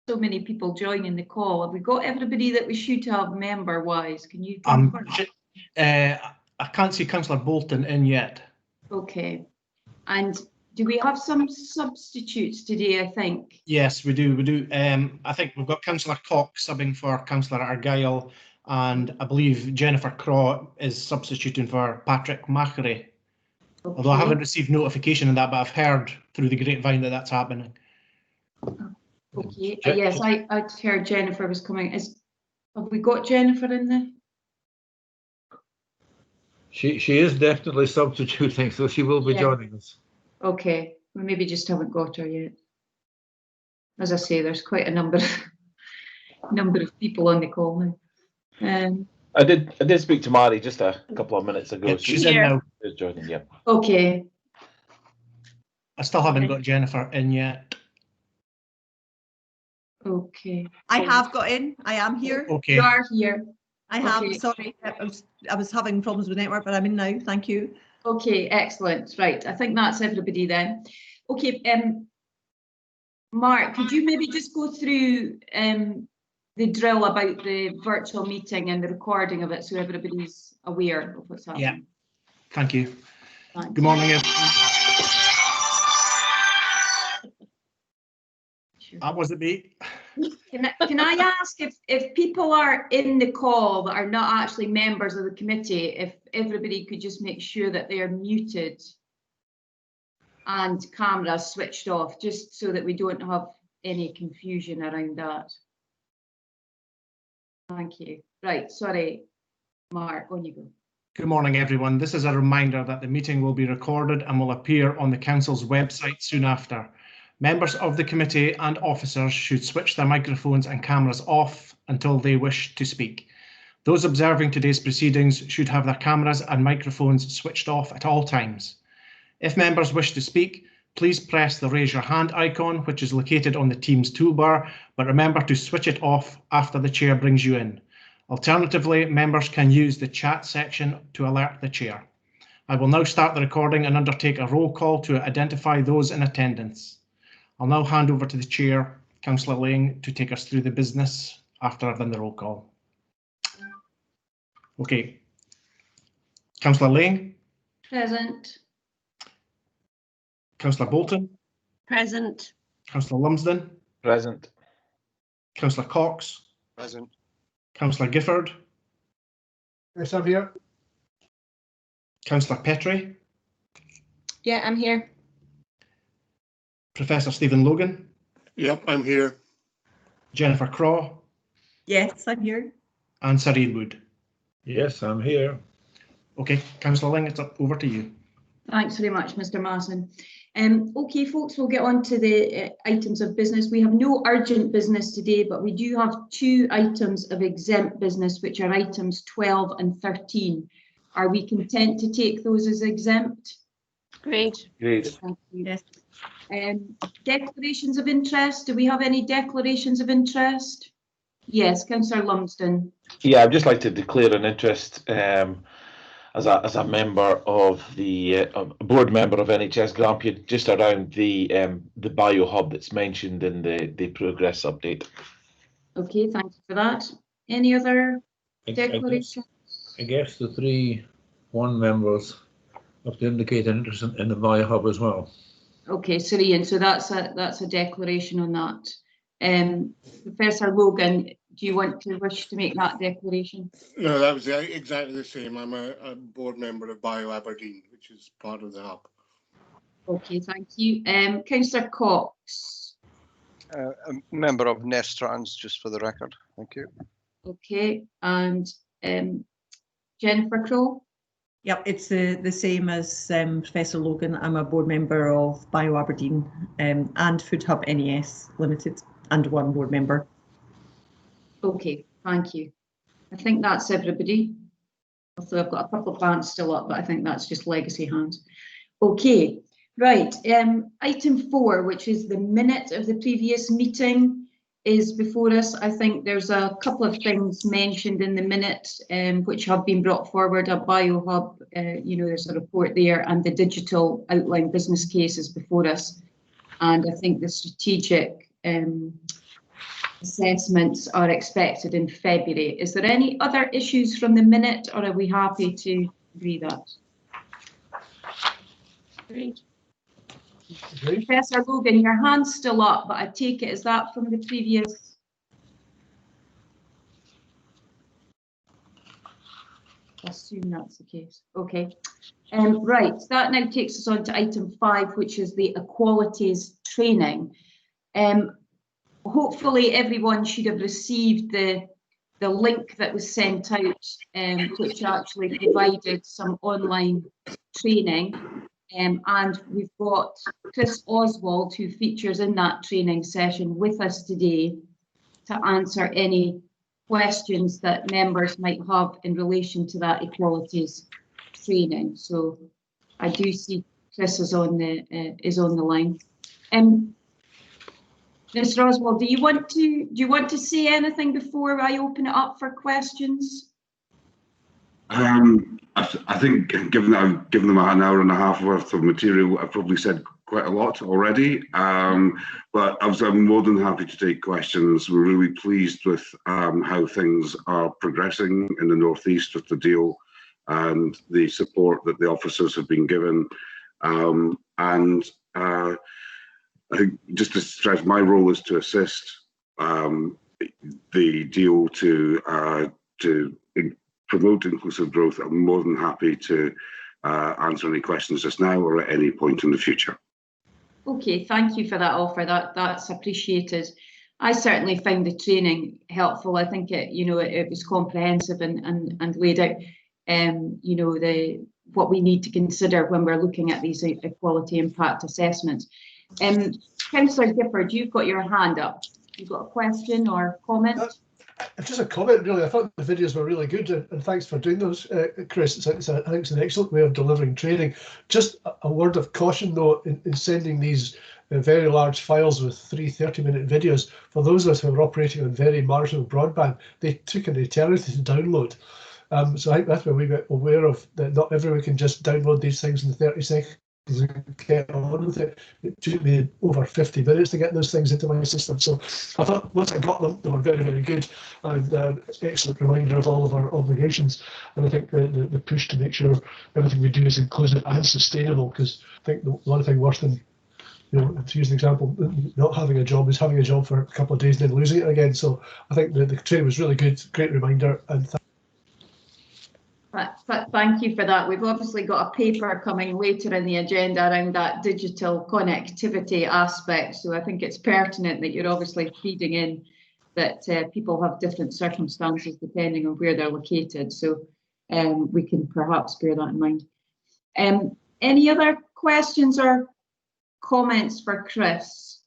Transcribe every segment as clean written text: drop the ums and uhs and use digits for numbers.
So many people joining the call. Have we got everybody that we should have member-wise? Can you confirm? I can't see Councillor Bolton in yet. Okay. And do we have some substitutes today, I think? Yes, we do. We do. I think we've got Councillor Cox subbing for Councillor Argyle, and I believe Jennifer Craw is substituting for Patrick Mackery. Okay. Although I haven't received notification of that, but I've heard through the grapevine that that's happening. Okay. Yes, I heard Jennifer was coming. Have we got Jennifer in there? She is definitely substituting, so she will be joining us. Okay, we maybe just haven't got her yet. As I say, there's quite a number of people on the call now. I did speak to Mari just a couple of minutes ago. Yep, she's in now. She's joining, yeah. Okay. I still haven't got Jennifer in yet. Okay. I have got in. I am here. Okay. You are here. I have. Sorry, I was having problems with network, but I'm in now. Thank you. Okay, excellent. Right, I think that's everybody then. Okay, Mark, could you maybe just go through the drill about the virtual meeting and the recording of it so everybody's aware of what's happening? Yeah, thank you. Thanks. Good morning, everyone. That wasn't me. Can I ask if people are in the call that are not actually members of the committee, if everybody could just make sure that they are muted and cameras switched off, just so that we don't have any confusion around that. Thank you. Right, sorry, Mark, on you go. Good morning, everyone. This is a reminder that the meeting will be recorded and will appear on the Council's website soon after. Members of the committee and officers should switch their microphones and cameras off until they wish to speak. Those observing today's proceedings should have their cameras and microphones switched off at all times. If members wish to speak, please press the raise your hand icon, which is located on the Teams toolbar, but remember to switch it off after the chair brings you in. Alternatively, members can use the chat section to alert the chair. I will now start the recording and undertake a roll call to identify those in attendance. I'll now hand over to the chair, Councillor Lang, to take us through the business after I've done the roll call. Okay. Councillor Lang. Present. Councillor Bolton. Present. Councillor Lumsden. Present. Councillor Cox. Present. Councillor Gifford. Yes, I'm here. Councillor Petrie. Yeah, I'm here. Professor Stephen Logan. Yep, I'm here. Jennifer Craw. Yes, I'm here. And Sir Ian Wood. Yes, I'm here. Okay, Councillor Lang, it's over to you. Thanks very much, Mr. Masson. Okay, folks, we'll get on to the items of business. We have no urgent business today, but we do have 2 items of exempt business, which are items 12 and 13. Are we content to take those as exempt? Great. Great. Thank you. Yes. Declarations of interest. Do we have any declarations of interest? Yes, Councillor Lumsden. Yeah, I'd just like to declare an interest as a member of the board member of NHS Grampian, just around the biohub that's mentioned in the progress update. Okay, thank you for that. Any other declarations? I guess the 3 members have to indicate an interest in the biohub as well. Okay, so Ian, so that's a declaration on that. Professor Logan, do you wish to make that declaration? No, that was exactly the same. I'm a board member of Bio Aberdeen, which is part of the hub. Okay, thank you. Councillor Cox. A member of Nestrans, just for the record. Thank you. Okay, and Jennifer Crow. Yep, it's the same as Professor Logan. I'm a board member of Bio Aberdeen and Food Hub NES Limited, and 1 board member. Okay, thank you. I think that's everybody. Also, I've got a couple of hands still up, but I think that's just legacy hands. Okay, right. Item 4, which is the minute of the previous meeting, is before us. I think there's a couple of things mentioned in the minute which have been brought forward. A biohub, there's a report there, and the digital outline business case is before us. And I think the strategic assessments are expected in February. Is there any other issues from the minute, or are we happy to agree that? Agreed. Professor Logan, your hand's still up, but I take it, is that from the previous? I assume that's the case. Okay. Right, that now takes us on to item 5, which is the equalities training. Hopefully everyone should have received the link that was sent out, which actually provided some online training. And we've got Chris Oswald, who features in that training session, with us today to answer any questions that members might have in relation to that equalities training. So I do see Chris is on the line. Mr. Oswald, do you want to say anything before I open it up for questions? I think given that I've given them an hour and a half worth of material, I've probably said quite a lot already. But I'm more than happy to take questions. We're really pleased with how things are progressing in the Northeast with the deal and the support that the officers have been given. I think just to stress, my role is to assist the deal to promote inclusive growth. I'm more than happy to answer any questions just now or at any point in the future. Okay, thank you for that offer. That's appreciated. I certainly found the training helpful. I think it was comprehensive and laid out what we need to consider when we're looking at these equality impact assessments. Councillor Gifford, you've got your hand up. You've got a question or comment? Just a comment, really. I thought the videos were really good, and thanks for doing those, Chris. I think it's an excellent way of delivering training. Just a word of caution, though, in sending these very large files with 3 30-minute videos. For those of us who are operating on very marginal broadband, they took an eternity to download. So I think that's where we get aware of that not everyone can just download these things in 30 seconds and get on with it. It took me over 50 minutes to get those things into my system. So I thought once I got them, they were very, very good, and excellent reminder of all of our obligations. And I think the push to make sure everything we do is inclusive and sustainable, because I think the one thing worse than, to use an example, not having a job is having a job for a couple of days and then losing it again. So I think the training was really good, great reminder, and thank you for that. We've obviously got a paper coming later in the agenda around that digital connectivity aspect. So I think it's pertinent that you're obviously feeding in that people have different circumstances depending on where they're located. So we can perhaps bear that in mind. Any other questions or comments for Chris?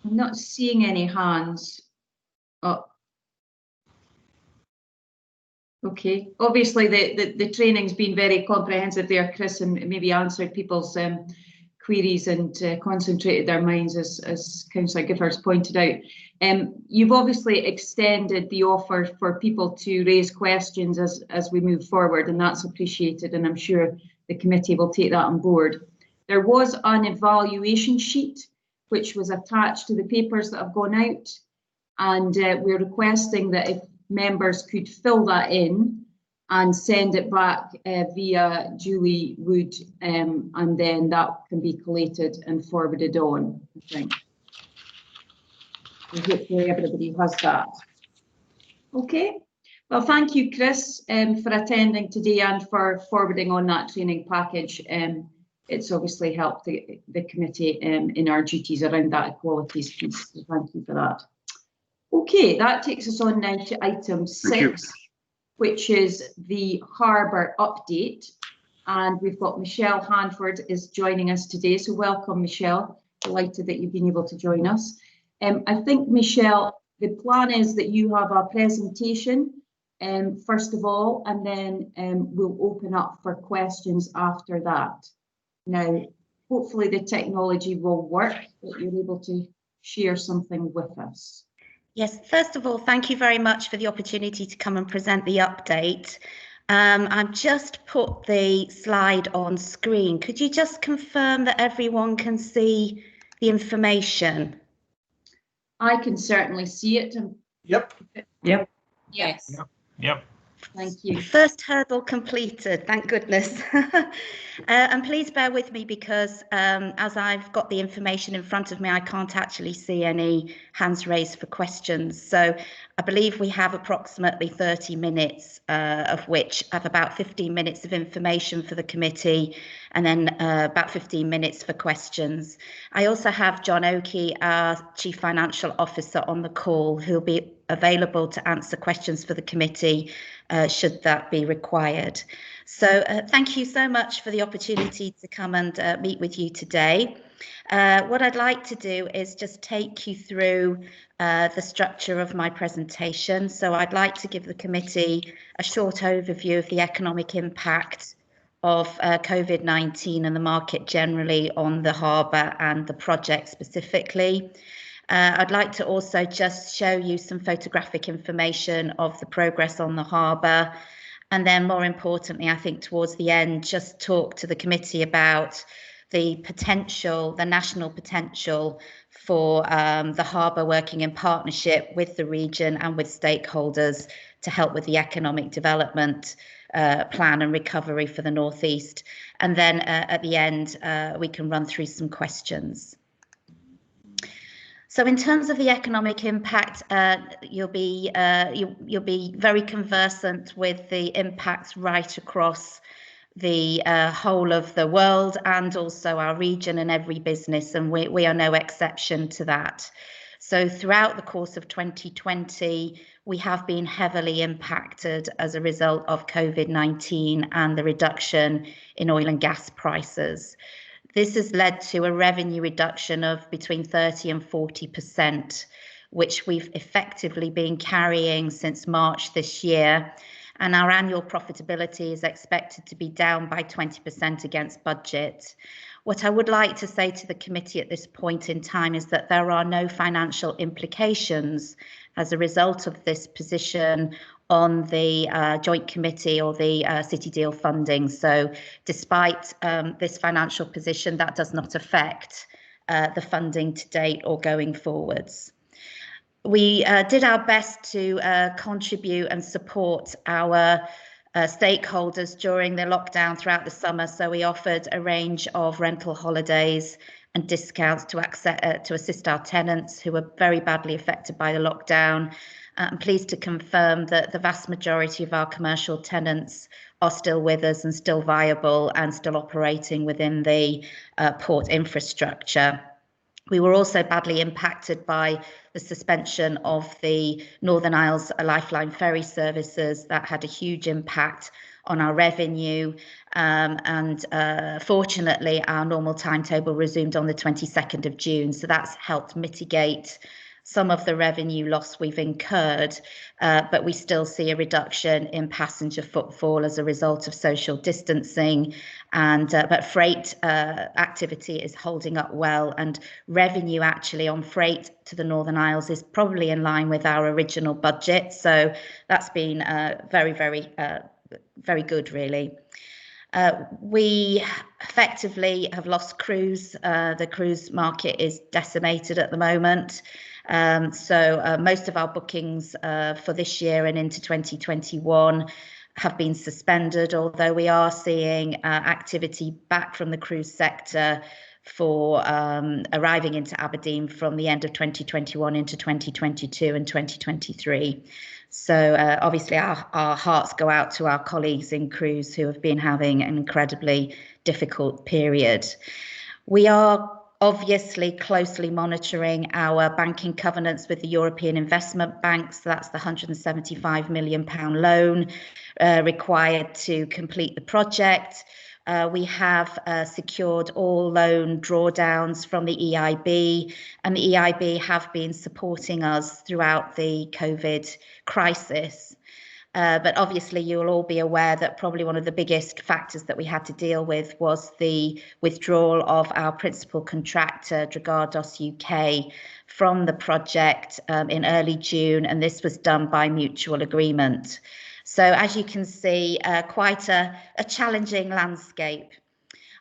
I'm not seeing any hands up. Okay, obviously the training's been very comprehensive there, Chris, and maybe answered people's queries and concentrated their minds, as Councillor Gifford's pointed out. You've obviously extended the offer for people to raise questions as we move forward, and that's appreciated, and I'm sure the committee will take that on board. There was an evaluation sheet which was attached to the papers that have gone out, and we're requesting that if members could fill that in and send it back via Julie Wood, and then that can be collated and forwarded on, I think. So hopefully everybody has that. Okay, well, thank you, Chris, for attending today and for forwarding on that training package. It's obviously helped the committee in our duties around that equalities piece, so thank you for that. Okay, that takes us on now to item 6, which is the harbour update. And we've got Michelle Hanford is joining us today. So welcome, Michelle. Delighted that you've been able to join us. I think, Michelle, the plan is that you have a presentation first of all, and then we'll open up for questions after that. Now, hopefully the technology will work, that you're able to share something with us. Yes, first of all, thank you very much for the opportunity to come and present the update. I've just put the slide on screen. Could you just confirm that everyone can see the information? I can certainly see it. Yep. Yep. Yes. Yep. Thank you. First hurdle completed, thank goodness. And please bear with me because as I've got the information in front of me, I can't actually see any hands raised for questions. So I believe we have approximately 30 minutes, of which I have about 15 minutes of information for the committee and then about 15 minutes for questions. I also have John Oakey, our Chief Financial Officer, on the call, who'll be available to answer questions for the committee should that be required. So thank you so much for the opportunity to come and meet with you today. What I'd like to do is just take you through the structure of my presentation. So I'd like to give the committee a short overview of the economic impact of COVID-19 and the market generally on the harbour and the project specifically. I'd like to also just show you some photographic information of the progress on the harbour. And then more importantly, I think towards the end, just talk to the committee about the potential, the national potential for the harbour working in partnership with the region and with stakeholders to help with the economic development plan and recovery for the North East. And then at the end, we can run through some questions. So in terms of the economic impact, you'll be very conversant with the impacts right across the whole of the world and also our region and every business, and we are no exception to that. So throughout the course of 2020, we have been heavily impacted as a result of COVID-19 and the reduction in oil and gas prices. This has led to a revenue reduction of between 30 and 40%, which we've effectively been carrying since March this year. And our annual profitability is expected to be down by 20% against budget. What I would like to say to the committee at this point in time is that there are no financial implications as a result of this position on the joint committee or the city deal funding. So despite this financial position, that does not affect the funding to date or going forwards. We did our best to contribute and support our stakeholders during the lockdown throughout the summer. So we offered a range of rental holidays and discounts to assist our tenants who were very badly affected by the lockdown. I'm pleased to confirm that the vast majority of our commercial tenants are still with us and still viable and still operating within the port infrastructure. We were also badly impacted by the suspension of the Northern Isles Lifeline ferry services. That had a huge impact on our revenue, and fortunately our normal timetable resumed on the 22nd of June, so that's helped mitigate some of the revenue loss we've incurred, but we still see a reduction in passenger footfall as a result of social distancing, and but freight activity is holding up well, and revenue actually on freight to the Northern Isles is probably in line with our original budget, so that's been very good really. We effectively have lost crews. The cruise market is decimated at the moment. So most of our bookings for this year and into 2021 have been suspended, although we are seeing activity back from the cruise sector for arriving into Aberdeen from the end of 2021 into 2022 and 2023. So obviously our hearts go out to our colleagues in cruise who have been having an incredibly difficult period. We are obviously closely monitoring our banking covenants with the European Investment Bank. So that's the £175 million loan required to complete the project. We have secured all loan drawdowns from the EIB, and the EIB have been supporting us throughout the COVID crisis. But obviously you will all be aware that probably one of the biggest factors that we had to deal with was the withdrawal of our principal contractor, Dragados UK, from the project in early June, and this was done by mutual agreement. So as you can see, quite a challenging landscape.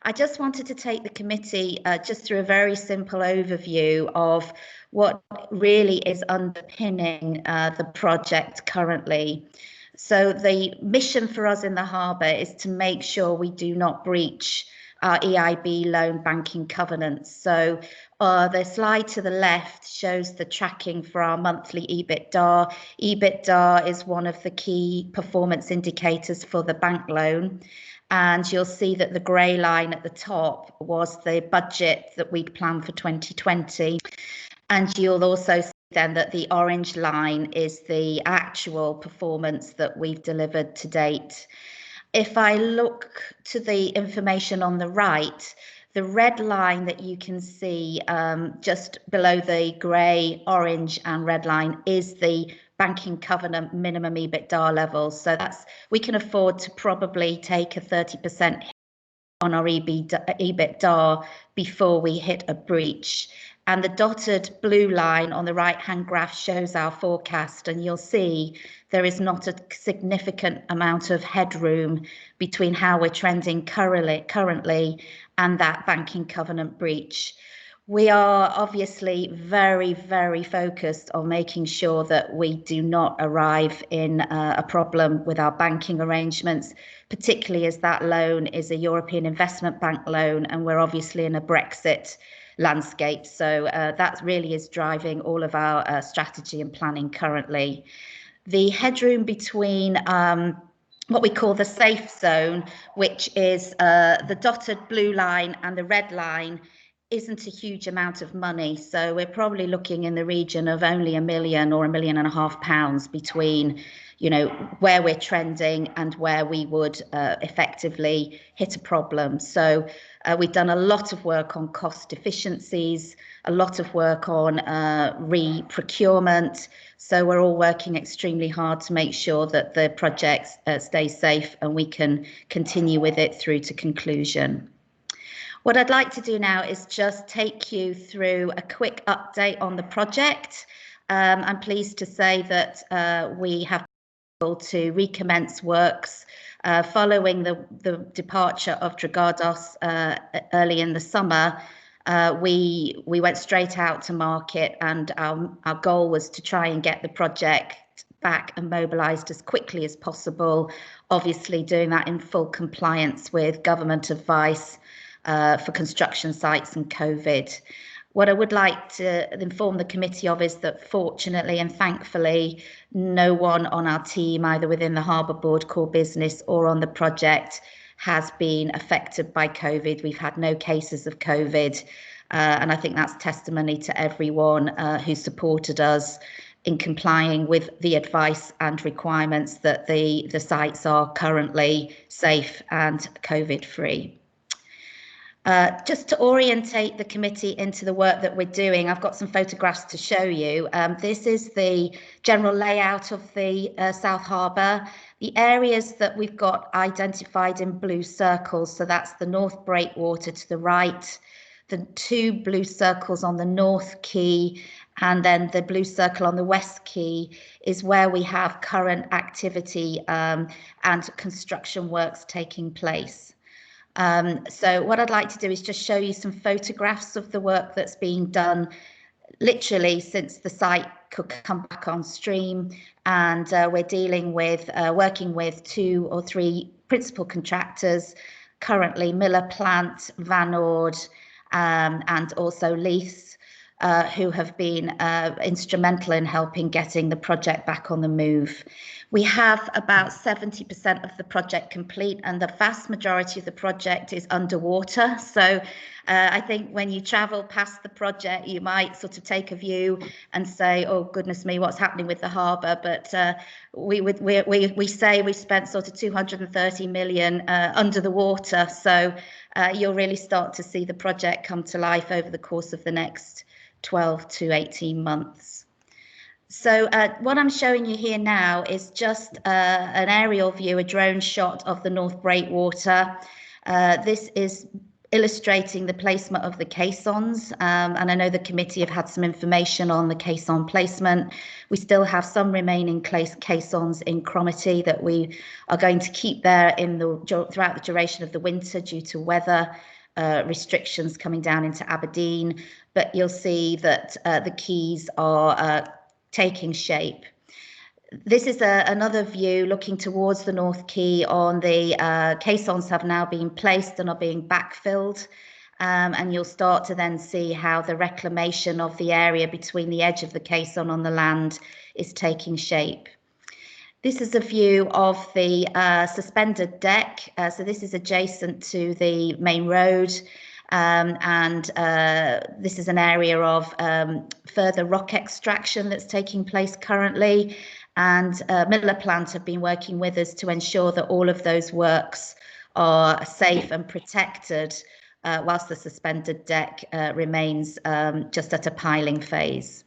I just wanted to take the committee just through a very simple overview of what really is underpinning the project currently. So the mission for us in the harbour is to make sure we do not breach our EIB loan banking covenants. So the slide to the left shows the tracking for our monthly EBITDA. EBITDA is one of the key performance indicators for the bank loan. And you'll see that the grey line at the top was the budget that we'd planned for 2020. And you'll also see then that the orange line is the actual performance that we've delivered to date. If I look to the information on the right, the red line that you can see just below the grey, orange and red line is the banking covenant minimum EBITDA levels. So we can afford to probably take a 30% hit on our EBITDA before we hit a breach. And the dotted blue line on the right-hand graph shows our forecast, and you'll see there is not a significant amount of headroom between how we're trending currently and that banking covenant breach. We are obviously very, very focused on making sure that we do not arrive in a problem with our banking arrangements, particularly as that loan is a European Investment Bank loan, and we're obviously in a Brexit landscape. So that really is driving all of our strategy and planning currently. The headroom between what we call the safe zone, which is the dotted blue line and the red line, isn't a huge amount of money. So we're probably looking in the region of only £1 million or £1.5 million between, you know, where we're trending and where we would effectively hit a problem. So we've done a lot of work on cost efficiencies, a lot of work on re-procurement. So we're all working extremely hard to make sure that the project stays safe and we can continue with it through to conclusion. What I'd like to do now is just take you through a quick update on the project. I'm pleased to say that we have been able to recommence works following the departure of Dragados early in the summer. We went straight out to market, and our goal was to try and get the project back and mobilised as quickly as possible, obviously doing that in full compliance with government advice for construction sites and COVID. What I would like to inform the committee of is that fortunately and thankfully, no one on our team, either within the Harbour Board core business or on the project, has been affected by COVID. We've had no cases of COVID, and I think that's testimony to everyone who supported us in complying with the advice and requirements that the sites are currently safe and COVID-free. Just to orientate the committee into the work that we're doing, I've got some photographs to show you. This is the general layout of the South Harbour. The areas that we've got identified in blue circles, so that's the North Breakwater to the right, the two blue circles on the North Quay, and then the blue circle on the West Quay is where we have current activity and construction works taking place. So what I'd like to do is just show you some photographs of the work that's being done literally since the site could come back on stream, and we're dealing with working with 2 or 3 principal contractors currently: Millar Plant, Oord, and also Leiths, who have been instrumental in helping getting the project back on the move. We have about 70% of the project complete, and the vast majority of the project is underwater. So I think when you travel past the project, you might sort of take a view and say, oh, goodness me, what's happening with the harbour? But we say we spent sort of 230 million under the water. So you'll really start to see the project come to life over the course of the next 12 to 18 months. So what I'm showing you here now is just an aerial view, a drone shot of the North Breakwater. This is illustrating the placement of the caissons, and I know the committee have had some information on the caisson placement. We still have some remaining caissons in Cromarty that we are going to keep there throughout the duration of the winter due to weather restrictions coming down into Aberdeen, but you'll see that the quays are taking shape. This is another view looking towards the North Quay on the caissons have now been placed and are being backfilled. And you'll start to then see how the reclamation of the area between the edge of the caisson on the land is taking shape. This is a view of the suspended deck. So this is adjacent to the main road. This is an area of further rock extraction that's taking place currently. And Millar Plant have been working with us to ensure that all of those works are safe and protected whilst the suspended deck remains just at a piling phase.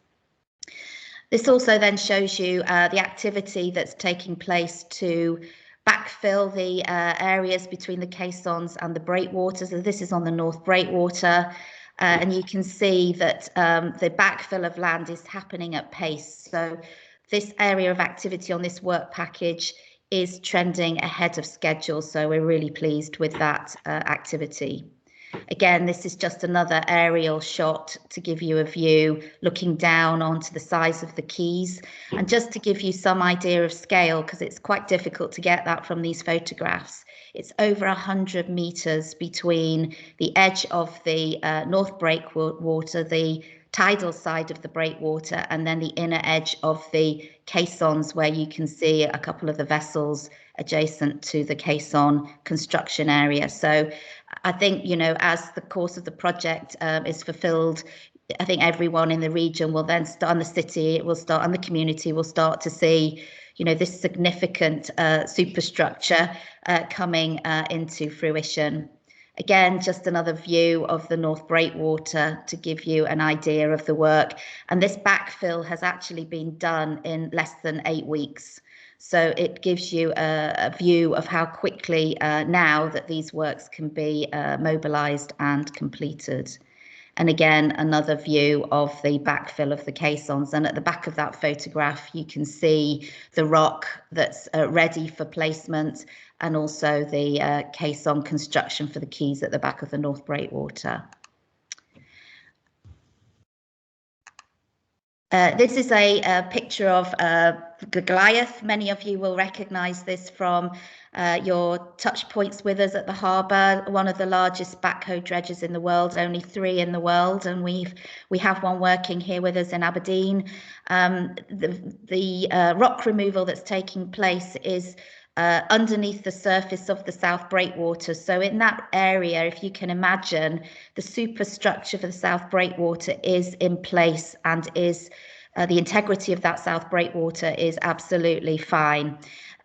This also then shows you the activity that's taking place to backfill the areas between the caissons and the breakwaters. So this is on the North Breakwater, and you can see that the backfill of land is happening at pace. So this area of activity on this work package is trending ahead of schedule, so we're really pleased with that activity. Again, this is just another aerial shot to give you a view looking down onto the size of the quays, and just to give you some idea of scale, because it's quite difficult to get that from these photographs. It's over 100 metres between the edge of the North Breakwater, the tidal side of the breakwater, and then the inner edge of the caissons, where you can see a couple of the vessels adjacent to the caisson construction area. So I think, you know, as the course of the project is fulfilled, I think everyone in the region will then start, and the city will start, and the community will start to see, you know, this significant superstructure coming into fruition. Again, just another view of the North Breakwater to give you an idea of the work. And this backfill has actually been done in less than 8 weeks. So it gives you a view of how quickly now that these works can be mobilised and completed. And again, another view of the backfill of the caissons. And at the back of that photograph, you can see the rock that's ready for placement, and also the caisson construction for the quays at the back of the North Breakwater. This is a picture of the Goliath. Many of you will recognise this from your touch points with us at the harbour. One of the largest backhoe dredgers in the world, only 3 in the world, and we have one working here with us in Aberdeen. The rock removal that's taking place is underneath the surface of the South Breakwater. So in that area, if you can imagine, the superstructure for the South Breakwater is in place, and is the integrity of that South Breakwater is absolutely fine.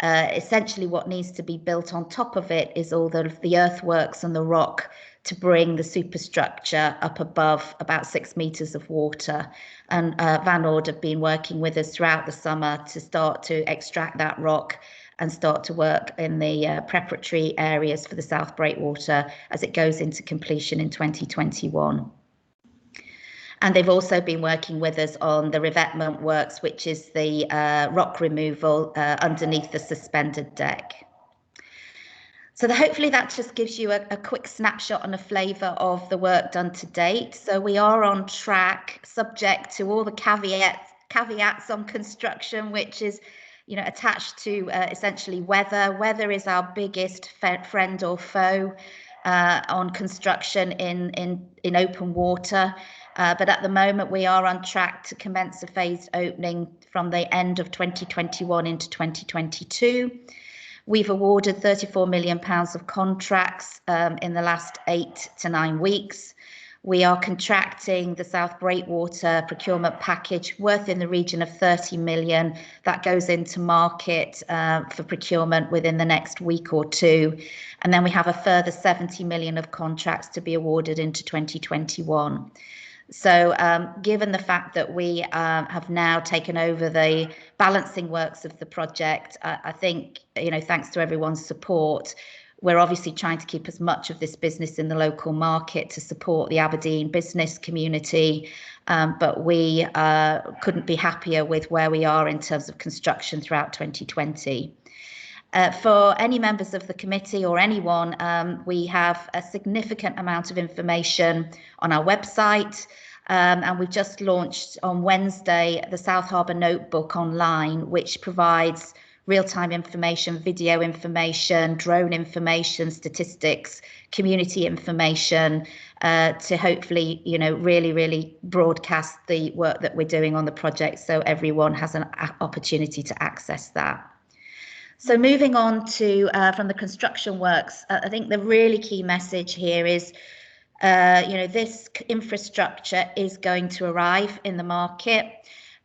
Essentially what needs to be built on top of it is all the earthworks and the rock to bring the superstructure up above about 6 metres of water. And Van Oord have been working with us throughout the summer to start to extract that rock and start to work in the preparatory areas for the South Breakwater as it goes into completion in 2021. And they've also been working with us on the revetment works, which is the rock removal underneath the suspended deck. So hopefully that just gives you a quick snapshot and a flavour of the work done to date. So we are on track, subject to all the caveats on construction, which is, you know, attached to essentially weather. Weather is our biggest friend or foe on construction in open water. But at the moment, we are on track to commence a phased opening from the end of 2021 into 2022. We've awarded £34 million of contracts in the last 8 to 9 weeks. We are contracting the South Breakwater procurement package worth in the region of 30 million. That goes into market for procurement within the next week or 2. And then we have a further 70 million of contracts to be awarded into 2021. So given the fact that we have now taken over the balancing works of the project, I think, you know, thanks to everyone's support, we're obviously trying to keep as much of this business in the local market to support the Aberdeen business community, but we couldn't be happier with where we are in terms of construction throughout 2020. For any members of the committee or anyone, we have a significant amount of information on our website, and we've just launched on Wednesday the South Harbour Notebook online, which provides real-time information, video information, drone information, statistics, community information, to hopefully, really broadcast the work that we're doing on the project, so everyone has an opportunity to access that. So moving on to from the construction works, I think the really key message here is, this infrastructure is going to arrive in the market.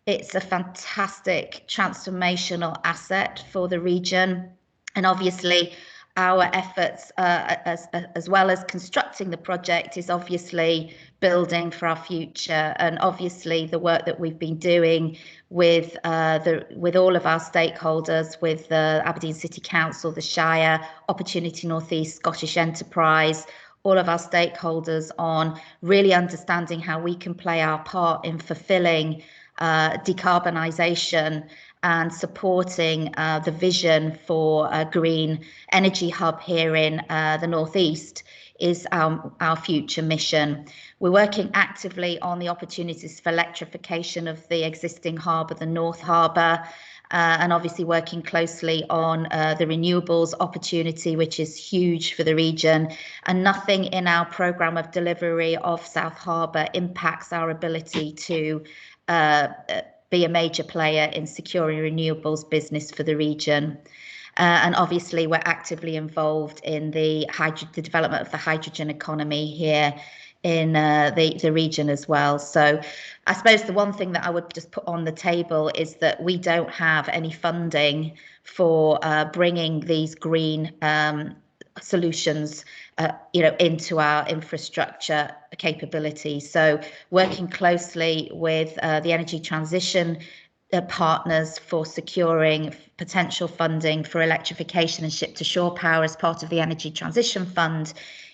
It's a fantastic transformational asset for the region, and obviously our efforts, as well as constructing the project, is obviously building for our future, and obviously the work that we've been doing with all of our stakeholders, with the Aberdeen City Council, the Shire, Opportunity North East, Scottish Enterprise, all of our stakeholders on really understanding how we can play our part in fulfilling decarbonisation and supporting the vision for a green energy hub here in the North East is our future mission. We're working actively on the opportunities for electrification of the existing harbour, the North Harbour, and obviously working closely on the renewables opportunity, which is huge for the region. And nothing in our programme of delivery of South Harbour impacts our ability to be a major player in securing renewables business for the region. And obviously we're actively involved in the development of the hydrogen economy here in the region as well. So I suppose the one thing that I would just put on the table is that we don't have any funding for bringing these green solutions into our infrastructure capability. So working closely with the energy transition partners for securing potential funding for electrification and ship-to-shore power as part of the Energy Transition Fund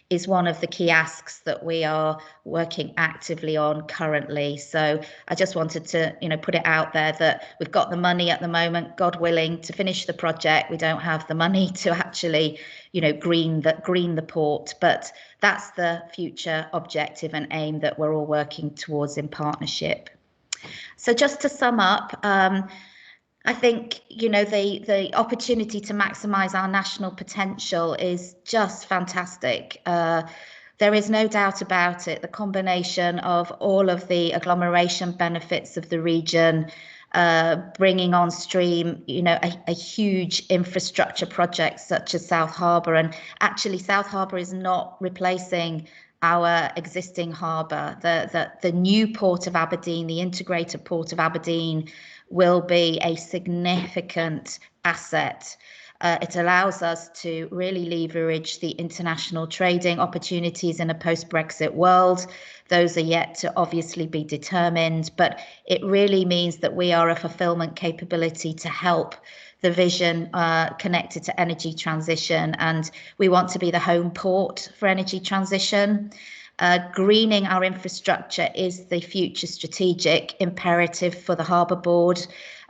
is one of the key asks that we are working actively on currently. So I just wanted to, put it out there that we've got the money at the moment, God willing, to finish the project. We don't have the money to actually, green the port, but that's the future objective and aim that we're all working towards in partnership. So just to sum up, I think, the opportunity to maximise our national potential is just fantastic. There is no doubt about it. The combination of all of the agglomeration benefits of the region, bringing on stream, a huge infrastructure project such as South Harbour, and actually South Harbour is not replacing our existing harbour. The new port of Aberdeen, the integrated port of Aberdeen, will be a significant asset. It allows us to really leverage the international trading opportunities in a post-Brexit world. Those are yet to obviously be determined, but it really means that we are a fulfilment capability to help the vision connected to energy transition, and we want to be the home port for energy transition. Greening our infrastructure is the future strategic imperative for the Harbour Board.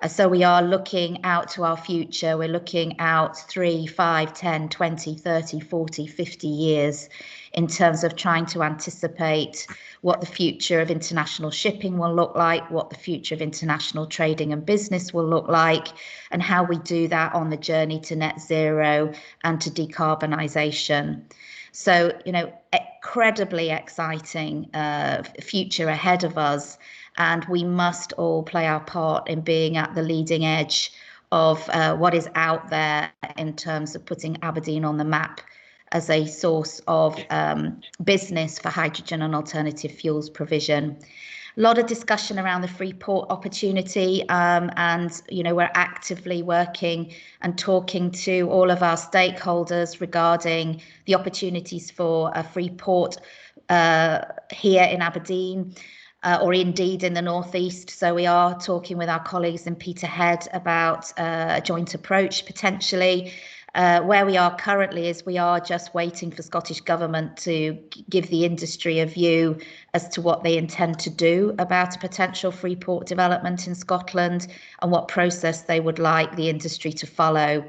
So we are looking out to our future. We're looking out 3, 5, 10, 20, 30, 40, 50 years in terms of trying to anticipate what the future of international shipping will look like, what the future of international trading and business will look like, and how we do that on the journey to net zero and to decarbonisation. So, incredibly exciting future ahead of us, and we must all play our part in being at the leading edge of what is out there in terms of putting Aberdeen on the map as a source of business for hydrogen and alternative fuels provision. A lot of discussion around the free port opportunity, and we're actively working and talking to all of our stakeholders regarding the opportunities for a free port here in Aberdeen, or indeed in the North East. So we are talking with our colleagues in Peterhead about a joint approach potentially. Where we are currently is we are just waiting for Scottish Government to give the industry a view as to what they intend to do about a potential Freeport development in Scotland and what process they would like the industry to follow.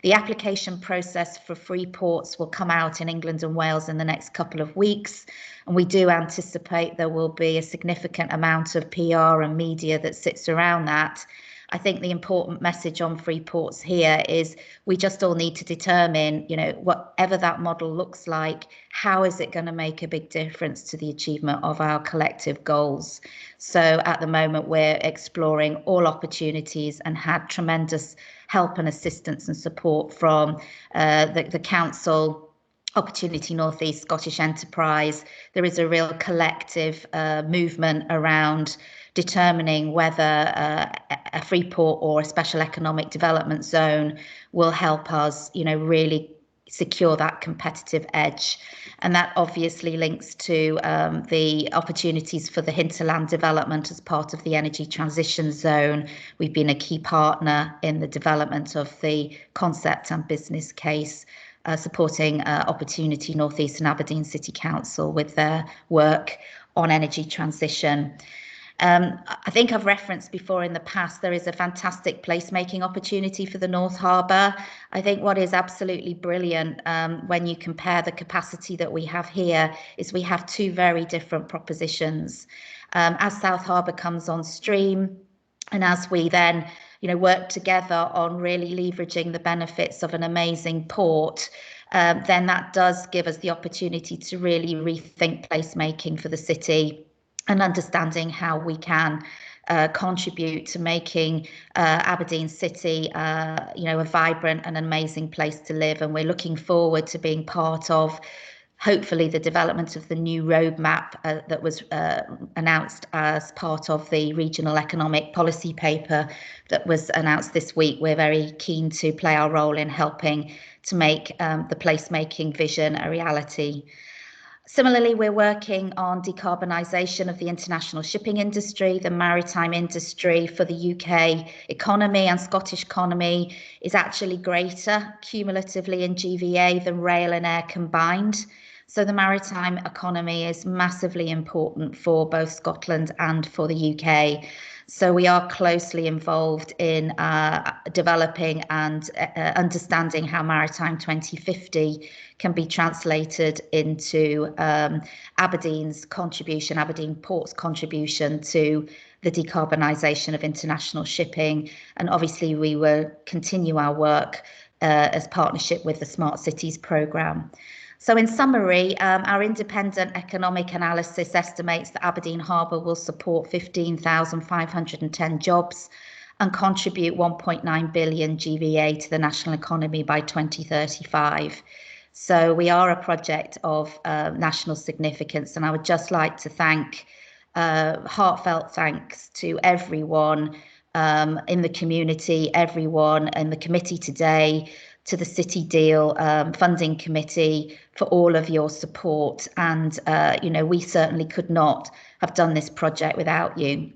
The application process for Freeports will come out in England and Wales in the next couple of weeks, and we do anticipate there will be a significant amount of PR and media that sits around that. I think the important message on Freeports here is we just all need to determine, you know, whatever that model looks like, how is it going to make a big difference to the achievement of our collective goals? So at the moment, we're exploring all opportunities and had tremendous help and assistance and support from the council, Opportunity North East, Scottish Enterprise. There is a real collective movement around determining whether a Freeport or a special economic development zone will help us, you know, really secure that competitive edge. And that obviously links to the opportunities for the hinterland development as part of the energy transition zone. We've been a key partner in the development of the concept and business case, supporting Opportunity North East and Aberdeen City Council with their work on energy transition. I think I've referenced before in the past, there is a fantastic placemaking opportunity for the North Harbour. I think what is absolutely brilliant when you compare the capacity that we have here is we have two very different propositions. As South Harbour comes on stream, and as we then, you know, work together on really leveraging the benefits of an amazing port, then that does give us the opportunity to really rethink placemaking for the city and understanding how we can contribute to making Aberdeen City, you know, a vibrant and amazing place to live. And we're looking forward to being part of, hopefully, the development of the new roadmap that was announced as part of the regional economic policy paper that was announced this week. We're very keen to play our role in helping to make the placemaking vision a reality. Similarly, we're working on decarbonisation of the international shipping industry. The maritime industry for the UK economy and Scottish economy is actually greater cumulatively in GVA than rail and air combined. So the maritime economy is massively important for both Scotland and for the UK. So we are closely involved in developing and understanding how Maritime 2050 can be translated into Aberdeen's contribution, Aberdeen Port's contribution to the decarbonisation of international shipping. And obviously we will continue our work as partnership with the Smart Cities programme. So in summary, our independent economic analysis estimates that Aberdeen Harbour will support 15,510 jobs and contribute 1.9 billion GVA to the national economy by 2035. So we are a project of national significance, and I would just like to thank, heartfelt thanks to everyone in the community, everyone in the committee today, to the City Deal Funding Committee for all of your support. And, you know, we certainly could not have done this project without you.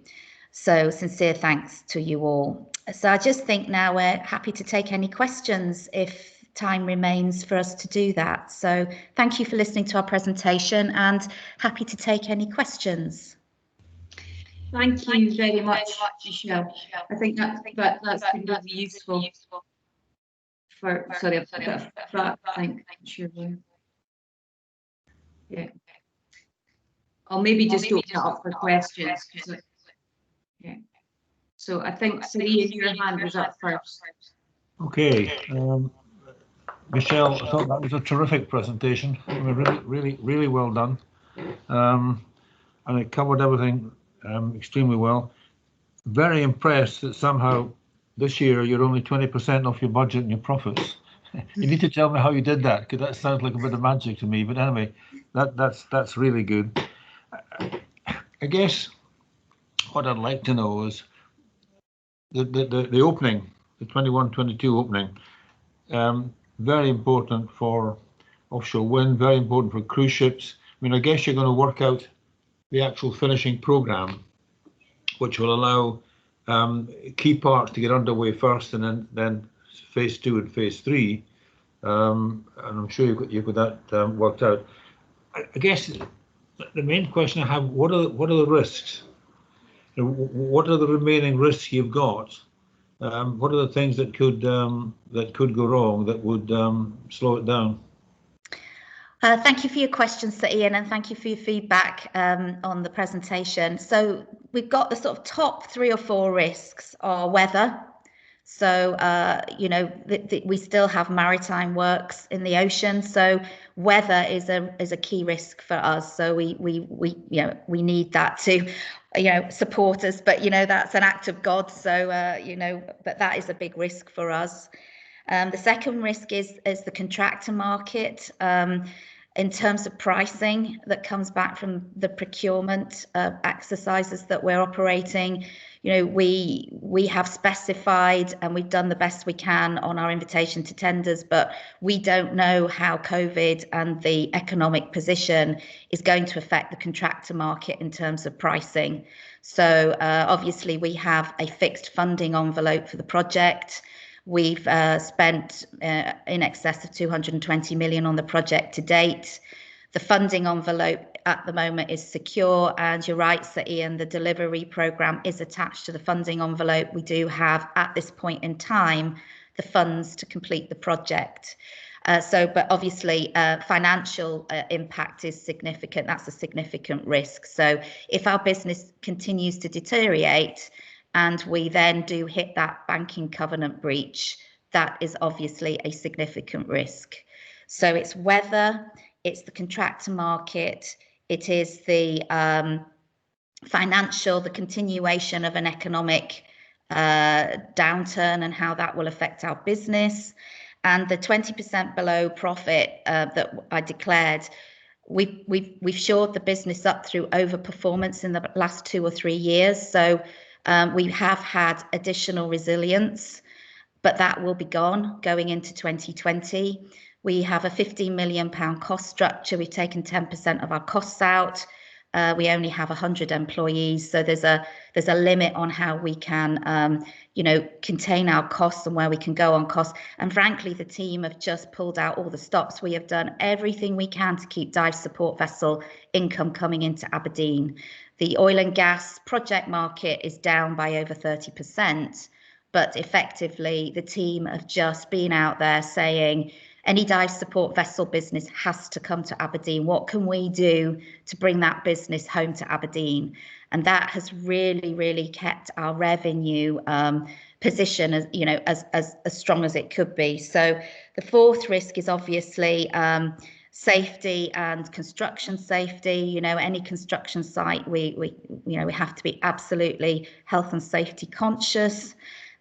So sincere thanks to you all. So I just think now we're happy to take any questions if time remains for us to do that. So thank you for listening to our presentation and happy to take any questions. Thank you very much, Michelle. I think that's been really useful. Sorry, I've got a back, thank you. Yeah. I'll maybe just open it up for questions. Yeah. So I think, Siri, your hand was up first. Okay. Michelle, I thought that was a terrific presentation. Really well done. And it covered everything extremely well. Very impressed that somehow this year you're only 20% off your budget and your profits. You need to tell me how you did that, because that sounds like a bit of magic to me. But anyway, that's really good. I guess what I'd like to know is the opening, the 21-22 opening. Very important for offshore wind, very important for cruise ships. I mean, I guess you're going to work out the actual finishing programme, which will allow key parts to get underway first, and then phase 2 and phase 3. and I'm sure you've got that worked out. I guess the main question I have: what are the risks? What are the remaining risks you've got? What are the things that could go wrong that would slow it down? Thank you for your questions, Sir Ian, and thank you for your feedback on the presentation. So we've got the sort of top 3 or 4 risks are weather. So, you know, we still have maritime works in the ocean. So weather is a key risk for us. So we you know, we need that to, you know, support us. But, you know, that's an act of God. So, you know, but that is a big risk for us. The second risk is the contractor market. In terms of pricing that comes back from the procurement exercises that we're operating, you know, we have specified and we've done the best we can on our invitation to tenders, but we don't know how COVID and the economic position is going to affect the contractor market in terms of pricing. So obviously we have a fixed funding envelope for the project. We've spent in excess of 220 million on the project to date. The funding envelope at the moment is secure, and you're right, Sir Ian, the delivery programme is attached to the funding envelope. We do have, at this point in time, the funds to complete the project. But obviously financial impact is significant. That's a significant risk. So if our business continues to deteriorate, and we then do hit that banking covenant breach, that is obviously a significant risk. So it's weather, it's the contractor market, it is the financial, the continuation of an economic downturn and how that will affect our business, and the 20% below profit that I declared. We've shored the business up through overperformance in the last 2 or 3 years. So we have had additional resilience, but that will be gone going into 2020. We have a £15 million cost structure. We've taken 10% of our costs out. We only have 100 employees, so there's a limit on how we can, you know, contain our costs and where we can go on costs. And frankly, the team have just pulled out all the stops. We have done everything we can to keep dive support vessel income coming into Aberdeen. The oil and gas project market is down by over 30%, but effectively the team have just been out there saying, any dive support vessel business has to come to Aberdeen. What can we do to bring that business home to Aberdeen? And that has really, really kept our revenue position as, you know, as strong as it could be. So the fourth risk is obviously safety and construction safety. You know, any construction site, we have to be absolutely health and safety conscious.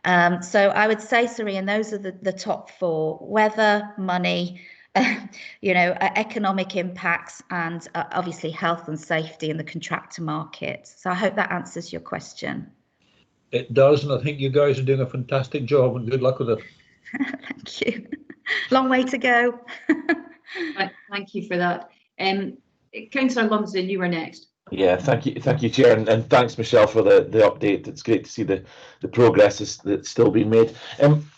So I would say, Sir Ian, those are the top 4: weather, money, you know, economic impacts, and obviously health and safety in the contractor market. So I hope that answers your question. It does, and I think you guys are doing a fantastic job, and good luck with it. Thank you. Long way to go. Thank you for that. Councillor Lumsden, you were next. Yeah, thank you, Chair, and thanks, Michelle, for the update. It's great to see the progress that's still being made.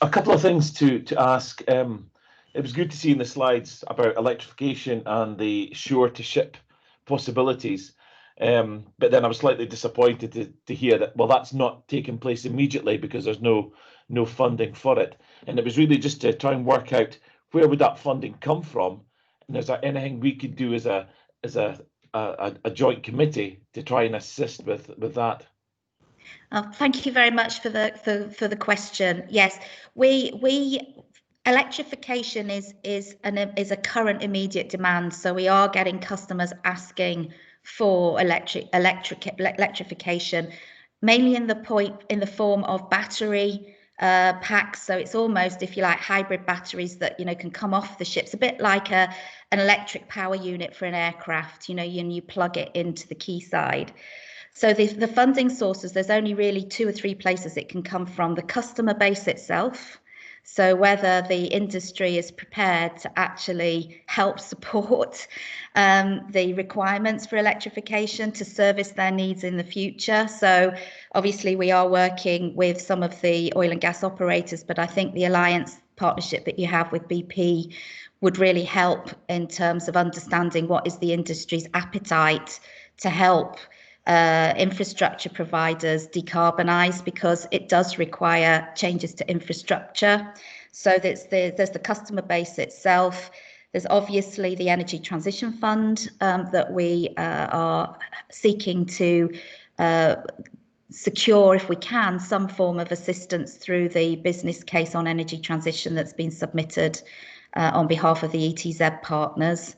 A couple of things to ask. It was good to see in the slides about electrification and the shore-to-ship possibilities, but then I was slightly disappointed to hear that, well, that's not taking place immediately because there's no funding for it. And it was really just to try and work out where would that funding come from, and is there anything we could do as a joint committee to try and assist with that? Thank you very much for the question. Yes, electrification is a current immediate demand. So we are getting customers asking for electrification, mainly in the form of battery packs. So it's almost, if you like, hybrid batteries that, you know, can come off the ships, a bit like an electric power unit for an aircraft, you know, and you plug it into the quayside. So the funding sources, there's only really 2 or 3 places it can come from: the customer base itself. So whether the industry is prepared to actually help support the requirements for electrification to service their needs in the future. So obviously we are working with some of the oil and gas operators, but I think the alliance partnership that you have with BP would really help in terms of understanding what is the industry's appetite to help infrastructure providers decarbonise, because it does require changes to infrastructure. So there's the customer base itself. There's obviously the Energy Transition Fund that we are seeking to secure, if we can, some form of assistance through the business case on energy transition that's been submitted on behalf of the ETZ partners.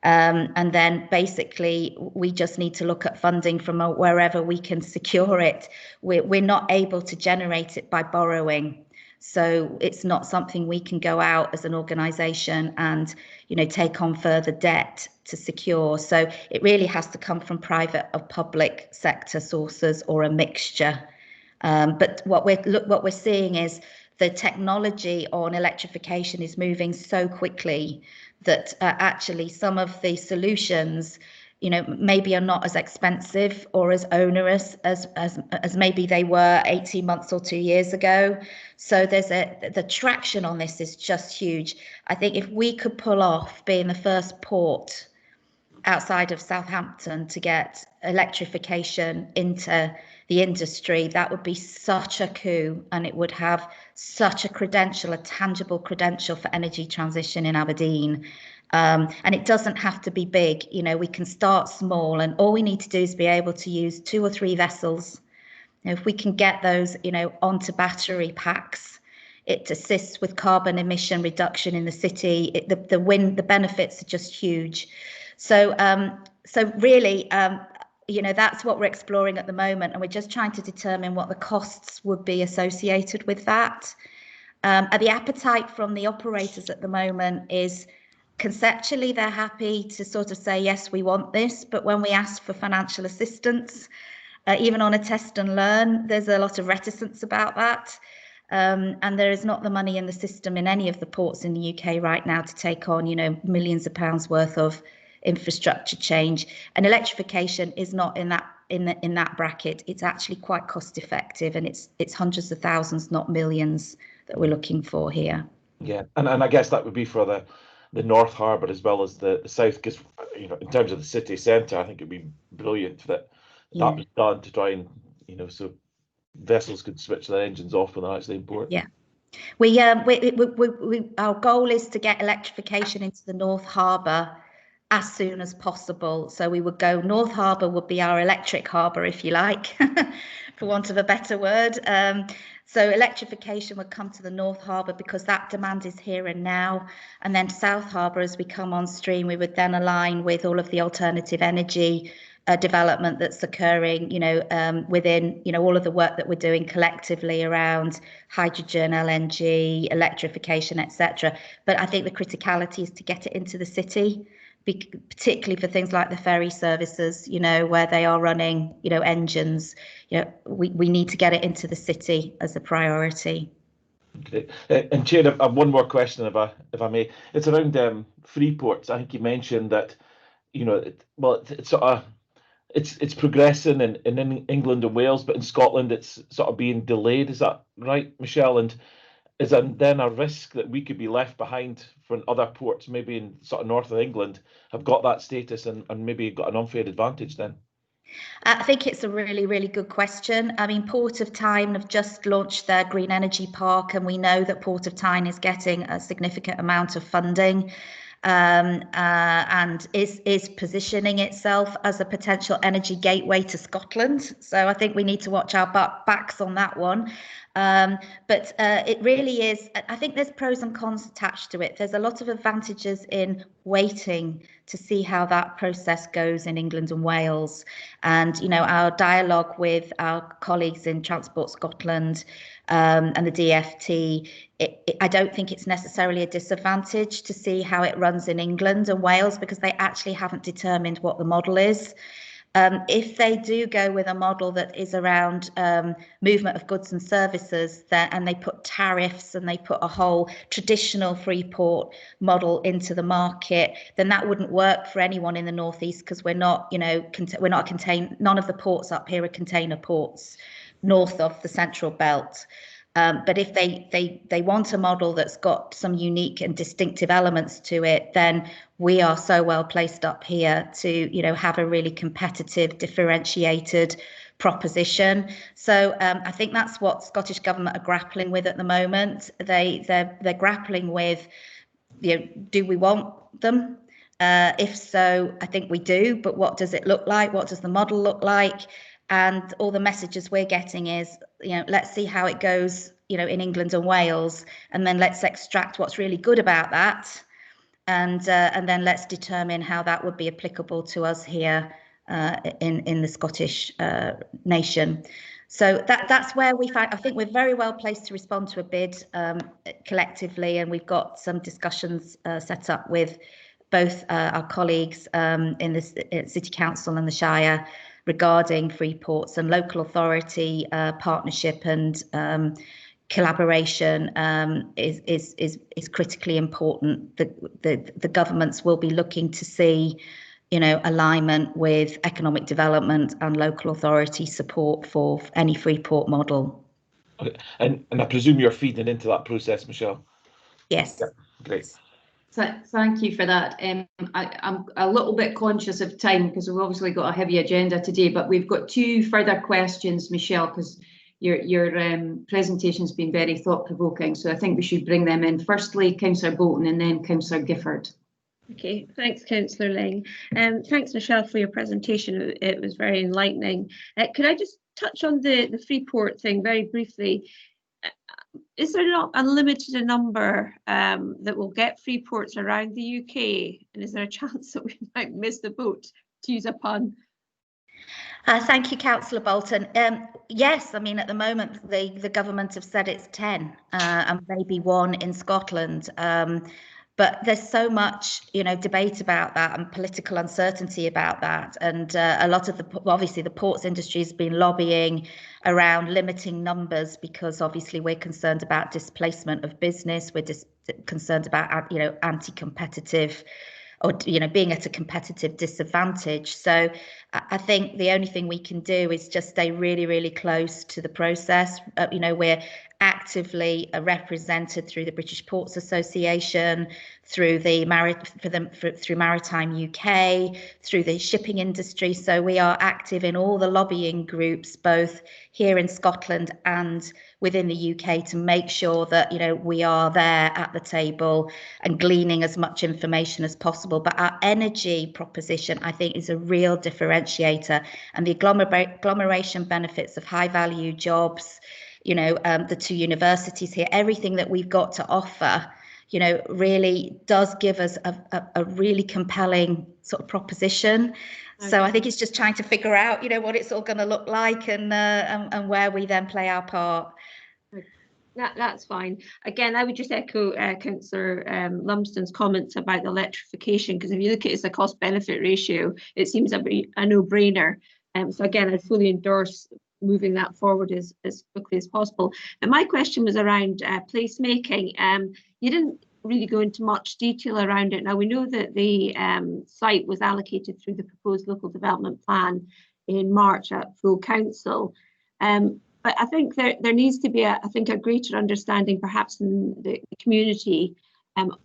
And then basically we just need to look at funding from wherever we can secure it. We're not able to generate it by borrowing. So it's not something we can go out as an organisation and, you know, take on further debt to secure. So it really has to come from private or public sector sources or a mixture. But what we're seeing is the technology on electrification is moving so quickly that actually some of the solutions, you know, maybe are not as expensive or as onerous as maybe they were 18 months or 2 years ago. So the traction on this is just huge. I think if we could pull off being the first port outside of Southampton to get electrification into the industry, that would be such a coup, and it would have such a credential, a tangible credential for energy transition in Aberdeen. And it doesn't have to be big, you know, we can start small, and all we need to do is be able to use 2 or 3 vessels. Now, if we can get those, you know, onto battery packs, it assists with carbon emission reduction in the city. The benefits are just huge. So really, you know, that's what we're exploring at the moment, and we're just trying to determine what the costs would be associated with that. The appetite from the operators at the moment is, conceptually, they're happy to sort of say, yes, we want this, but when we ask for financial assistance, even on a test and learn, there's a lot of reticence about that. And there is not the money in the system in any of the ports in the UK right now to take on, you know, millions of pounds worth of infrastructure change. And electrification is not in that bracket. It's actually quite cost effective, and it's hundreds of thousands, not millions, that we're looking for here. Yeah, and I guess that would be for the North Harbour as well as the South, because, you know, in terms of the city centre, I think it'd be brilliant that that was done to try and, you know, so vessels could switch their engines off when they're actually in port. Yeah. Our goal is to get electrification into the North Harbour as soon as possible. So we would go, North Harbour would be our electric harbour, if you like, for want of a better word. So electrification would come to the North Harbour because that demand is here and now. And then South Harbour, as we come on stream, we would then align with all of the alternative energy development that's occurring, you know, within, you know, all of the work that we're doing collectively around hydrogen, LNG, electrification, etc. But I think the criticality is to get it into the city, particularly for things like the ferry services, you know, where they are running, you know, engines. You know, we need to get it into the city as a priority. Okay. And Chair, I have one more question, if I may. It's around free ports. I think you mentioned that, you know, it's sort of it's progressing in England and Wales, but in Scotland it's sort of being delayed. Is that right, Michelle? And is there then a risk that we could be left behind when other ports, maybe in sort of north of England, have got that status and maybe got an unfair advantage then? I think it's a really, really good question. I mean, Port of Tyne have just launched their green energy park, and we know that Port of Tyne is getting a significant amount of funding. And is positioning itself as a potential energy gateway to Scotland. So I think we need to watch our backs on that one. But it really is, I think there's pros and cons attached to it. There's a lot of advantages in waiting to see how that process goes in England and Wales. And, you know, our dialogue with our colleagues in Transport Scotland and the DfT, I don't think it's necessarily a disadvantage to see how it runs in England and Wales, because they actually haven't determined what the model is. If they do go with a model that is around movement of goods and services, and they put tariffs and they put a whole traditional free port model into the market, then that wouldn't work for anyone in the northeast, because we're not, you know, none of the ports up here are container ports north of the central belt. But if they want a model that's got some unique and distinctive elements to it, then we are so well placed up here to, have a really competitive, differentiated proposition. So I think that's what Scottish Government are grappling with at the moment. They're grappling with, do we want them? If so, I think we do, but what does it look like? What does the model look like? And all the messages we're getting is, let's see how it goes, in England and Wales, and then let's extract what's really good about that, and then let's determine how that would be applicable to us here in the Scottish nation. So that's where we find. I think we're very well placed to respond to a bid collectively, and we've got some discussions set up with both our colleagues in the City Council and the Shire regarding free ports, and local authority partnership and collaboration is critically important. The governments will be looking to see, alignment with economic development and local authority support for any free port model. Okay. And I presume you're feeding into that process, Michelle? Yes. Yeah, great. So thank you for that. I'm a little bit conscious of time because we've obviously got a heavy agenda today, but we've got 2 further questions, Michelle, because your presentation's been very thought-provoking. So I think we should bring them in. Firstly, Councillor Bolton and then Councillor Gifford. Okay, thanks, Councillor Ling. Thanks, Michelle, for your presentation. It was very enlightening. Could I just touch on the Freeport thing very briefly? Is there not unlimited a number that will get free ports around the UK? And is there a chance that we might miss the boat, to use a pun? Thank you, Councillor Bolton. Yes, I mean, at the moment, the government have said it's 10 and maybe 1 in Scotland. But there's so much, debate about that and political uncertainty about that. And a lot of obviously the ports industry has been lobbying around limiting numbers because obviously we're concerned about displacement of business. We're concerned about, anti-competitive or, being at a competitive disadvantage. So I think the only thing we can do is just stay really, really close to the process. We're actively represented through the British Ports Association, through through Maritime UK, through the shipping industry. So we are active in all the lobbying groups, both here in Scotland and within the UK, to make sure that we are there at the table and gleaning as much information as possible. But our energy proposition, I think, is a real differentiator, and the agglomeration benefits of high value jobs, the 2 universities here, everything that we've got to offer, really does give us a really compelling sort of proposition. Okay. So I think it's just trying to figure out, what it's all going to look like and where we then play our part. That's fine. Again, I would just echo Councillor Lumsden's comments about the electrification, because if you look at it as a cost-benefit ratio, it seems a no-brainer. So again, I fully endorse moving that forward as quickly as possible. And my question was around placemaking. You didn't really go into much detail around it. Now, we know that the site was allocated through the proposed local development plan in March at full council. But I think there needs to be, a greater understanding perhaps in the community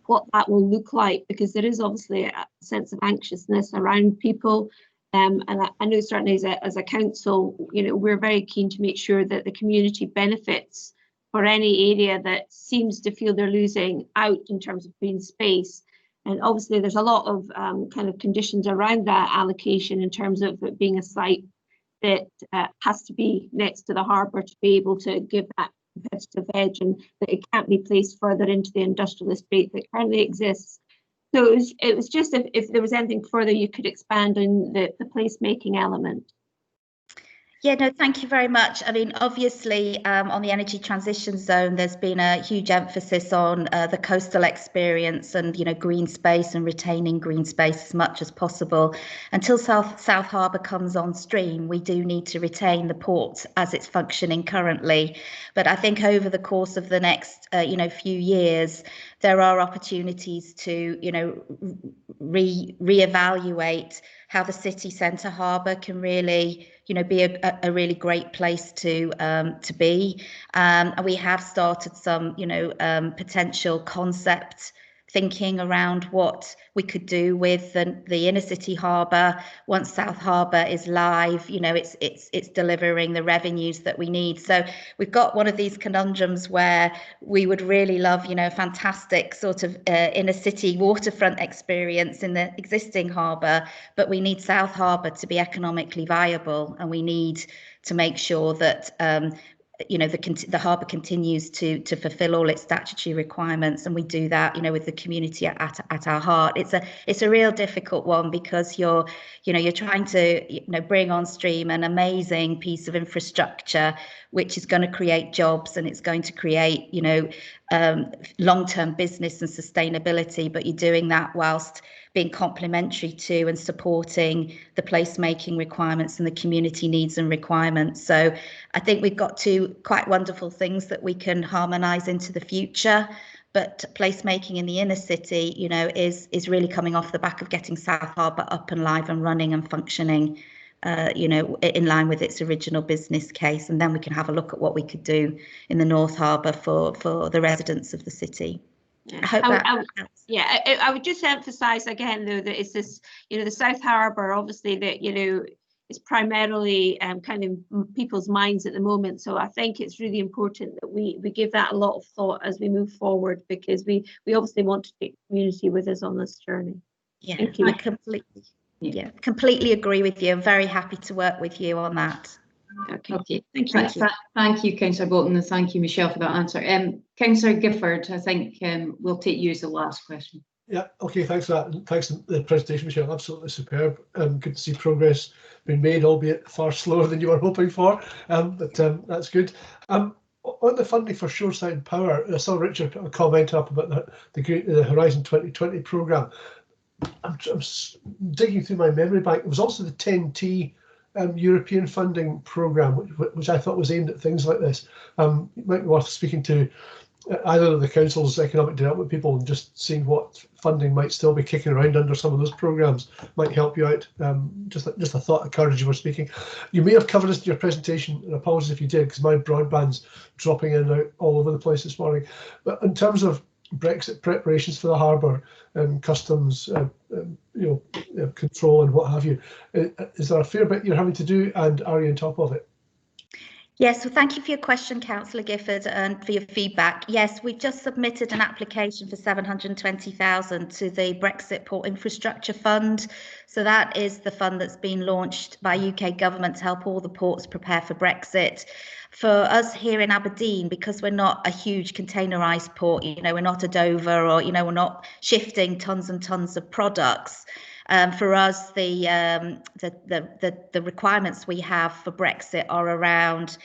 what that will look like, because there is obviously a sense of anxiousness around people. And I know certainly as a council, we're very keen to make sure that the community benefits for any area that seems to feel they're losing out in terms of green space. And obviously there's a lot of kind of conditions around that allocation in terms of it being a site that has to be next to the harbour to be able to give that competitive edge, and that it can't be placed further into the industrial estate that currently exists. So it was just if there was anything further you could expand on the placemaking element. Yeah, no, thank you very much. I mean, obviously, on the energy transition zone, there's been a huge emphasis on the coastal experience and, green space and retaining green space as much as possible. Until South Harbour comes on stream, we do need to retain the port as it's functioning currently. But I think over the course of the next, few years, there are opportunities to, reevaluate how the city centre harbour can really be a really great place to be. And we have started some, potential concept thinking around what we could do with the inner city harbour once South Harbour is live. It's delivering the revenues that we need. So we've got one of these conundrums where we would really love, fantastic sort of inner city waterfront experience in the existing harbour, but we need South Harbour to be economically viable, and we need to make sure that the harbour continues to fulfil all its statutory requirements, and we do that, with the community at our heart. It's a real difficult one, because you're trying to bring on stream an amazing piece of infrastructure which is going to create jobs, and it's going to create long-term business and sustainability, but you're doing that whilst being complementary to and supporting the placemaking requirements and the community needs and requirements. So I think we've got two quite wonderful things that we can harmonise into the future. But placemaking in the inner city, is really coming off the back of getting South Harbour up and live and running and functioning, in line with its original business case. And then we can have a look at what we could do in the North Harbour for the residents of the city. Yeah. I hope I would just emphasise again, though, that it's this, the South Harbour, obviously, that is primarily kind of people's minds at the moment. So I think it's really important that we give that a lot of thought as we move forward, because we obviously want to take the community with us on this journey. Yeah, thank you. I completely agree with you. I'm very happy to work with you on that. Okay. Thank you, Councillor Bolton, and thank you, Michelle, for that answer. Councillor Gifford, I think we'll take you as the last question. Yeah, okay, thanks for that. And thanks for the presentation, Michelle. Absolutely superb. Good to see progress being made, albeit far slower than you were hoping for. But that's good. On the funding for shoreside power, I saw Richard comment up about the Horizon 2020 programme. I'm digging through my memory bank. It was also the 10T European funding programme, which I thought was aimed at things like this. It might be worth speaking to either of the council's economic development people and just seeing what funding might still be kicking around under some of those programmes might help you out. Just a thought occurred as you were speaking. You may have covered this in your presentation, and apologies if you did, because my broadband's dropping in and out all over the place this morning. But in terms of Brexit preparations for the harbour and customs, control and what have you, is there a fair bit you're having to do, and are you on top of it? Yes, well, thank you for your question, Councillor Gifford, and for your feedback. Yes, we've just submitted an application for 720,000 to the Brexit Port Infrastructure Fund. So that is the fund that's been launched by UK government to help all the ports prepare for Brexit. For us here in Aberdeen, because we're not a huge containerised port, we're not a Dover, or we're not shifting tons and tons of products. For us, the requirements we have for Brexit are around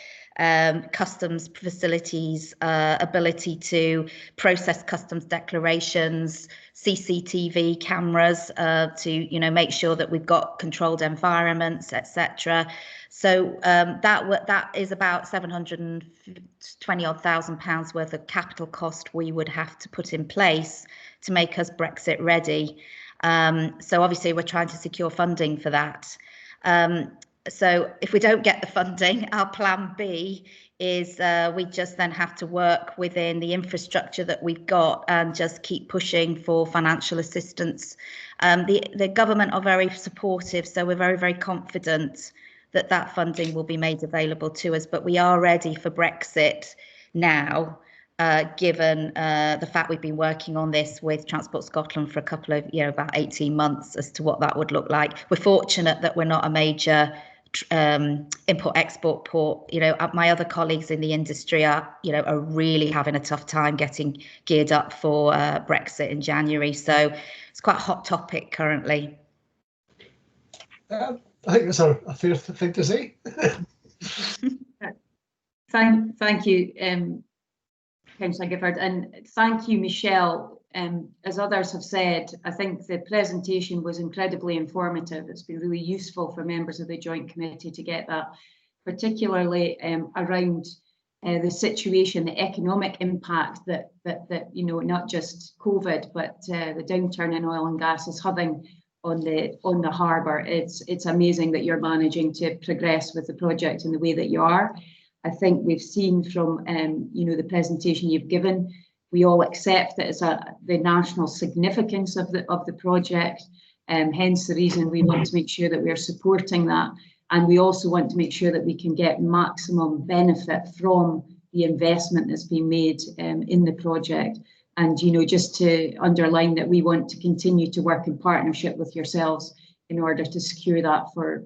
customs facilities, ability to process customs declarations, CCTV cameras to make sure that we've got controlled environments, etc. So that is about 720,000 pounds worth of capital cost we would have to put in place to make us Brexit ready. So obviously we're trying to secure funding for that. So if we don't get the funding, our plan B is we just then have to work within the infrastructure that we've got and just keep pushing for financial assistance. The government are very supportive, so we're very, very confident that that funding will be made available to us, but we are ready for Brexit now. Given the fact we've been working on this with Transport Scotland for a couple of, about 18 months as to what that would look like. We're fortunate that we're not a major import-export port. My other colleagues in the industry are really having a tough time getting geared up for Brexit in January. So it's quite a hot topic currently. I think that's a fair thing to say. Thank you, Councillor Gifford, and thank you, Michelle. As others have said, I think the presentation was incredibly informative. It's been really useful for members of the Joint Committee to get that, particularly around the situation, the economic impact that not just COVID, but the downturn in oil and gas is having on the harbour. It's amazing that you're managing to progress with the project in the way that you are. I think we've seen from the presentation you've given, we all accept that it's the national significance of the project, hence the reason we want to make sure that we are supporting that, and we also want to make sure that we can get maximum benefit from the investment that's been made in the project. And just to underline that we want to continue to work in partnership with yourselves in order to secure that for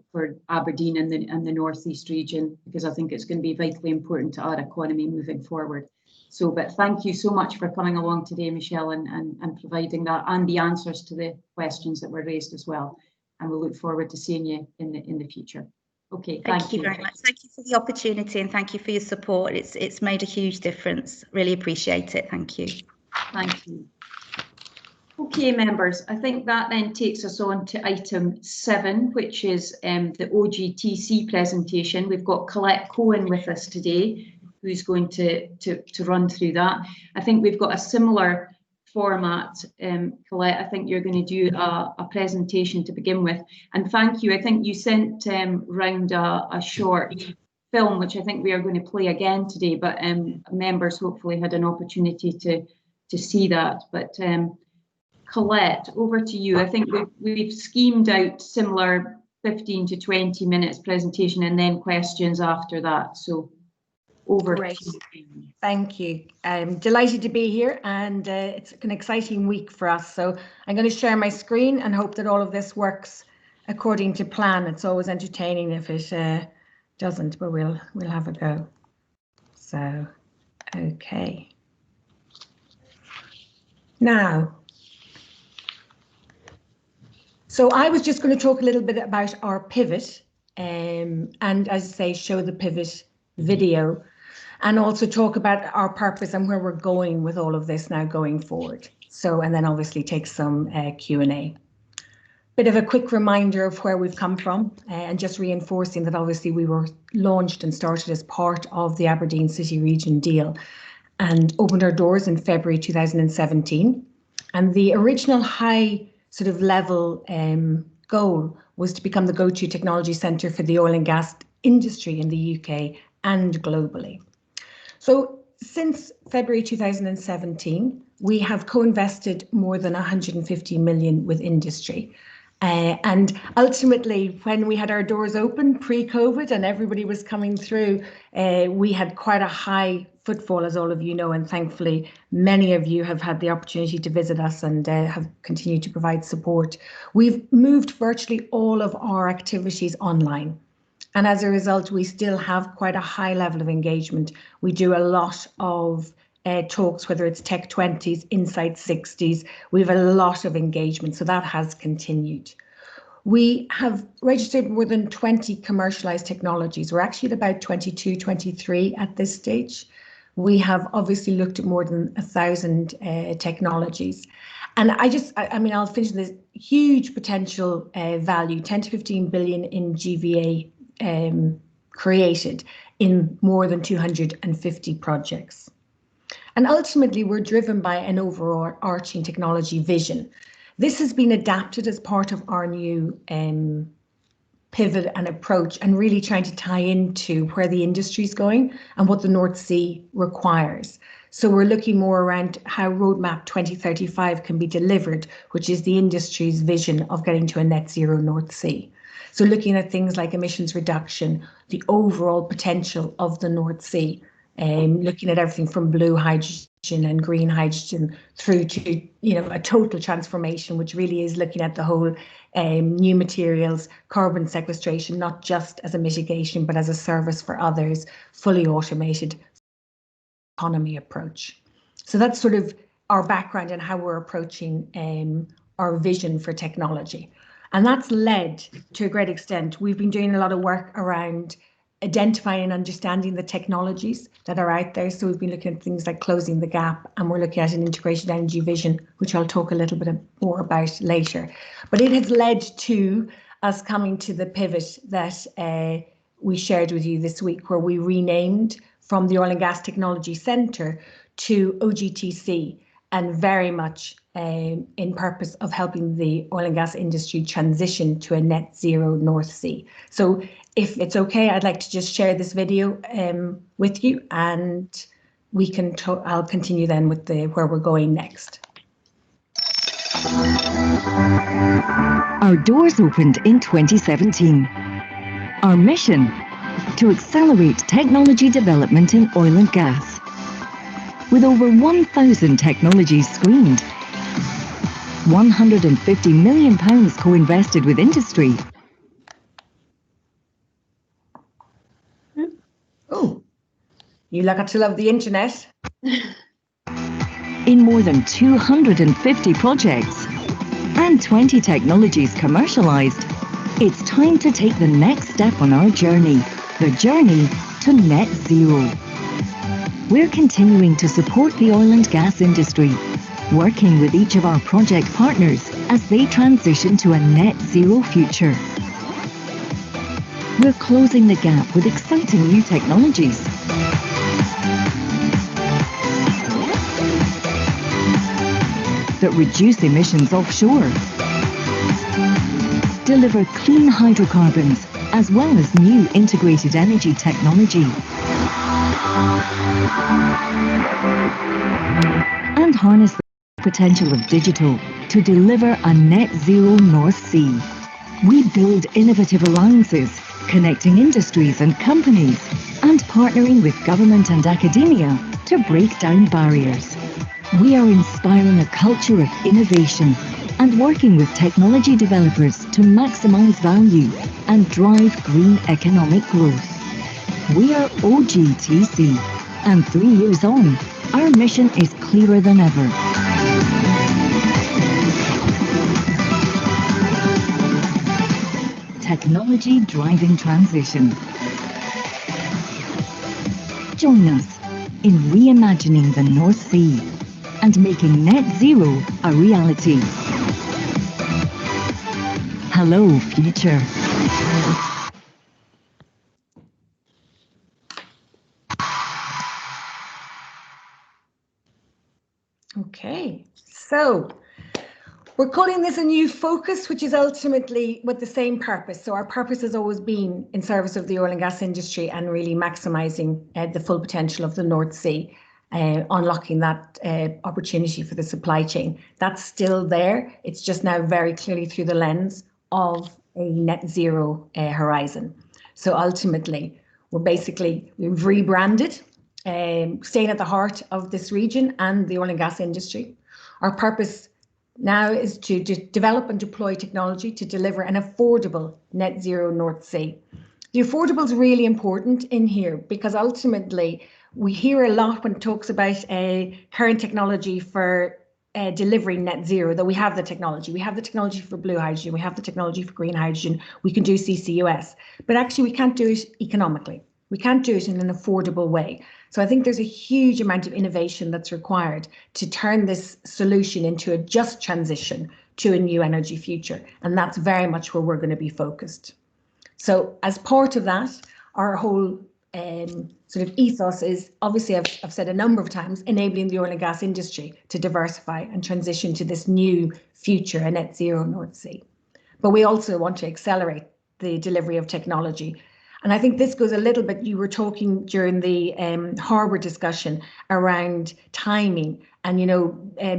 Aberdeen and the North East region, because I think it's going to be vitally important to our economy moving forward. So, but thank you so much for coming along today, Michelle, and providing that and the answers to the questions that were raised as well. And we'll look forward to seeing you in the future. Okay, thank you very much. Thank you for the opportunity and thank you for your support. It's made a huge difference. Really appreciate it. Thank you. Thank you. Okay, members, I think that then takes us on to item 7, which is the OGTC presentation. We've got Colette Cohen with us today, who's going to run through that. I think we've got a similar format. Colette, I think you're going to do a presentation to begin with. And thank you. I think you sent round a short film, which I think we are going to play again today, but members hopefully had an opportunity to see that. But Colette, over to you. I think we've schemed out similar 15 to 20 minutes presentation and then questions after that. So over to you. Thank you. I'm delighted to be here, and it's an exciting week for us. So I'm going to share my screen and hope that all of this works according to plan. It's always entertaining if it doesn't, but we'll have a go. So, okay. Now, so I was just going to talk a little bit about our pivot, and as I say, show the pivot video, and also talk about our purpose and where we're going with all of this now going forward. So, and then obviously take some Q&A. Bit of a quick reminder of where we've come from, and just reinforcing that obviously we were launched and started as part of the Aberdeen City Region deal and opened our doors in February 2017. And the original high sort of level goal was to become the go-to technology centre for the oil and gas industry in the UK and globally. So since February 2017, we have co-invested more than 150 million with industry. And ultimately, when we had our doors open pre-COVID and everybody was coming through, we had quite a high footfall, as all of you know, and thankfully many of you have had the opportunity to visit us and have continued to provide support. We've moved virtually all of our activities online. And as a result, we still have quite a high level of engagement. We do a lot of talks, whether it's Tech 20s, Insight 60s. We have a lot of engagement, so that has continued. We have registered more than 20 commercialized technologies. We're actually at about 22, 23 at this stage. We have obviously looked at more than 1,000 technologies. And I mean, I'll finish this huge potential value, 10 to 15 billion in GVA created in more than 250 projects. And ultimately, we're driven by an overarching technology vision. This has been adapted as part of our new pivot and approach, and really trying to tie into where the industry is going and what the North Sea requires. So we're looking more around how Roadmap 2035 can be delivered, which is the industry's vision of getting to a net zero North Sea. So looking at things like emissions reduction, the overall potential of the North Sea, looking at everything from blue hydrogen and green hydrogen through to, a total transformation, which really is looking at the whole new materials, carbon sequestration, not just as a mitigation, but as a service for others, fully automated economy approach. So that's sort of our background and how we're approaching our vision for technology. And that's led to a great extent. We've been doing a lot of work around identifying and understanding the technologies that are out there. So we've been looking at things like closing the gap, and we're looking at an integrated energy vision, which I'll talk a little bit more about later. But it has led to us coming to the pivot that we shared with you this week, where we renamed from the Oil and Gas Technology Centre to OGTC. and very much in purpose of helping the oil and gas industry transition to a net zero North Sea. So if it's okay, I'd like to just share this video with you, and we can I'll continue then with where we're going next. Our doors opened in 2017. Our mission: to accelerate technology development in oil and gas. With over 1,000 technologies screened, £150 million co-invested with industry. Oh, you got to love the internet. In more than 250 projects and 20 technologies commercialised, it's time to take the next step on our journey, the journey to net zero. We're continuing to support the oil and gas industry, working with each of our project partners as they transition to a net zero future. We're closing the gap with exciting new technologies. That reduce emissions offshore, deliver clean hydrocarbons, as well as new integrated energy technology, and harness the potential of digital to deliver a net zero North Sea. We build innovative alliances, connecting industries and companies, and partnering with government and academia to break down barriers. We are inspiring a culture of innovation and working with technology developers to maximize value and drive green economic growth. We are OGTC, and 3 years on, our mission is clearer than ever. Technology driving transition. Join us in reimagining the North Sea and making net zero a reality. Hello, future. Okay, so we're calling this a new focus, which is ultimately with the same purpose. So our purpose has always been in service of the oil and gas industry and really maximising the full potential of the North Sea, unlocking that opportunity for the supply chain. That's still there. It's just now very clearly through the lens of a net zero horizon. So ultimately, we've rebranded, staying at the heart of this region and the oil and gas industry. Our purpose now is to develop and deploy technology to deliver an affordable net zero North Sea. The affordable is really important in here because ultimately we hear a lot when it talks about current technology for delivering net zero, that we have the technology. We have the technology for blue hydrogen, we have the technology for green hydrogen, we can do CCUS, but actually we can't do it economically. We can't do it in an affordable way. So I think there's a huge amount of innovation that's required to turn this solution into a just transition to a new energy future. And that's very much where we're going to be focused. So as part of that, our whole sort of ethos is, obviously I've said a number of times, enabling the oil and gas industry to diversify and transition to this new future, a net zero North Sea. But we also want to accelerate the delivery of technology. And I think this goes a little bit, you were talking during the harbour discussion around timing and,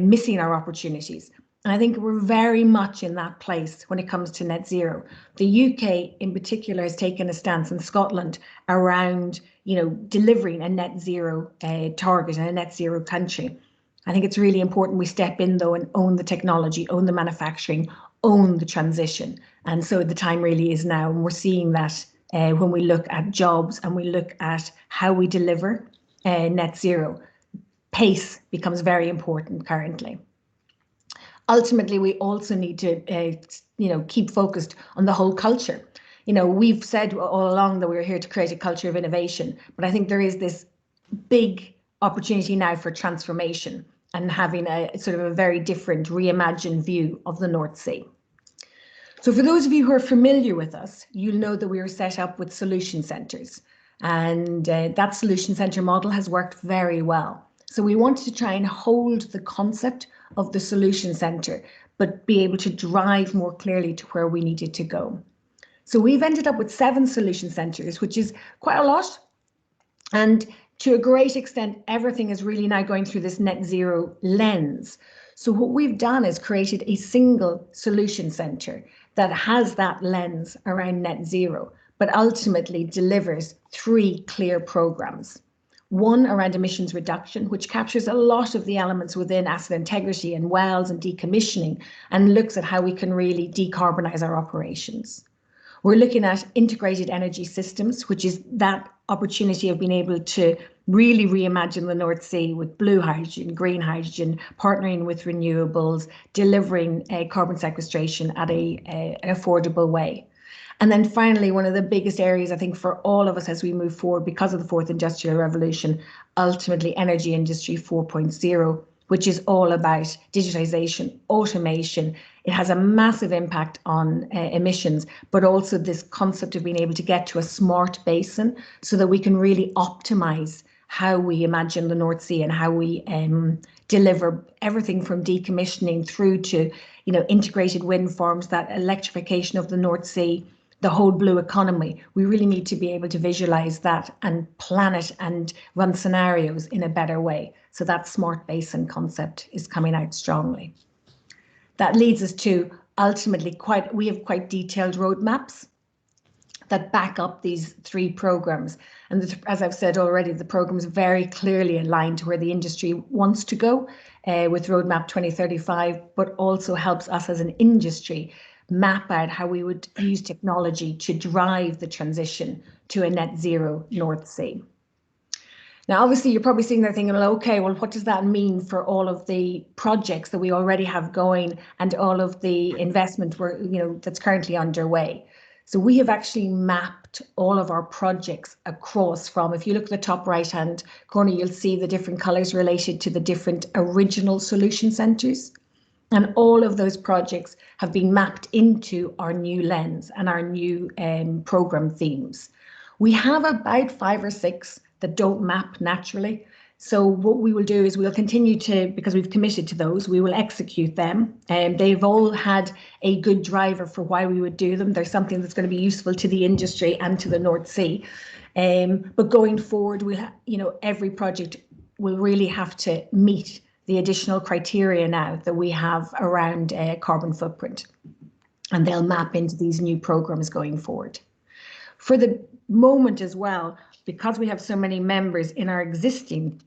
missing our opportunities. And I think we're very much in that place when it comes to net zero. The UK in particular has taken a stance in Scotland around, delivering a net zero target and a net zero country. I think it's really important we step in though and own the technology, own the manufacturing, own the transition. And so the time really is now, and we're seeing that when we look at jobs and we look at how we deliver net zero. Pace becomes very important currently. Ultimately, we also need to, keep focused on the whole culture. We've said all along that we're here to create a culture of innovation, but I think there is this big opportunity now for transformation and having a sort of a very different reimagined view of the North Sea. So for those of you who are familiar with us, you'll know that we were set up with solution centres, and that solution centre model has worked very well. So we wanted to try and hold the concept of the solution centre, but be able to drive more clearly to where we needed to go. So we've ended up with 7 solution centres, which is quite a lot. And to a great extent, everything is really now going through this net zero lens. So what we've done is created a single solution centre that has that lens around net zero, but ultimately delivers 3 clear programmes. One around emissions reduction, which captures a lot of the elements within asset integrity and wells and decommissioning, and looks at how we can really decarbonise our operations. We're looking at integrated energy systems, which is that opportunity of being able to really reimagine the North Sea with blue hydrogen, green hydrogen, partnering with renewables, delivering carbon sequestration at an affordable way. And then finally, one of the biggest areas, I think, for all of us as we move forward because of the 4th Industrial Revolution, ultimately Energy Industry 4.0, which is all about digitization, automation. It has a massive impact on emissions, but also this concept of being able to get to a smart basin so that we can really optimize how we imagine the North Sea and how we deliver everything from decommissioning through to, integrated wind farms, that electrification of the North Sea, the whole blue economy. We really need to be able to visualize that and plan it and run scenarios in a better way. So that smart basin concept is coming out strongly. That leads us to ultimately we have quite detailed roadmaps that back up these 3 programs. And as I've said already, the programs very clearly aligned to where the industry wants to go with Roadmap 2035, but also helps us as an industry map out how we would use technology to drive the transition to a net zero North Sea. Now, obviously, you're probably sitting there thinking, well, okay, well, what does that mean for all of the projects that we already have going and all of the investment that's currently underway? So we have actually mapped all of our projects across from, if you look at the top right-hand corner, you'll see the different colours related to the different original solution centres. And all of those projects have been mapped into our new lens and our new programme themes. We have about 5 or 6 that don't map naturally. So what we will do is we'll continue to, because we've committed to those, we will execute them. They've all had a good driver for why we would do them. There's something that's going to be useful to the industry and to the North Sea. But going forward, every project will really have to meet the additional criteria now that we have around carbon footprint. And they'll map into these new programs going forward. For the moment as well, because we have so many members in our existing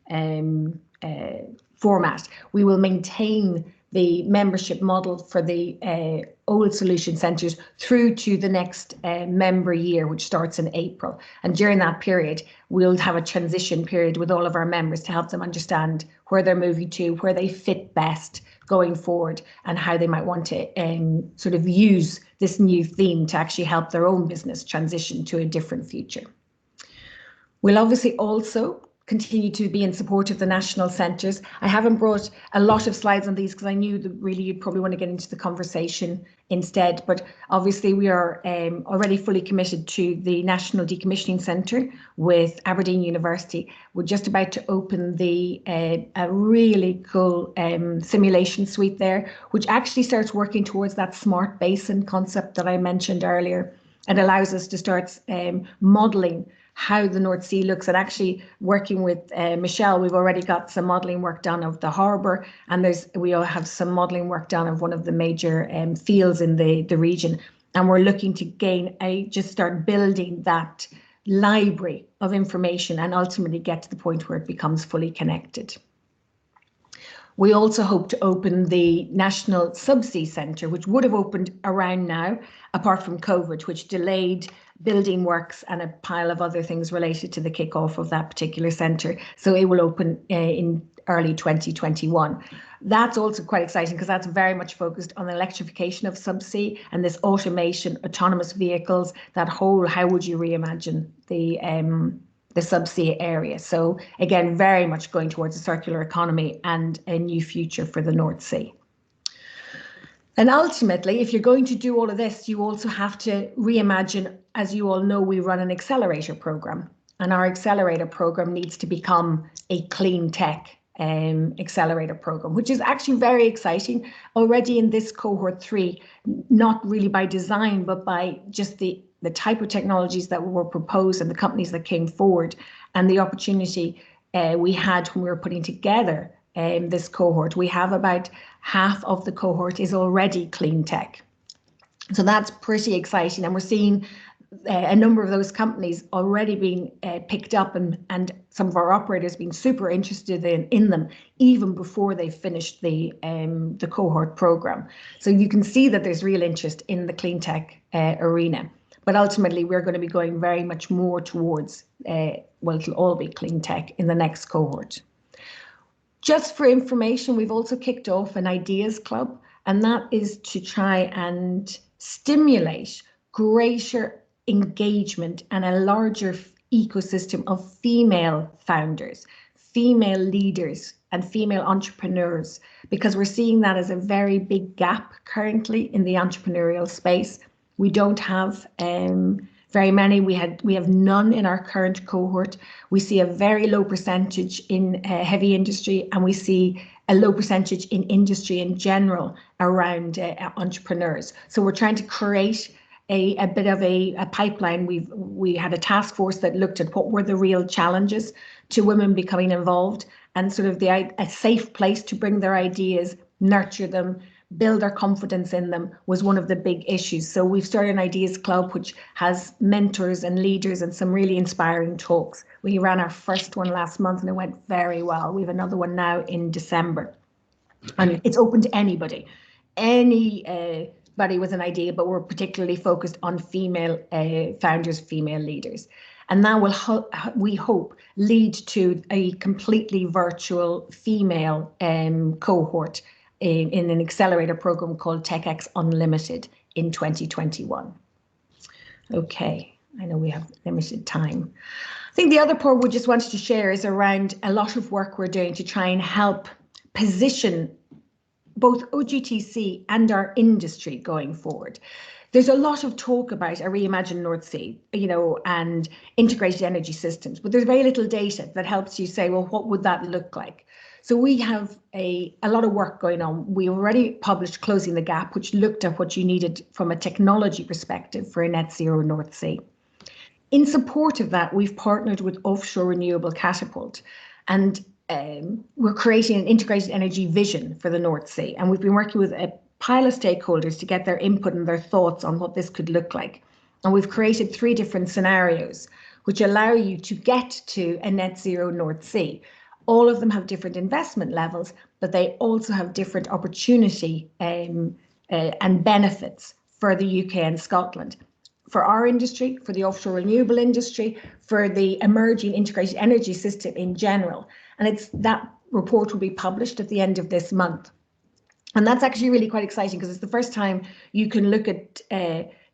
format, we will maintain the membership model for the old solution centres through to the next member year, which starts in April. And during that period, we'll have a transition period with all of our members to help them understand where they're moving to, where they fit best going forward, and how they might want to sort of use this new theme to actually help their own business transition to a different future. We'll obviously also continue to be in support of the national centres. I haven't brought a lot of slides on these because I knew that really you'd probably want to get into the conversation instead, but obviously we are already fully committed to the National Decommissioning Centre with Aberdeen University. We're just about to open a really cool simulation suite there, which actually starts working towards that smart basin concept that I mentioned earlier. It allows us to start modelling how the North Sea looks, and actually working with Michelle, we've already got some modelling work done of the harbour, and we all have some modelling work done of one of the major fields in the region, and we're looking to just start building that library of information and ultimately get to the point where it becomes fully connected. We also hope to open the National Subsea Centre, which would have opened around now, apart from COVID, which delayed building works and a pile of other things related to the kickoff of that particular centre. So it will open in early 2021. That's also quite exciting because that's very much focused on the electrification of subsea and this automation, autonomous vehicles, that whole, how would you reimagine the subsea area. So again, very much going towards a circular economy and a new future for the North Sea. And ultimately, if you're going to do all of this, you also have to reimagine. As you all know, we run an accelerator program, and our accelerator program needs to become a clean tech accelerator program, which is actually very exciting. Already in this cohort 3, not really by design, but by just the type of technologies that were proposed and the companies that came forward, and the opportunity we had when we were putting together this cohort. We have about half of the cohort is already clean tech. So that's pretty exciting, and we're seeing a number of those companies already being picked up, and some of our operators being super interested in them even before they finished the cohort program. So you can see that there's real interest in the clean tech arena. But ultimately, we're going to be going very much more towards, well, it'll all be clean tech in the next cohort. Just for information, we've also kicked off an ideas club, and that is to try and stimulate greater engagement and a larger ecosystem of female founders, female leaders, and female entrepreneurs, because we're seeing that as a very big gap currently in the entrepreneurial space. We don't have very many. We have none in our current cohort. We see a very low percentage in heavy industry, and we see a low percentage in industry in general around entrepreneurs. So we're trying to create a bit of a pipeline. We had a task force that looked at what were the real challenges to women becoming involved, and sort of a safe place to bring their ideas, nurture them, build our confidence in them was one of the big issues. So we've started an ideas club which has mentors and leaders and some really inspiring talks. We ran our first one last month and it went very well. We have another one now in December, and it's open to anybody with an idea, but we're particularly focused on female founders, female leaders. And that will, we hope, lead to a completely virtual female cohort in an accelerator program called TechX Unlimited in 2021. Okay, I know we have limited time. I think the other part we just wanted to share is around a lot of work we're doing to try and help position both OGTC and our industry going forward. There's a lot of talk about a reimagined North Sea, and integrated energy systems, but there's very little data that helps you say, well, what would that look like? So we have a lot of work going on. We already published Closing the Gap, which looked at what you needed from a technology perspective for a net zero North Sea. In support of that, we've partnered with Offshore Renewable Catapult, and we're creating an integrated energy vision for the North Sea. And we've been working with a pile of stakeholders to get their input and their thoughts on what this could look like. And we've created 3 different scenarios which allow you to get to a net zero North Sea. All of them have different investment levels, but they also have different opportunity and benefits for the UK and Scotland. For our industry, for the offshore renewable industry, for the emerging integrated energy system in general. And that report will be published at the end of this month. And that's actually really quite exciting because it's the first time you can look at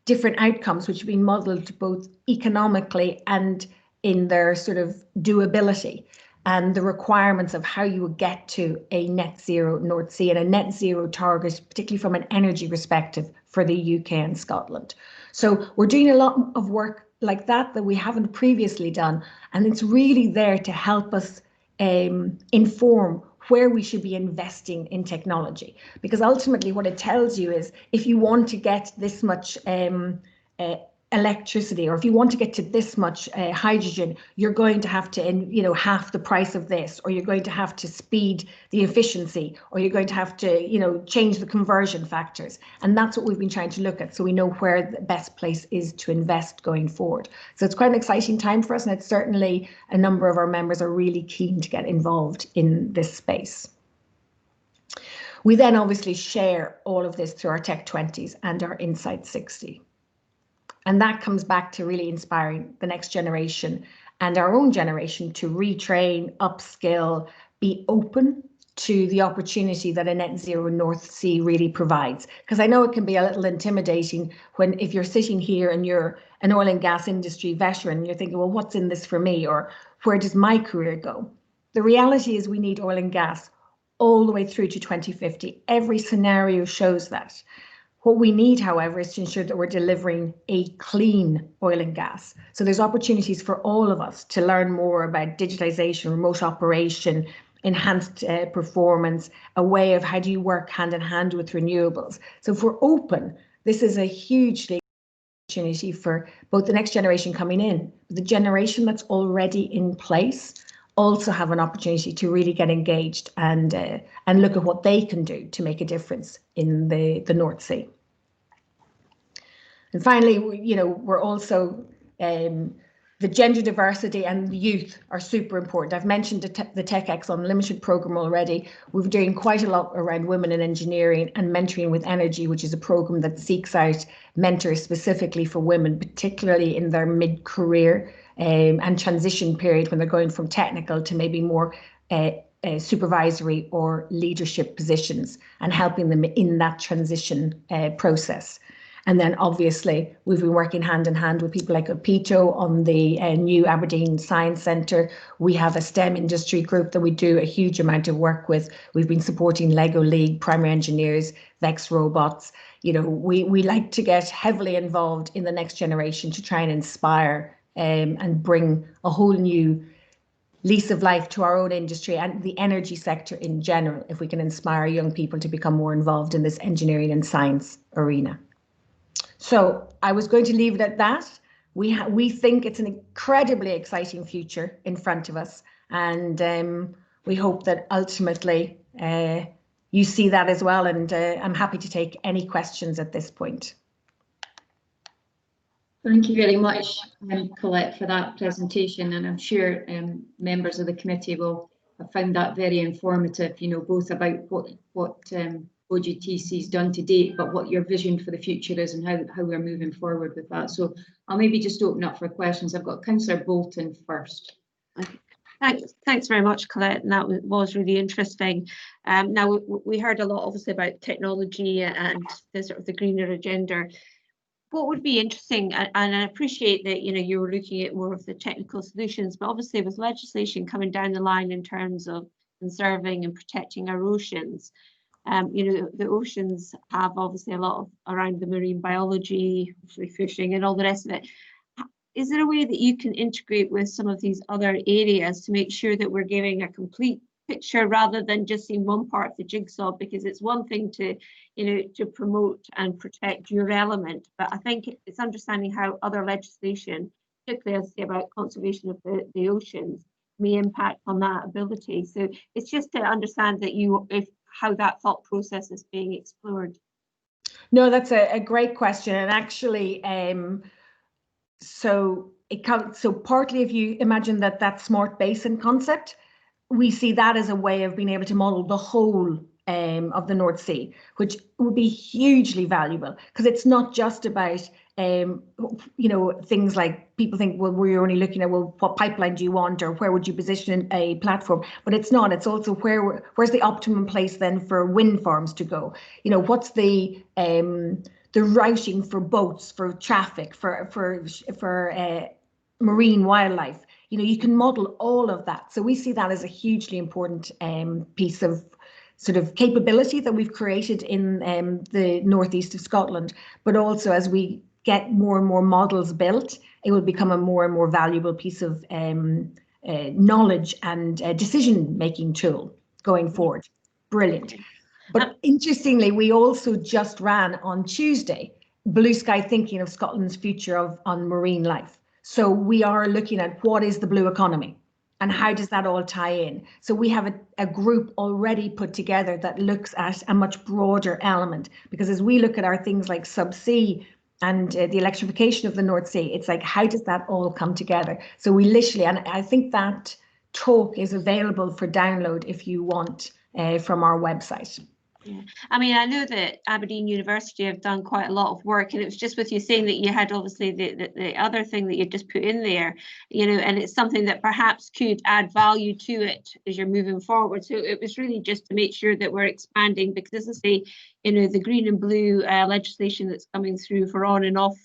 different outcomes which have been modelled both economically and in their sort of doability, and the requirements of how you would get to a net zero North Sea and a net zero target, particularly from an energy perspective for the UK and Scotland. So we're doing a lot of work like that we haven't previously done, and it's really there to help us inform where we should be investing in technology. Because ultimately what it tells you is if you want to get this much electricity, or if you want to get to this much hydrogen, you're going to have to, half the price of this, or you're going to have to speed the efficiency, or you're going to have to, change the conversion factors. And that's what we've been trying to look at, so we know where the best place is to invest going forward. So it's quite an exciting time for us, and it's certainly a number of our members are really keen to get involved in this space. We then obviously share all of this through our Tech 20s and our Insight 60. And that comes back to really inspiring the next generation and our own generation to retrain, upskill, be open to the opportunity that a net zero North Sea really provides. Because I know it can be a little intimidating if you're sitting here and you're an oil and gas industry veteran, and you're thinking, well, what's in this for me? Or where does my career go? The reality is we need oil and gas all the way through to 2050. Every scenario shows that. What we need, however, is to ensure that we're delivering a clean oil and gas. So there's opportunities for all of us to learn more about digitization, remote operation, enhanced performance, a way of how do you work hand in hand with renewables. So if we're open, this is a hugely opportunity for both the next generation coming in, but the generation that's already in place also have an opportunity to really get engaged and look at what they can do to make a difference in the North Sea. And finally, you know, we're also the gender diversity and youth are super important. I've mentioned the TechX Unlimited program already. We're doing quite a lot around women in engineering and mentoring with energy, which is a program that seeks out mentors specifically for women, particularly in their mid-career and transition period when they're going from technical to maybe more supervisory or leadership positions, and helping them in that transition process. And then obviously we've been working hand in hand with people like Opito on the new Aberdeen Science Centre. We have a STEM industry group that we do a huge amount of work with. We've been supporting Lego League, Primary Engineers, Vex Robots. You know, we like to get heavily involved in the next generation to try and inspire and bring a whole new lease of life to our own industry and the energy sector in general, if we can inspire young people to become more involved in this engineering and science arena. So I was going to leave it at that. We think it's an incredibly exciting future in front of us, and we hope that ultimately you see that as well, and I'm happy to take any questions at this point. Thank you very much, Colette, for that presentation, and I'm sure members of the committee will have found that very informative, you know, both about what OGTC's done to date, but what your vision for the future is and how we're moving forward with that. So I'll maybe just open up for questions. I've got Councillor Bolton first. Thanks very much, Colette, and that was really interesting. Now we heard a lot obviously about technology and the sort of the greener agenda. What would be interesting, and I appreciate that, you know, you were looking at more of the technical solutions, but obviously with legislation coming down the line in terms of conserving and protecting our oceans, you know, the oceans have obviously a lot of around the marine biology, fishing and all the rest of it. Is there a way that you can integrate with some of these other areas to make sure that we're giving a complete picture rather than just seeing one part of the jigsaw? Because it's one thing to, you know, to promote and protect your element, but I think it's understanding how other legislation, particularly as I say about conservation of the oceans, may impact on that ability. So it's just to understand that how that thought process is being explored. No, that's a great question, and actually, so partly if you imagine that smart basin concept, we see that as a way of being able to model the whole of the North Sea, which would be hugely valuable, because it's not just about you know, things like people think, well, we're only looking at, well, what pipeline do you want, or where would you position a platform? But it's not. It's also where's the optimum place then for wind farms to go? You know, what's the routing for boats, for traffic, for marine wildlife? You know, you can model all of that. So we see that as a hugely important piece of sort of capability that we've created in the northeast of Scotland, but also as we get more and more models built, it will become a more and more valuable piece of knowledge and decision-making tool going forward. Brilliant. But interestingly, we also just ran on Tuesday, Blue Sky Thinking of Scotland's Future on Marine Life. So we are looking at what is the blue economy and how does that all tie in. So we have a group already put together that looks at a much broader element, because as we look at our things like subsea and the electrification of the North Sea, it's like, how does that all come together? So we literally, and I think that talk is available for download if you want from our website. Yeah, I mean, I know that Aberdeen University have done quite a lot of work, and it was just with you saying that you had obviously the other thing that you just put in there, you know, and it's something that perhaps could add value to it as you're moving forward. So it was really just to make sure that we're expanding, because as I say, you know, the green and blue legislation that's coming through for on and off,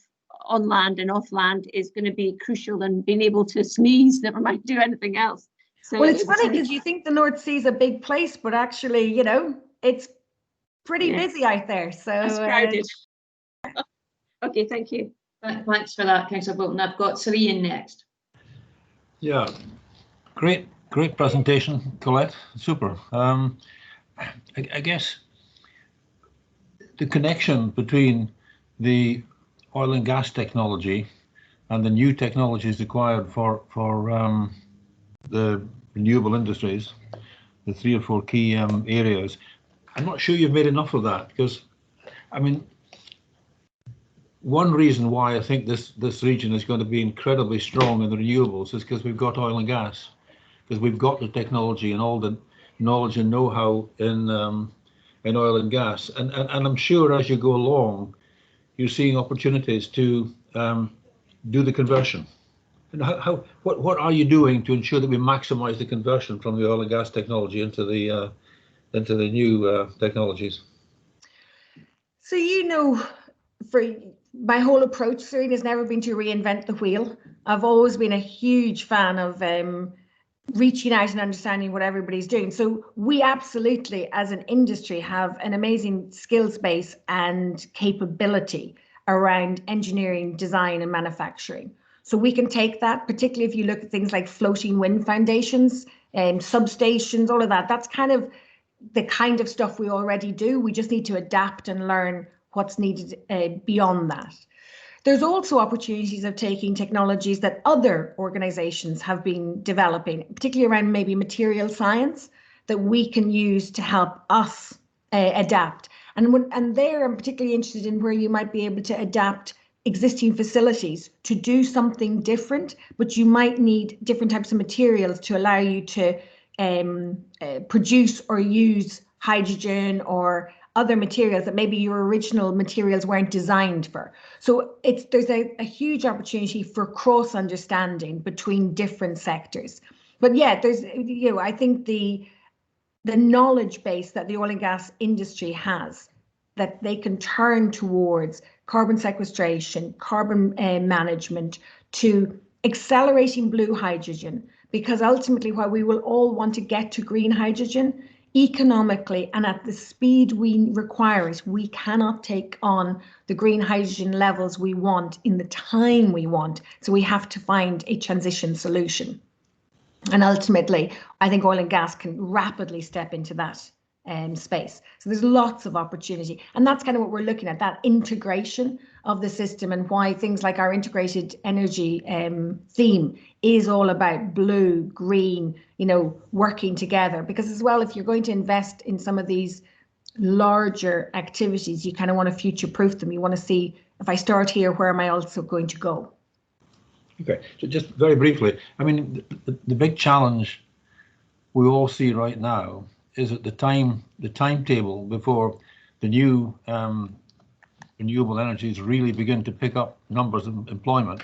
on land and off land, is going to be crucial, and being able to sneeze, never mind do anything else. So well, it's funny because you think the North Sea is a big place, but actually, you know, it's pretty busy out there, so it's crowded. Okay, thank you. Thanks for that, Councillor Bolton. I've got Sir Ian next. Yeah, great Great presentation, Colette. Super. I guess the connection between the oil and gas technology and the new technologies required for the renewable industries, the 3 or 4 key areas. I'm not sure you've made enough of that, because, I mean, one reason why I think this region is going to be incredibly strong in the renewables is because we've got oil and gas, because we've got the technology and all the knowledge and know-how in oil and gas, and I'm sure as you go along, you're seeing opportunities to do the conversion. And what are you doing to ensure that we maximise the conversion from the oil and gas technology into the new technologies? So, you know, for my whole approach, Serena, has never been to reinvent the wheel. I've always been a huge fan of reaching out and understanding what everybody's doing. So we absolutely, as an industry, have an amazing skills base and capability around engineering, design, and manufacturing. So we can take that, particularly if you look at things like floating wind foundations and substations, all of that. That's kind of the kind of stuff we already do. We just need to adapt and learn what's needed beyond that. There's also opportunities of taking technologies that other organizations have been developing, particularly around maybe material science, that we can use to help us adapt. And there I'm particularly interested in where you might be able to adapt existing facilities to do something different, but you might need different types of materials to allow you to produce or use hydrogen or other materials that maybe your original materials weren't designed for. So there's a huge opportunity for cross understanding between different sectors. But yeah, there's, you know, I think the knowledge base that the oil and gas industry has, that they can turn towards carbon sequestration, carbon management, to accelerating blue hydrogen, because ultimately while we will all want to get to green hydrogen, economically and at the speed we require it, we cannot take on the green hydrogen levels we want in the time we want. So we have to find a transition solution. And ultimately, I think oil and gas can rapidly step into that space. So there's lots of opportunity. And that's kind of what we're looking at, that integration of the system, and why things like our integrated energy theme is all about blue, green, you know, working together. Because as well, if you're going to invest in some of these larger activities, you kind of want to future-proof them. You want to see, if I start here, where am I also going to go? Okay, so just very briefly, I mean, the big challenge we all see right now is that the timetable before the new renewable energies really begin to pick up numbers of employment,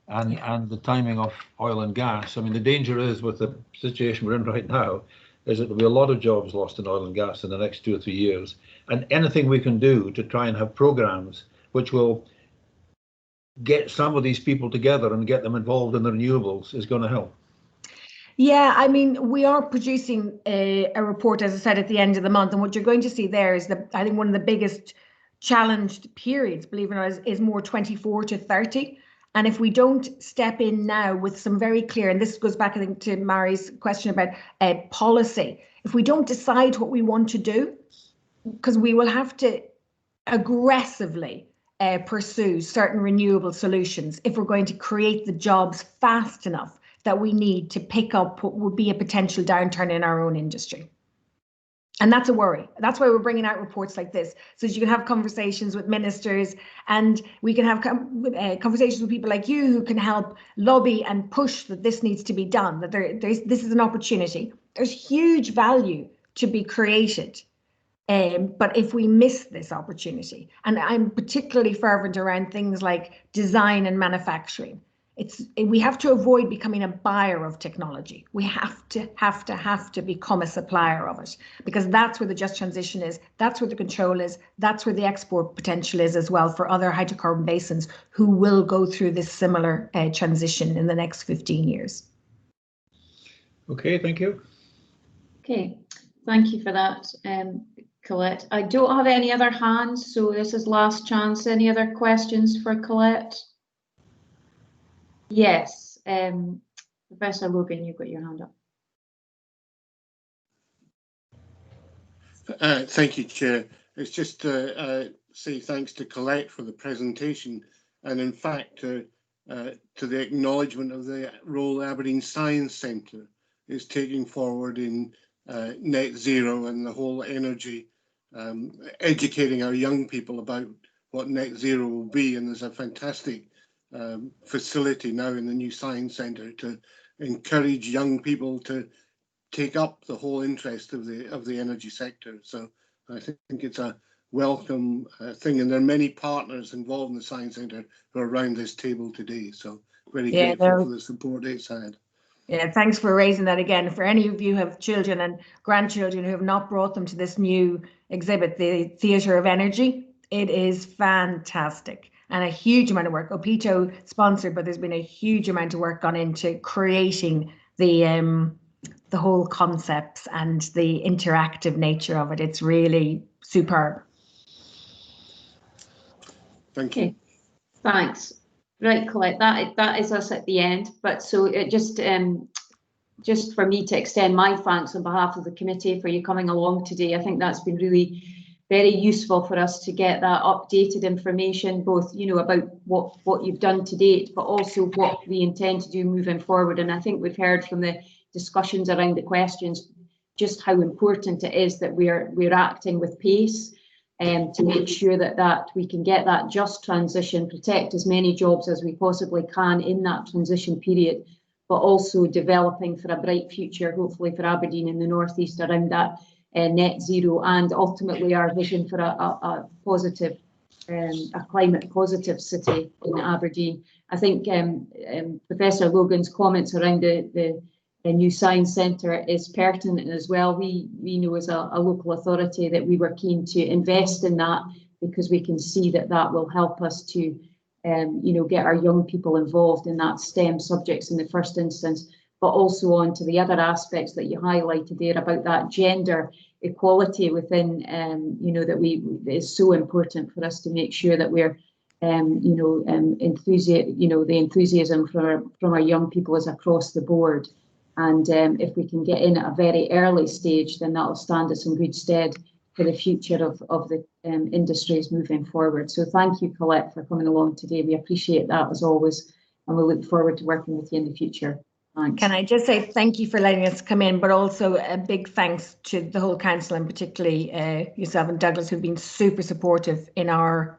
and the timing of oil and gas. I mean, the danger is, with the situation we're in right now, is that there'll be a lot of jobs lost in oil and gas in the next 2 or 3 years. And anything we can do to try and have programs which will get some of these people together and get them involved in the renewables is going to help. Yeah, I mean, we are producing a report, as I said, at the end of the month. And what you're going to see there is that I think one of the biggest challenged periods, believe it or not, is more 24 to 30. And if we don't step in now with some very clear, and this goes back, I think, to Mari's question about policy, if we don't decide what we want to do, because we will have to aggressively pursue certain renewable solutions if we're going to create the jobs fast enough that we need to pick up what would be a potential downturn in our own industry. And that's a worry. That's why we're bringing out reports like this, so that you can have conversations with ministers, and we can have conversations with people like you who can help lobby and push that this needs to be done, that this is an opportunity. There's huge value to be created. But if we miss this opportunity, and I'm particularly fervent around things like design and manufacturing, we have to avoid becoming a buyer of technology. We have to become a supplier of it, because that's where the just transition is. That's where the control is. That's where the export potential is as well for other hydrocarbon basins who will go through this similar transition in the next 15 years. Okay, thank you. Okay, thank you for that, Colette. I don't have any other hands, so this is last chance. Any other questions for Colette? Yes, Professor Logan, you've got your hand up. Thank you, Chair. It's just to say thanks to Colette for the presentation, and in fact to the acknowledgement of the role Aberdeen Science Centre is taking forward in net zero and the whole energy, educating our young people about what net zero will be. And there's a fantastic facility now in the new Science Centre to encourage young people to take up the whole interest of the energy sector. So I think it's a welcome thing, and there are many partners involved in the Science Centre who are around this table today. So very grateful for the support it's had. Yeah, thanks for raising that again. For any of you who have children and grandchildren who have not brought them to this new exhibit, the Theatre of Energy, it is fantastic and a huge amount of work. Opito sponsored, but there's been a huge amount of work gone into creating the whole concepts and the interactive nature of it. It's really superb. Thank you. Okay. Thanks. Right, Colette, that is us at the end. But so it just for me to extend my thanks on behalf of the committee for you coming along today. I think that's been really very useful for us to get that updated information, both about what you've done to date, but also what we intend to do moving forward. And I think we've heard from the discussions around the questions just how important it is that we're acting with pace to make sure that we can get that just transition, protect as many jobs as we possibly can in that transition period, but also developing for a bright future, hopefully for Aberdeen and the North East around that net zero, and ultimately our vision for a positive, a climate positive city in Aberdeen. I think Professor Logan's comments around the new Science Centre is pertinent as well. We know as a local authority that we were keen to invest in that because we can see that will help us to get our young people involved in that STEM subjects in the first instance, but also on to the other aspects that you highlighted there about that gender equality within, that is so important for us to make sure that we're, the enthusiasm from our young people is across the board. And if we can get in at a very early stage, then that will stand us in good stead for the future of the industries moving forward. So thank you, Colette, for coming along today. We appreciate that as always, and we look forward to working with you in the future. Thanks. Can I just say thank you for letting us come in, but also a big thanks to the whole council, and particularly yourself and Douglas, who've been super supportive in our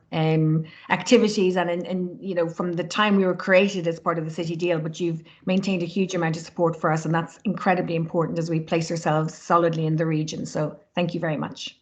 activities and from the time we were created as part of the city deal, but you've maintained a huge amount of support for us, and that's incredibly important as we place ourselves solidly in the region. So thank you very much.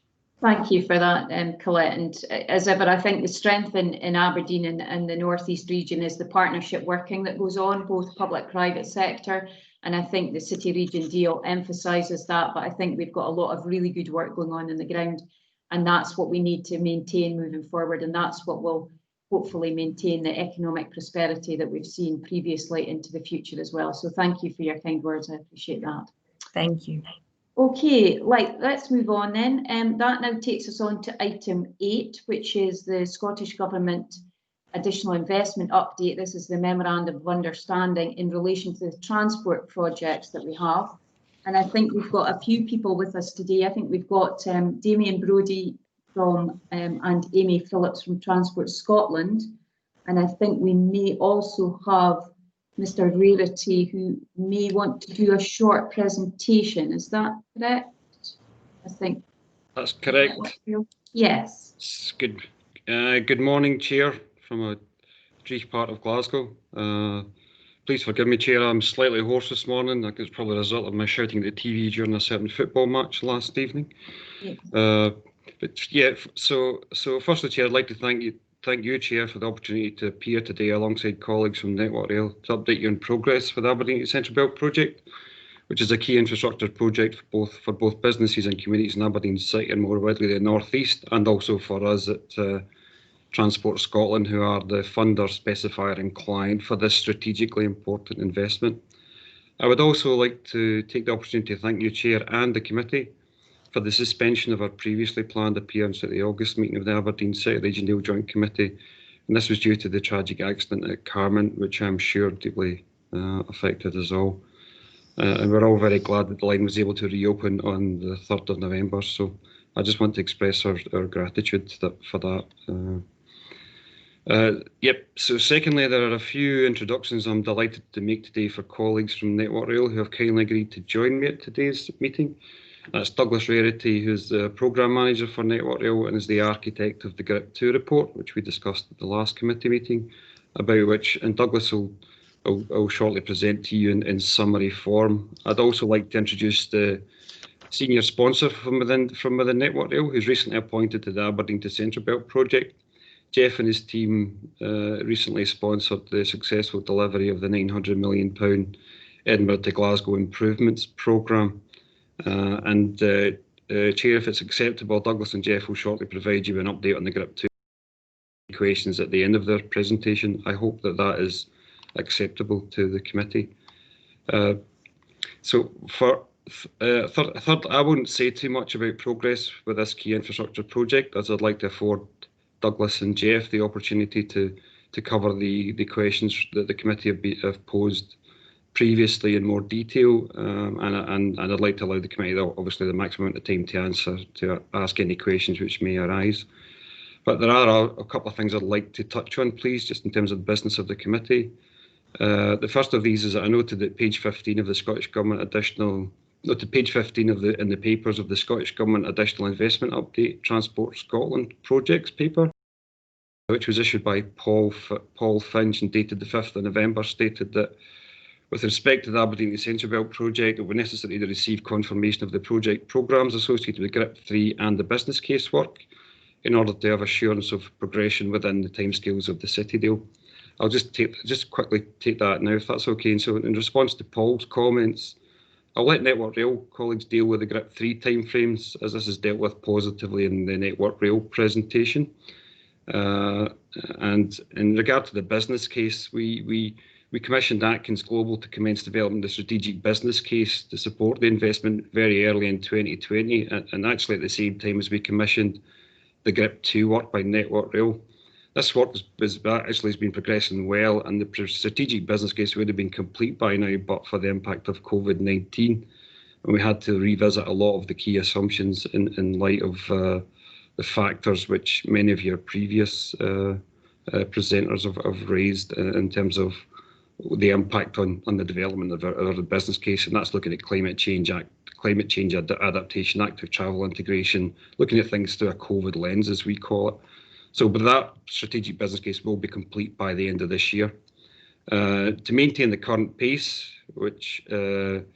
Thank you for that, Colette. And as ever, I think the strength in Aberdeen and the North East region is the partnership working that goes on, both public-private sector. And I think the City Region deal emphasises that, but I think we've got a lot of really good work going on in the ground. And that's what we need to maintain moving forward. And that's what will hopefully maintain the economic prosperity that we've seen previously into the future as well. So thank you for your kind words. I appreciate that. Thank you. Okay, let's move on then. That now takes us on to item 8, which is the Scottish Government additional investment update. This is the Memorandum of Understanding in relation to the transport projects that we have. And I think we've got a few people with us today. I think we've got Damien Brodie from and Amy Phillips from Transport Scotland. And I think we may also have Mr. Rarity, who may want to do a short presentation. Is that correct? I think that's correct. Yes. Good morning, Chair, from a brief part of Glasgow. Please forgive me, Chair, I'm slightly hoarse this morning. I think it's probably a result of my shouting at the TV during a certain football match last evening. Yes. But yeah, so firstly, Chair, I'd like to thank you, Chair, for the opportunity to appear today alongside colleagues from Network Rail to update you on progress for the Aberdeen Central Belt project, which is a key infrastructure project for both businesses and communities in Aberdeen City and more widely the North East, and also for us at Transport Scotland, who are the funder, specifier and client for this strategically important investment. I would also like to take the opportunity to thank you, Chair, and the committee for the suspension of our previously planned appearance at the August meeting of the Aberdeen City Region Deal Joint Committee. And this was due to the tragic accident at Carman, which I'm sure deeply affected us all. And we're all very glad that the line was able to reopen on the 3rd of November. So I just want to express our gratitude for that. Yep, so secondly, there are a few introductions I'm delighted to make today for colleagues from Network Rail who have kindly agreed to join me at today's meeting. That's Douglas Rarity, who's the Programme Manager for Network Rail and is the architect of the GRIP 2 report, which we discussed at the last committee meeting, about which, and Douglas will shortly present to you in summary form. I'd also like to introduce the senior sponsor from within Network Rail, who's recently appointed to the Aberdeen to Central Belt project. Jeff and his team recently sponsored the successful delivery of the £900 million Edinburgh to Glasgow Improvements Programme. Chair, if it's acceptable, Douglas and Jeff will shortly provide you an update on the GRIP 2 questions at the end of their presentation. I hope that that is acceptable to the committee. So for third, I won't say too much about progress with this key infrastructure project, as I'd like to afford Douglas and Jeff the opportunity to cover the questions that the committee have posed previously in more detail, and I'd like to allow the committee obviously the maximum amount of time to ask any questions which may arise. But there are a couple of things I'd like to touch on, please, just in terms of the business of the committee. The first of these is that I noted that page 15 of the Scottish Government page 15 in the papers of the Scottish Government Additional Investment Update Transport Scotland Projects paper, which was issued by Paul Finch and dated the 5th of November, stated that with respect to the Aberdeen to Central Belt project, it would be necessary to receive confirmation of the project programmes associated with GRIP 3 and the business case work in order to have assurance of progression within the timescales of the city deal. I'll just quickly take that now, if that's okay. And so in response to Paul's comments, I'll let Network Rail colleagues deal with the GRIP 3 timeframes, as this is dealt with positively in the Network Rail presentation. And in regard to the business case, we commissioned Atkins Global to commence developing the strategic business case to support the investment very early in 2020, and actually at the same time as we commissioned the GRIP 2 work by Network Rail. This work has been progressing well, and the strategic business case would have been complete by now, but for the impact of COVID-19. And we had to revisit a lot of the key assumptions in light of the factors which many of your previous presenters have raised in terms of the impact on the development of the business case, and that's looking at climate change adaptation, active travel integration, looking at things through a COVID lens, as we call it. So, but that strategic business case will be complete by the end of this year. To maintain the current pace, which or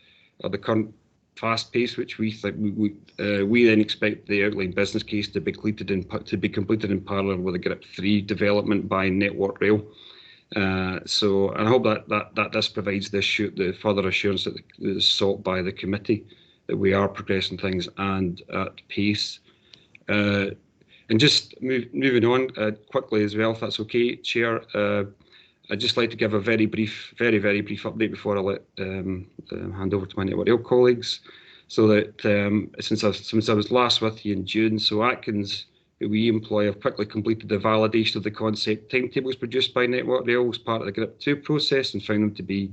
the current fast pace, which we think we then expect the outline business case to be completed in parallel with the GRIP 3 development by Network Rail. So, and I hope that this provides the further assurance that is sought by the committee that we are progressing things and at pace. And just moving on quickly as well, if that's okay, Chair. I'd just like to give a very brief update before I let hand over to my Network Rail colleagues. So that since I was last with you in June, so Atkins, who we employ, have quickly completed the validation of the concept timetables produced by Network Rail as part of the GRIP 2 process and found them to be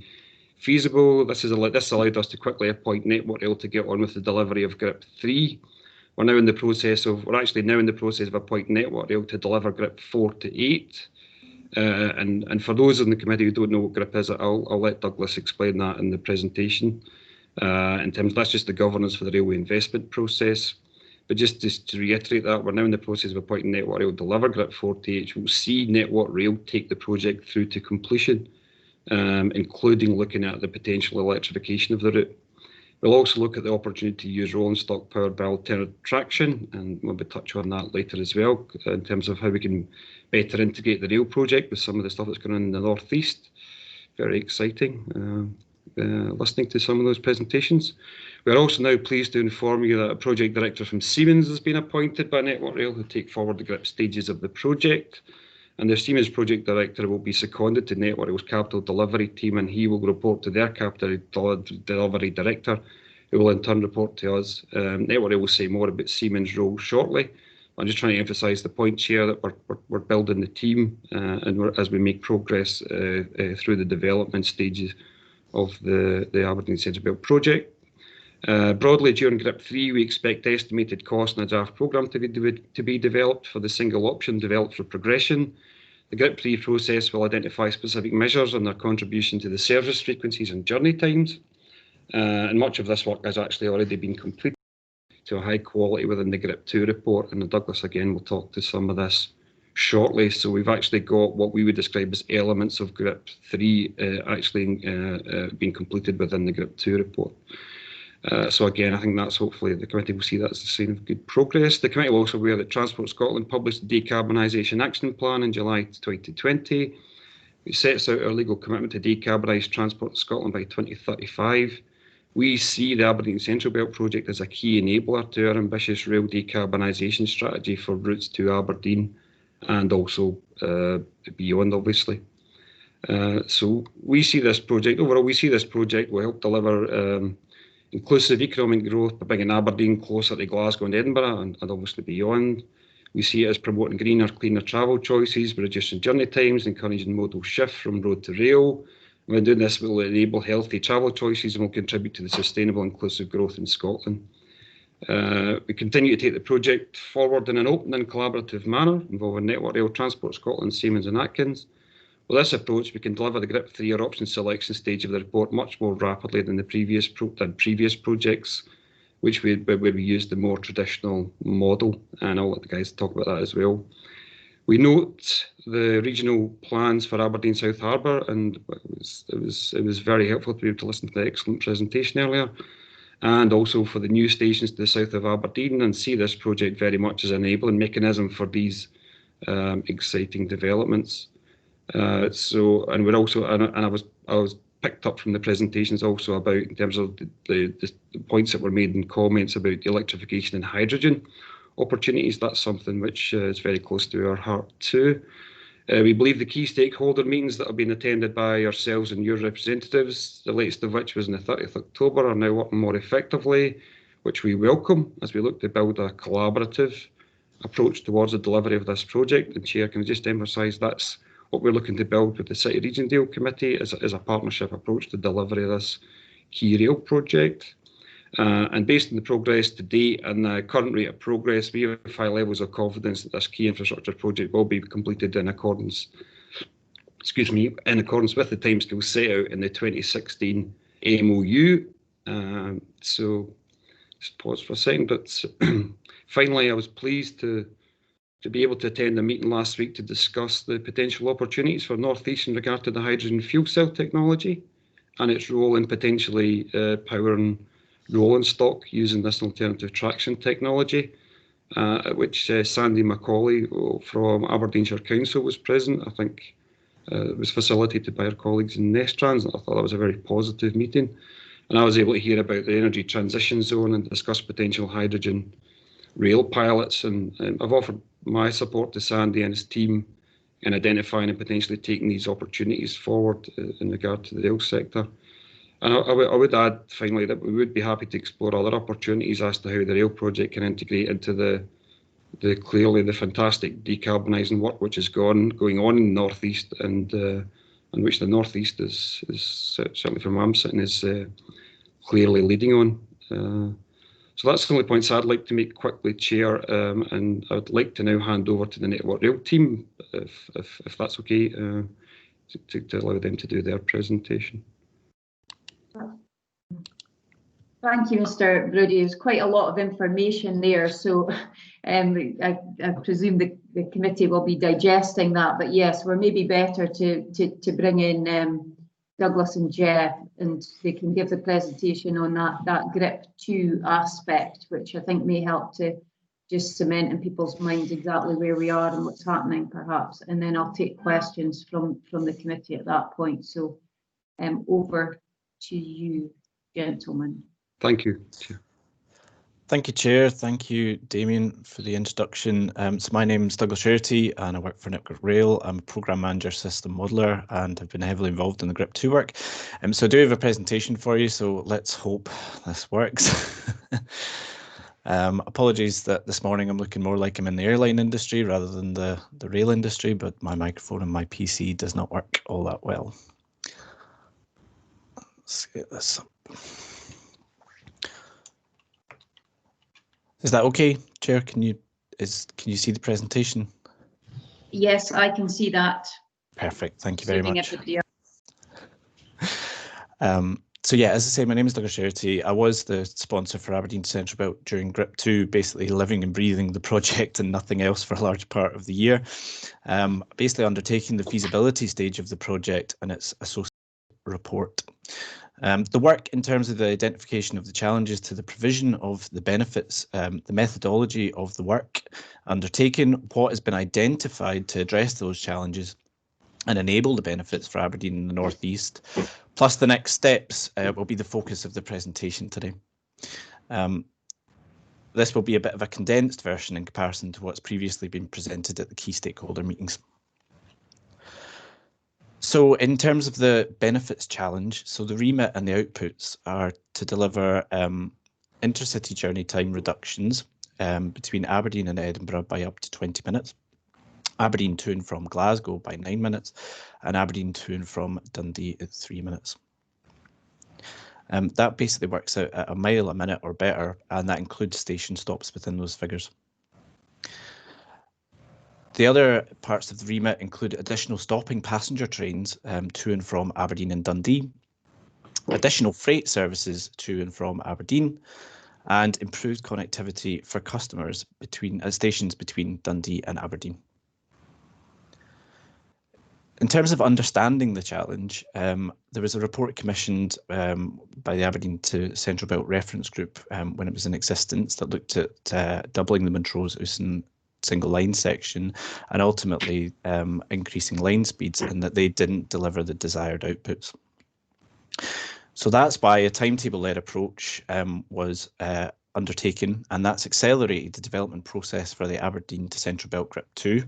feasible. This allowed us to quickly appoint Network Rail to get on with the delivery of GRIP 3. We're actually now in the process of appointing Network Rail to deliver GRIP 4 to 8. And for those in the committee who don't know what GRIP is, I'll let Douglas explain that in the presentation. In terms, that's just the governance for the railway investment process. But just to reiterate that, we're now in the process of appointing Network Rail to deliver GRIP 4 to 8, which will see Network Rail take the project through to completion, including looking at the potential electrification of the route. We'll also look at the opportunity to use rolling stock powered by alternative traction, and we'll touch on that later as well, in terms of how we can better integrate the rail project with some of the stuff that's going on in the North East. Very exciting, listening to some of those presentations. We're also now pleased to inform you that a project director from Siemens has been appointed by Network Rail to take forward the GRIP stages of the project. And the Siemens project director will be seconded to Network Rail's capital delivery team, and he will report to their capital delivery director, who will in turn report to us. Network Rail will say more about Siemens' role shortly. I'm just trying to emphasise the point here that we're building the team, and as we make progress through the development stages of the Aberdeen Central Belt project. Broadly, during GRIP 3, we expect estimated cost in a draft programme to be developed for the single option developed for progression. The GRIP 3 process will identify specific measures and their contribution to the service frequencies and journey times. And much of this work has actually already been completed to a high quality within the GRIP 2 report, and Douglas again will talk to some of this shortly. So we've actually got what we would describe as elements of GRIP 3 actually being completed within the GRIP 2 report. So again, I think that's hopefully the committee will see that as a sign of good progress. The committee will also be aware that Transport Scotland published the Decarbonisation Action Plan in July 2020. It sets out our legal commitment to decarbonise transport in Scotland by 2035. We see the Aberdeen Central Belt project as a key enabler to our ambitious rail decarbonisation strategy for routes to Aberdeen and also beyond, obviously. So we see this project, overall, we see this project will help deliver inclusive economic growth by bringing Aberdeen closer to Glasgow and Edinburgh and obviously beyond. We see it as promoting greener, cleaner travel choices, reducing journey times, encouraging modal shift from road to rail. And by doing this, we'll enable healthy travel choices and will contribute to the sustainable, inclusive growth in Scotland. We continue to take the project forward in an open and collaborative manner, involving Network Rail, Transport Scotland, Siemens and Atkins. With this approach, we can deliver the GRIP 3 or option selection stage of the report much more rapidly than the previous projects, where we used the more traditional model, and I'll let the guys talk about that as well. We note the regional plans for Aberdeen South Harbour, and it was very helpful to be able to listen to the excellent presentation earlier, and also for the new stations to the south of Aberdeen, and see this project very much as an enabling mechanism for these exciting developments. I was picked up from the presentations also about, in terms of the points that were made in comments about the electrification and hydrogen opportunities. That's something which is very close to our heart too. We believe the key stakeholder meetings that have been attended by yourselves and your representatives, the latest of which was on the 30th October, are now working more effectively, which we welcome as we look to build a collaborative approach towards the delivery of this project. And Chair, can I just emphasise that's what we're looking to build with the City Region Deal Committee is a partnership approach to delivery of this key rail project. And based on the progress to date and the current rate of progress, we have high levels of confidence that this key infrastructure project will be completed in accordance with the timescale set out in the 2016 MOU. So just pause for a second. But finally, I was pleased to be able to attend a meeting last week to discuss the potential opportunities for North East in regard to the hydrogen fuel cell technology and its role in potentially powering rolling stock using this alternative traction technology, at which Sandy Macaulay from Aberdeenshire Council was present. I think it was facilitated by our colleagues in Nestrans. I thought that was a very positive meeting. And I was able to hear about the energy transition zone and discuss potential hydrogen rail pilots. And I've offered my support to Sandy and his team in identifying and potentially taking these opportunities forward in regard to the rail sector. And I would add finally that we would be happy to explore other opportunities as to how the rail project can integrate into the clearly the fantastic decarbonising work which is going on in the North East, and which the North East is certainly from where I'm sitting is clearly leading on. So that's the only points I'd like to make quickly, Chair, and I would like to now hand over to the Network Rail team, if that's okay, to allow them to do their presentation. Thank you, Mr. Brody. There's quite a lot of information there, so I presume the committee will be digesting that. But yes, we're maybe better to bring in Douglas and Jeff, and they can give the presentation on that GRIP 2 aspect, which I think may help to just cement in people's minds exactly where we are and what's happening, perhaps. And then I'll take questions from the committee at that point. So over to you, gentlemen. Thank you. Thank you, Chair. Thank you, Damien, for the introduction. So my name is Douglas Rarity and I work for Network Rail. I'm a Programme Manager, System Modeller, and have been heavily involved in the GRIP 2 work. So I do have a presentation for you, so let's hope this works. Apologies that this morning I'm looking more like I'm in the airline industry rather than the rail industry, but my microphone and my PC does not work all that well. Let's get this up. Is that okay, Chair? Can you see the presentation? Yes, I can see that. Perfect. Thank you very much. Everybody So yeah, as I say, my name is Douglas Sherity. I was the sponsor for Aberdeen Central Belt during GRIP 2, basically living and breathing the project and nothing else for a large part of the year. Basically undertaking the feasibility stage of the project and its associated report. The work in terms of the identification of the challenges to the provision of the benefits, the methodology of the work undertaken, what has been identified to address those challenges and enable the benefits for Aberdeen and the North East, plus the next steps will be the focus of the presentation today. This will be a bit of a condensed version in comparison to what's previously been presented at the key stakeholder meetings. So in terms of the benefits challenge, so the remit and the outputs are to deliver intercity journey time reductions between Aberdeen and Edinburgh by up to 20 minutes. Aberdeen to and from Glasgow by 9 minutes, and Aberdeen to and from Dundee at 3 minutes. That basically works out at a mile a minute or better, and that includes station stops within those figures. The other parts of the remit include additional stopping passenger trains to and from Aberdeen and Dundee, additional freight services to and from Aberdeen, and improved connectivity for customers between stations between Dundee and Aberdeen. In terms of understanding the challenge, there was a report commissioned by the Aberdeen to Central Belt Reference Group when it was in existence that looked at doubling the Montrose-Usen single line section and ultimately increasing line speeds, and that they didn't deliver the desired outputs. So that's why a timetable-led approach was undertaken, and that's accelerated the development process for the Aberdeen to Central Belt GRIP 2,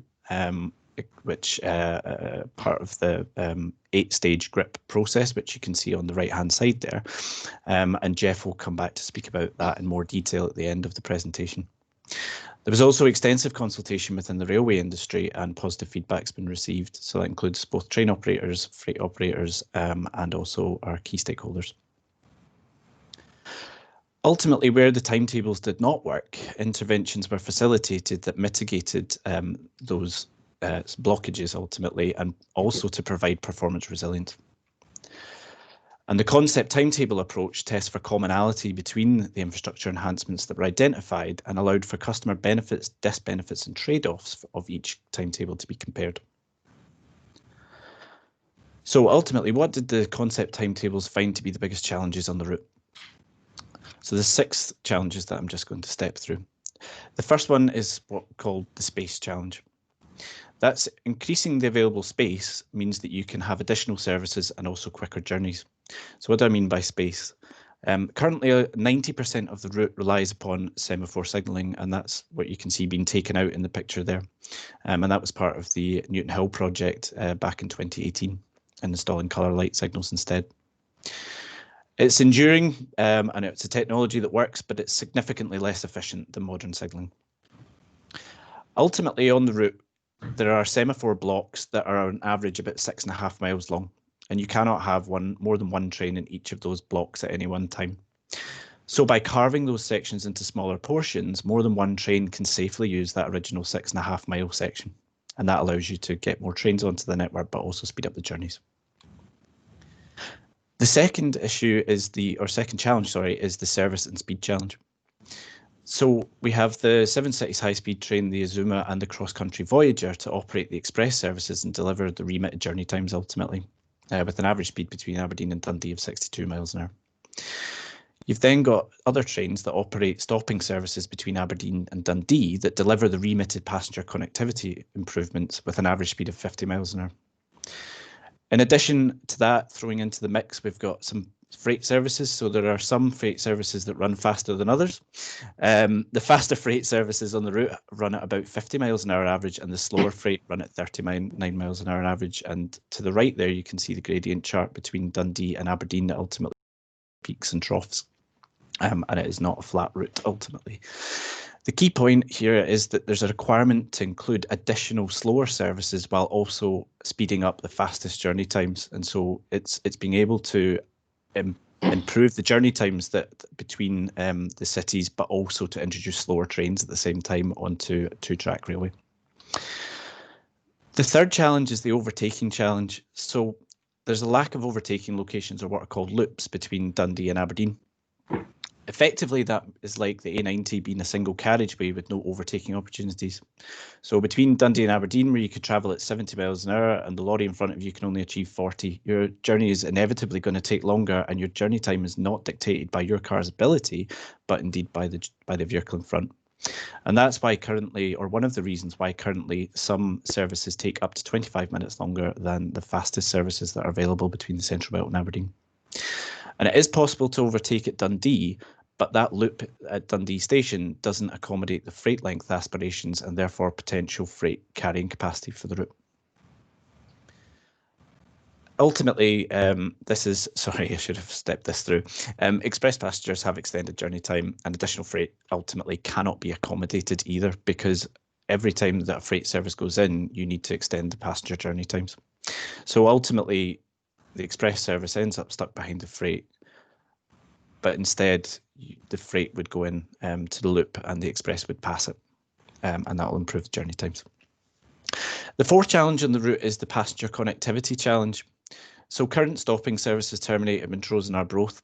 which part of the 8-stage GRIP process, which you can see on the right-hand side there. And Jeff will come back to speak about that in more detail at the end of the presentation. There was also extensive consultation within the railway industry, and positive feedback's been received. So that includes both train operators, freight operators, and also our key stakeholders. Ultimately, where the timetables did not work, interventions were facilitated that mitigated those blockages ultimately, and also to provide performance resilience. And the concept timetable approach tests for commonality between the infrastructure enhancements that were identified and allowed for customer benefits, disbenefits and trade-offs of each timetable to be compared. So ultimately, what did the concept timetables find to be the biggest challenges on the route? So there's 6 challenges that I'm just going to step through. The first one is what we call the space challenge. That's increasing the available space means that you can have additional services and also quicker journeys. So what do I mean by space? Currently, 90% of the route relies upon semaphore signalling, and that's what you can see being taken out in the picture there. And that was part of the Newton Hill project back in 2018, and installing colour light signals instead. It's enduring and it's a technology that works, but it's significantly less efficient than modern signalling. Ultimately, on the route, there are semaphore blocks that are on average about 6.5 miles long, and you cannot have more than one train in each of those blocks at any one time. So by carving those sections into smaller portions, more than one train can safely use that original 6.5 mile section, and that allows you to get more trains onto the network, but also speed up the journeys. The second issue is second challenge, is the service and speed challenge. So we have the 7 Cities high-speed train, the Azuma and the cross-country Voyager to operate the express services and deliver the remitted journey times ultimately, with an average speed between Aberdeen and Dundee of 62 miles an hour. You've then got other trains that operate stopping services between Aberdeen and Dundee that deliver the remitted passenger connectivity improvements with an average speed of 50 miles an hour. In addition to that, throwing into the mix, we've got some freight services. So there are some freight services that run faster than others. The faster freight services on the route run at about 50 miles an hour average, and the slower freight run at 39 miles an hour average. And to the right there, you can see the gradient chart between Dundee and Aberdeen that ultimately peaks and troughs. And it is not a flat route ultimately. The key point here is that there's a requirement to include additional slower services while also speeding up the fastest journey times. And so it's being able to improve the journey times that between the cities, but also to introduce slower trains at the same time onto two-track railway. The third challenge is the overtaking challenge. So there's a lack of overtaking locations, or what are called loops, between Dundee and Aberdeen. Effectively, that is like the A90 being a single carriageway with no overtaking opportunities. So between Dundee and Aberdeen, where you could travel at 70 miles an hour and the lorry in front of you can only achieve 40, your journey is inevitably going to take longer, and your journey time is not dictated by your car's ability, but indeed by the vehicle in front. And that's why currently, or one of the reasons why currently, some services take up to 25 minutes longer than the fastest services that are available between the Central Belt and Aberdeen. And it is possible to overtake at Dundee, but that loop at Dundee station doesn't accommodate the freight length aspirations and therefore potential freight carrying capacity for the route. Ultimately, this is, sorry, I should have stepped this through. Express passengers have extended journey time, and additional freight ultimately cannot be accommodated either, because every time that a freight service goes in, you need to extend the passenger journey times. So ultimately, the express service ends up stuck behind the freight, but instead the freight would go in to the loop and the express would pass it, and that will improve the journey times. The fourth challenge on the route is the passenger connectivity challenge. So current stopping services terminate at Montrose and Arbroath,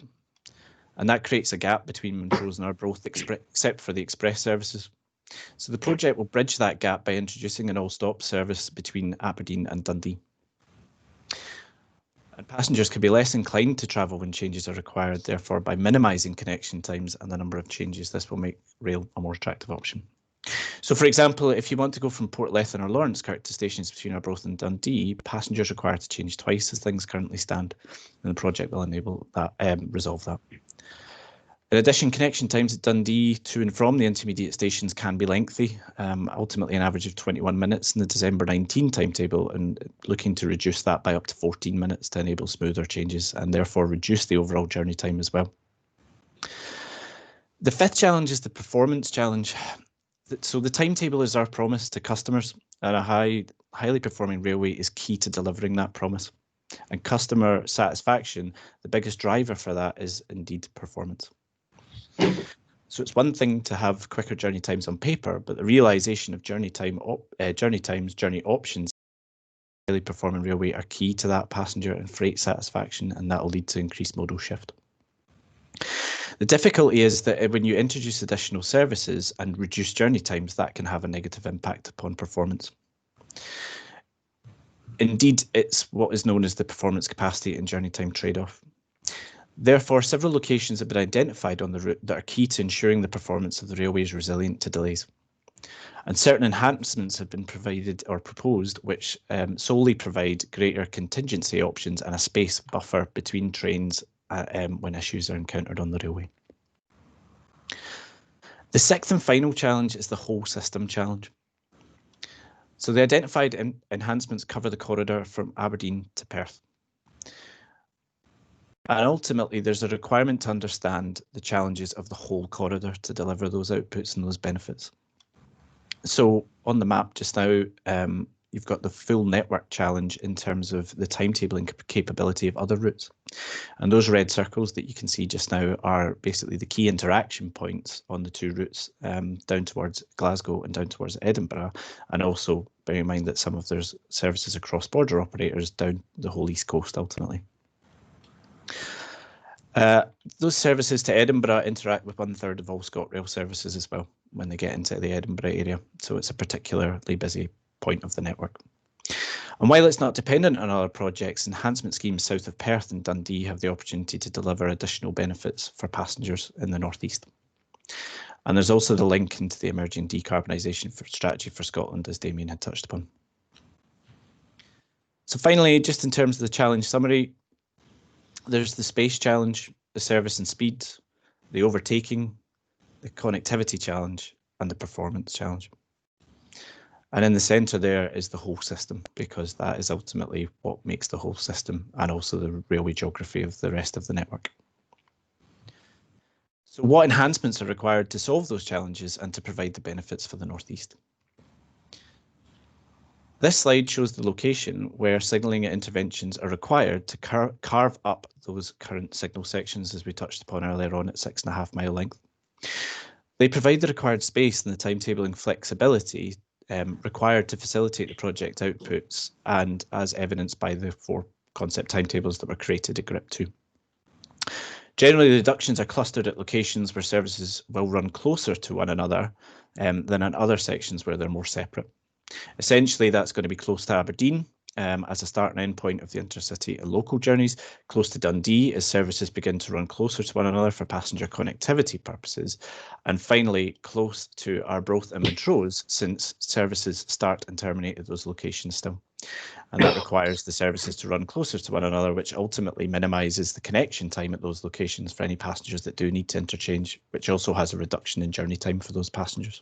and that creates a gap between Montrose and Arbroath except for the express services. So the project will bridge that gap by introducing an all-stop service between Aberdeen and Dundee. And passengers can be less inclined to travel when changes are required. Therefore, by minimising connection times and the number of changes, this will make rail a more attractive option. So, for example, if you want to go from Portlethen or Lawrencekirk to stations between Arbroath and Dundee, passengers require to change twice as things currently stand, and the project will enable that, resolve that. In addition, connection times at Dundee to and from the intermediate stations can be lengthy, ultimately an average of 21 minutes in the December 19 timetable, and looking to reduce that by up to 14 minutes to enable smoother changes and therefore reduce the overall journey time as well. The fifth challenge is the performance challenge. So the timetable is our promise to customers, and a highly performing railway is key to delivering that promise. And customer satisfaction, the biggest driver for that is indeed performance. So it's one thing to have quicker journey times on paper, but the realisation of journey options, highly performing railway are key to that passenger and freight satisfaction, and that will lead to increased modal shift. The difficulty is that when you introduce additional services and reduce journey times, that can have a negative impact upon performance. Indeed, it's what is known as the performance capacity and journey time trade-off. Therefore, several locations have been identified on the route that are key to ensuring the performance of the railway is resilient to delays. And certain enhancements have been provided or proposed which solely provide greater contingency options and a space buffer between trains when issues are encountered on the railway. The sixth and final challenge is the whole system challenge. So the identified enhancements cover the corridor from Aberdeen to Perth. And ultimately, there's a requirement to understand the challenges of the whole corridor to deliver those outputs and those benefits. So on the map just now, you've got the full network challenge in terms of the timetabling capability of other routes. And those red circles that you can see just now are basically the key interaction points on the two routes down towards Glasgow and down towards Edinburgh. And also bear in mind that some of there's services across border operators down the whole East Coast ultimately. Those services to Edinburgh interact with 1/3 of all ScotRail services as well when they get into the Edinburgh area. So it's a particularly busy point of the network. And while it's not dependent on other projects, enhancement schemes south of Perth and Dundee have the opportunity to deliver additional benefits for passengers in the northeast. And there's also the link into the emerging decarbonisation strategy for Scotland, as Damien had touched upon. So finally, just in terms of the challenge summary, there's the space challenge, the service and speed, the overtaking, the connectivity challenge, and the performance challenge. And in the centre there is the whole system, because that is ultimately what makes the whole system and also the railway geography of the rest of the network. So what enhancements are required to solve those challenges and to provide the benefits for the North East? This slide shows the location where signalling interventions are required to carve up those current signal sections, as we touched upon earlier on, at 6.5 mile length. They provide the required space and the timetabling flexibility required to facilitate the project outputs, and as evidenced by the 4 concept timetables that were created at GRIP 2. Generally, the reductions are clustered at locations where services will run closer to one another than in other sections where they're more separate. Essentially, that's going to be close to Aberdeen as a start and end point of the intercity and local journeys, close to Dundee as services begin to run closer to one another for passenger connectivity purposes, and finally close to Arbroath and Montrose, since services start and terminate at those locations still. And that requires the services to run closer to one another, which ultimately minimises the connection time at those locations for any passengers that do need to interchange, which also has a reduction in journey time for those passengers.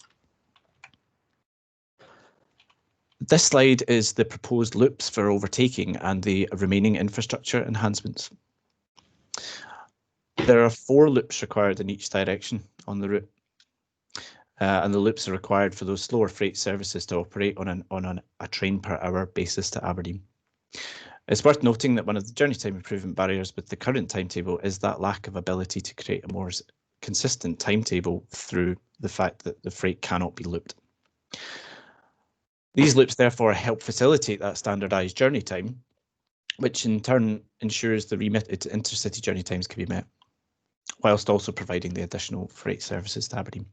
This slide is the proposed loops for overtaking and the remaining infrastructure enhancements. There are 4 loops required in each direction on the route, and the loops are required for those slower freight services to operate on a train per hour basis to Aberdeen. It's worth noting that one of the journey time improvement barriers with the current timetable is that lack of ability to create a more consistent timetable through the fact that the freight cannot be looped. These loops therefore help facilitate that standardised journey time, which in turn ensures the remitted intercity journey times can be met, whilst also providing the additional freight services to Aberdeen.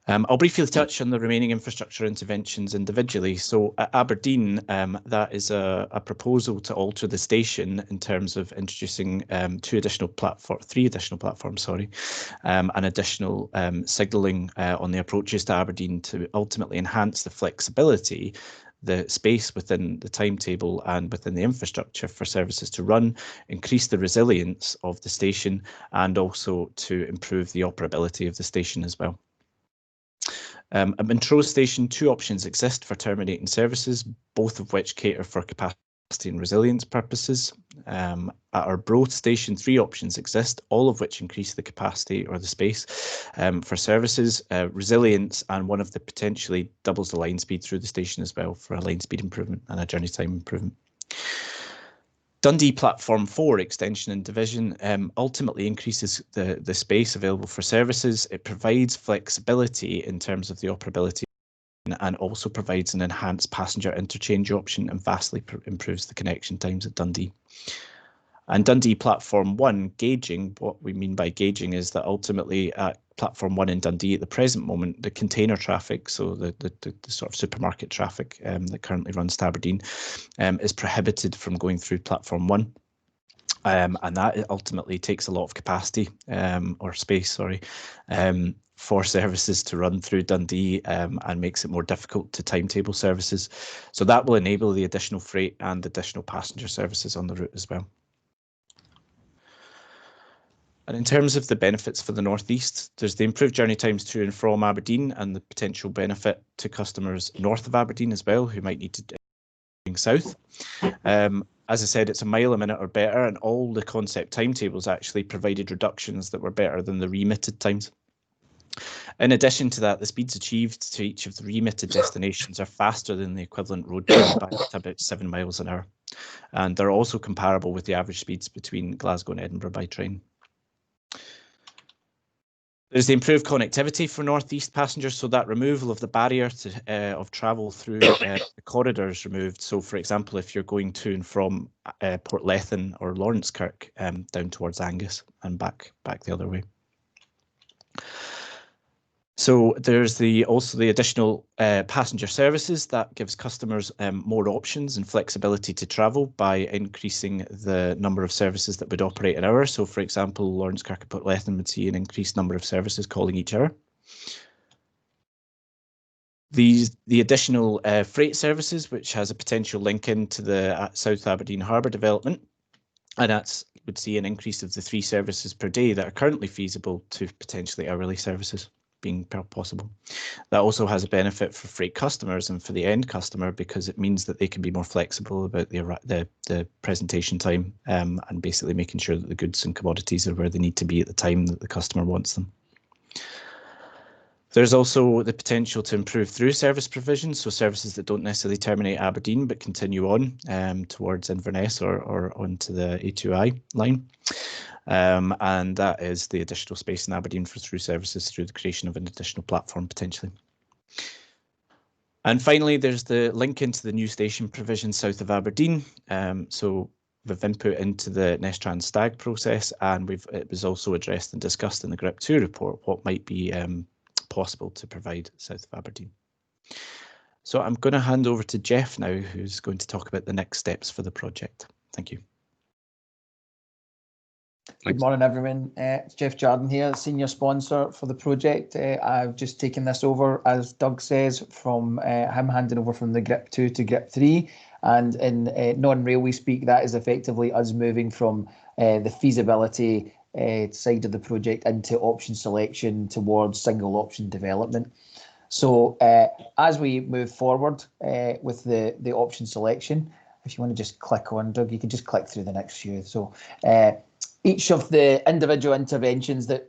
I'll briefly touch on the remaining infrastructure interventions individually. So at Aberdeen, that is a proposal to alter the station in terms of introducing 3 additional platforms, and additional signalling on the approaches to Aberdeen to ultimately enhance the flexibility, the space within the timetable and within the infrastructure for services to run, increase the resilience of the station, and also to improve the operability of the station as well. At Montrose Station, 2 options exist for terminating services, both of which cater for capacity and resilience purposes. At Arbroath Station, 3 options exist, all of which increase the capacity or the space for services, resilience, and one of the potentially doubles the line speed through the station as well for a line speed improvement and a journey time improvement. Dundee Platform 4 extension and division ultimately increases the space available for services. It provides flexibility in terms of the operability and also provides an enhanced passenger interchange option and vastly improves the connection times at Dundee. And Dundee Platform 1 gauging, what we mean by gauging is that ultimately at Platform 1 in Dundee at the present moment, the container traffic, so the sort of supermarket traffic that currently runs to Aberdeen, is prohibited from going through Platform 1. And that ultimately takes a lot of capacity or space, for services to run through Dundee and makes it more difficult to timetable services. So that will enable the additional freight and additional passenger services on the route as well. And in terms of the benefits for the Northeast, there's the improved journey times to and from Aberdeen and the potential benefit to customers north of Aberdeen as well, who might need to go south. As I said, it's a mile a minute or better, and all the concept timetables actually provided reductions that were better than the remitted times. In addition to that, the speeds achieved to each of the remitted destinations are faster than the equivalent road time by about 7 miles an hour. And they're also comparable with the average speeds between Glasgow and Edinburgh by train. There's the improved connectivity for Northeast passengers, so that removal of the barrier of travel through the corridor is removed. So, for example, if you're going to and from Portlethen or Lawrencekirk down towards Angus and back the other way. So there's also the additional passenger services that gives customers more options and flexibility to travel by increasing the number of services that would operate an hour. So, for example, Lawrencekirk and Portlethen would see an increased number of services calling each hour. The additional freight services, which has a potential link into the South Aberdeen Harbour development, and that would see an increase of the 3 services per day that are currently feasible to potentially hourly services being possible. That also has a benefit for freight customers and for the end customer, because it means that they can be more flexible about the presentation time and basically making sure that the goods and commodities are where they need to be at the time that the customer wants them. There's also the potential to improve through service provision, so services that don't necessarily terminate Aberdeen but continue on towards Inverness or onto the A2I line. And that is the additional space in Aberdeen for through services through the creation of an additional platform potentially. And finally, there's the link into the new station provision south of Aberdeen. So we've input into the Nestrans Stag process, and it was also addressed and discussed in the GRIP 2 report what might be possible to provide south of Aberdeen. So I'm going to hand over to Jeff now, who's going to talk about the next steps for the project. Thank you. Good morning, everyone. It's Jeff Jarden here, senior sponsor for the project. I've just taken this over, as Doug says, from him handing over from the GRIP 2 to GRIP 3. And in non-railway speak, that is effectively us moving from the feasibility side of the project into option selection towards single option development. So as we move forward with the option selection, if you want to just click on, Doug, you can just click through the next few. So each of the individual interventions that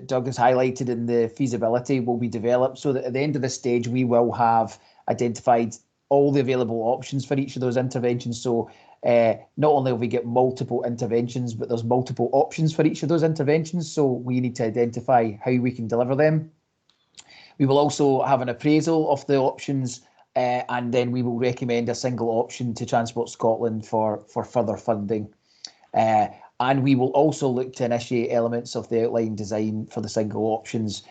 Doug has highlighted in the feasibility will be developed so that at the end of this stage, we will have identified all the available options for each of those interventions. So not only will we get multiple interventions, but there's multiple options for each of those interventions. So we need to identify how we can deliver them. We will also have an appraisal of the options, and then we will recommend a single option to Transport Scotland for further funding. And we will also look to initiate elements of the outline design for the single options,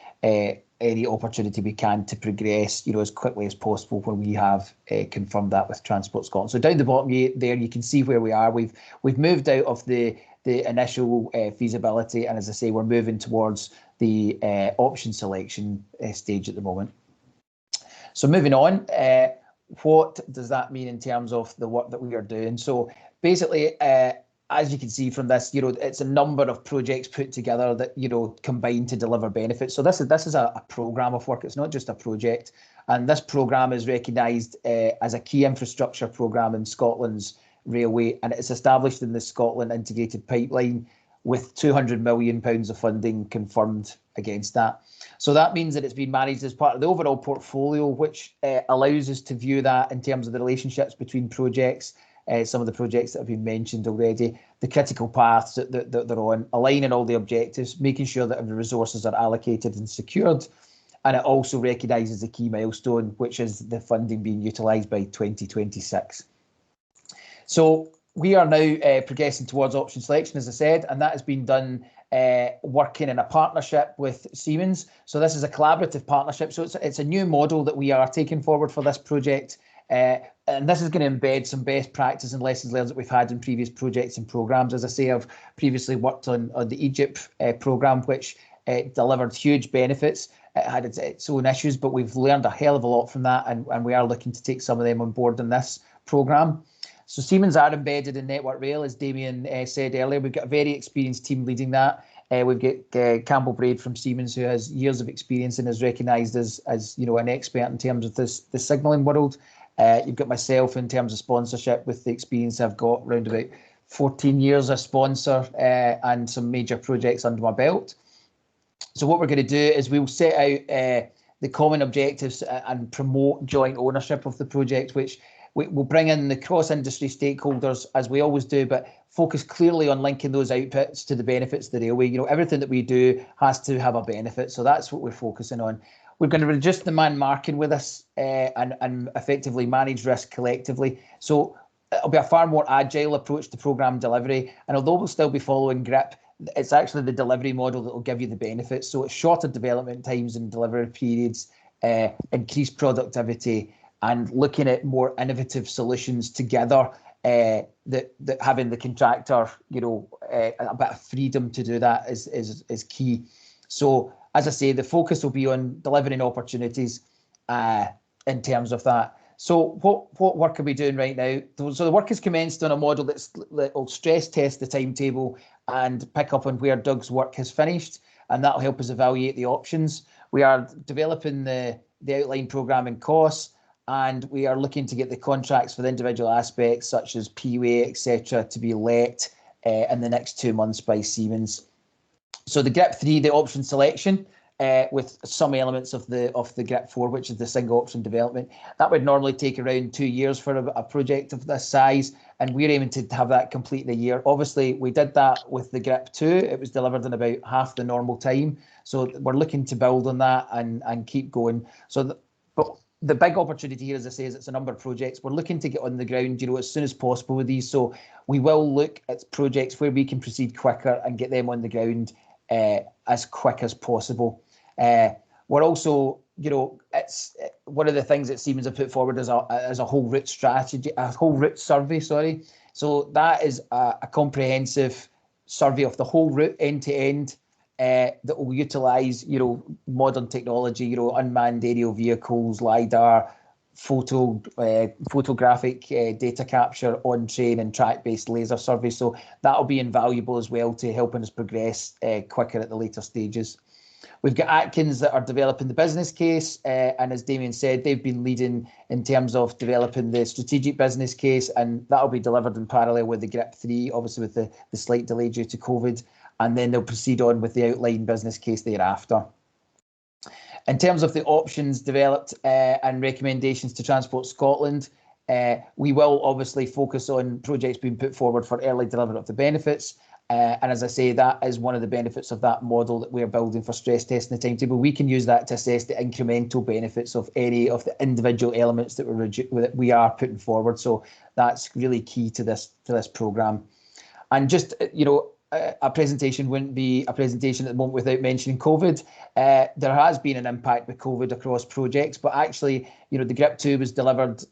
any opportunity we can to progress, as quickly as possible when we have confirmed that with Transport Scotland. So down the bottom there, you can see where we are. We've moved out of the initial feasibility, and as I say, we're moving towards the option selection stage at the moment. So moving on, what does that mean in terms of the work that we are doing? So basically, as you can see from this, it's a number of projects put together that, combine to deliver benefits. So this is a programme of work. It's not just a project. And this programme is recognised as a key infrastructure programme in Scotland's railway, and it's established in the Scotland Integrated Pipeline with £200 million of funding confirmed against that. So that means that it's been managed as part of the overall portfolio, which allows us to view that in terms of the relationships between projects, some of the projects that have been mentioned already, the critical paths that they're on, aligning all the objectives, making sure that the resources are allocated and secured. And it also recognises the key milestone, which is the funding being utilised by 2026. So we are now progressing towards option selection, as I said, and that has been done working in a partnership with Siemens. So this is a collaborative partnership. So it's a new model that we are taking forward for this project. And this is going to embed some best practice and lessons learned that we've had in previous projects and programmes. As I say, I've previously worked on the Egypt programme, which delivered huge benefits. It had its own issues, but we've learned a hell of a lot from that, and we are looking to take some of them on board in this programme. So Siemens are embedded in Network Rail, as Damien said earlier. We've got a very experienced team leading that. We've got Campbell Braid from Siemens, who has years of experience and is recognised as an expert in terms of the signalling world. You've got myself in terms of sponsorship with the experience I've got around about 14 years as sponsor and some major projects under my belt. So what we're going to do is we'll set out the common objectives and promote joint ownership of the project, which we'll bring in the cross-industry stakeholders, as we always do, but focus clearly on linking those outputs to the benefits of the railway. Everything that we do has to have a benefit, so that's what we're focusing on. We're going to reduce the man marking with us and effectively manage risk collectively. So it'll be a far more agile approach to programme delivery. And although we'll still be following GRIP, it's actually the delivery model that will give you the benefits. So it's shorter development times and delivery periods, increased productivity, and looking at more innovative solutions together, that having the contractor, a bit of freedom to do that is key. So as I say, the focus will be on delivering opportunities in terms of that. So what work are we doing right now? So the work is commenced on a model that will stress test the timetable and pick up on where Doug's work has finished, and that'll help us evaluate the options. We are developing the outline programming costs, and we are looking to get the contracts for the individual aspects such as PUA, etc., to be let in the next 2 months by Siemens. So the GRIP 3, the option selection, with some elements of the GRIP 4, which is the single option development. That would normally take around 2 years for a project of this size, and we're aiming to have that complete in a year. Obviously, we did that with the GRIP 2. It was delivered in about half the normal time. So we're looking to build on that and keep going. So but the big opportunity here, as I say, is it's a number of projects. We're looking to get on the ground, as soon as possible with these. So we will look at projects where we can proceed quicker and get them on the ground as quick as possible. We're also, it's one of the things that Siemens have put forward as a whole route strategy, a whole route survey, sorry. So that is a comprehensive survey of the whole route end to end that will utilise, modern technology, unmanned aerial vehicles, LiDAR, photographic data capture on train and track-based laser survey. So that'll be invaluable as well to helping us progress quicker at the later stages. We've got Atkins that are developing the business case, and as Damien said, they've been leading in terms of developing the strategic business case, and that'll be delivered in parallel with the GRIP 3, obviously with the slight delay due to COVID, and then they'll proceed on with the outline business case thereafter. In terms of the options developed and recommendations to Transport Scotland, we will obviously focus on projects being put forward for early delivery of the benefits. And as I say, that is one of the benefits of that model that we're building for stress testing the timetable. We can use that to assess the incremental benefits of any of the individual elements that we are putting forward. So that's really key to this programme. And just, a presentation wouldn't be a presentation at the moment without mentioning COVID. There has been an impact with COVID across projects, but actually, the GRIP 2 was delivered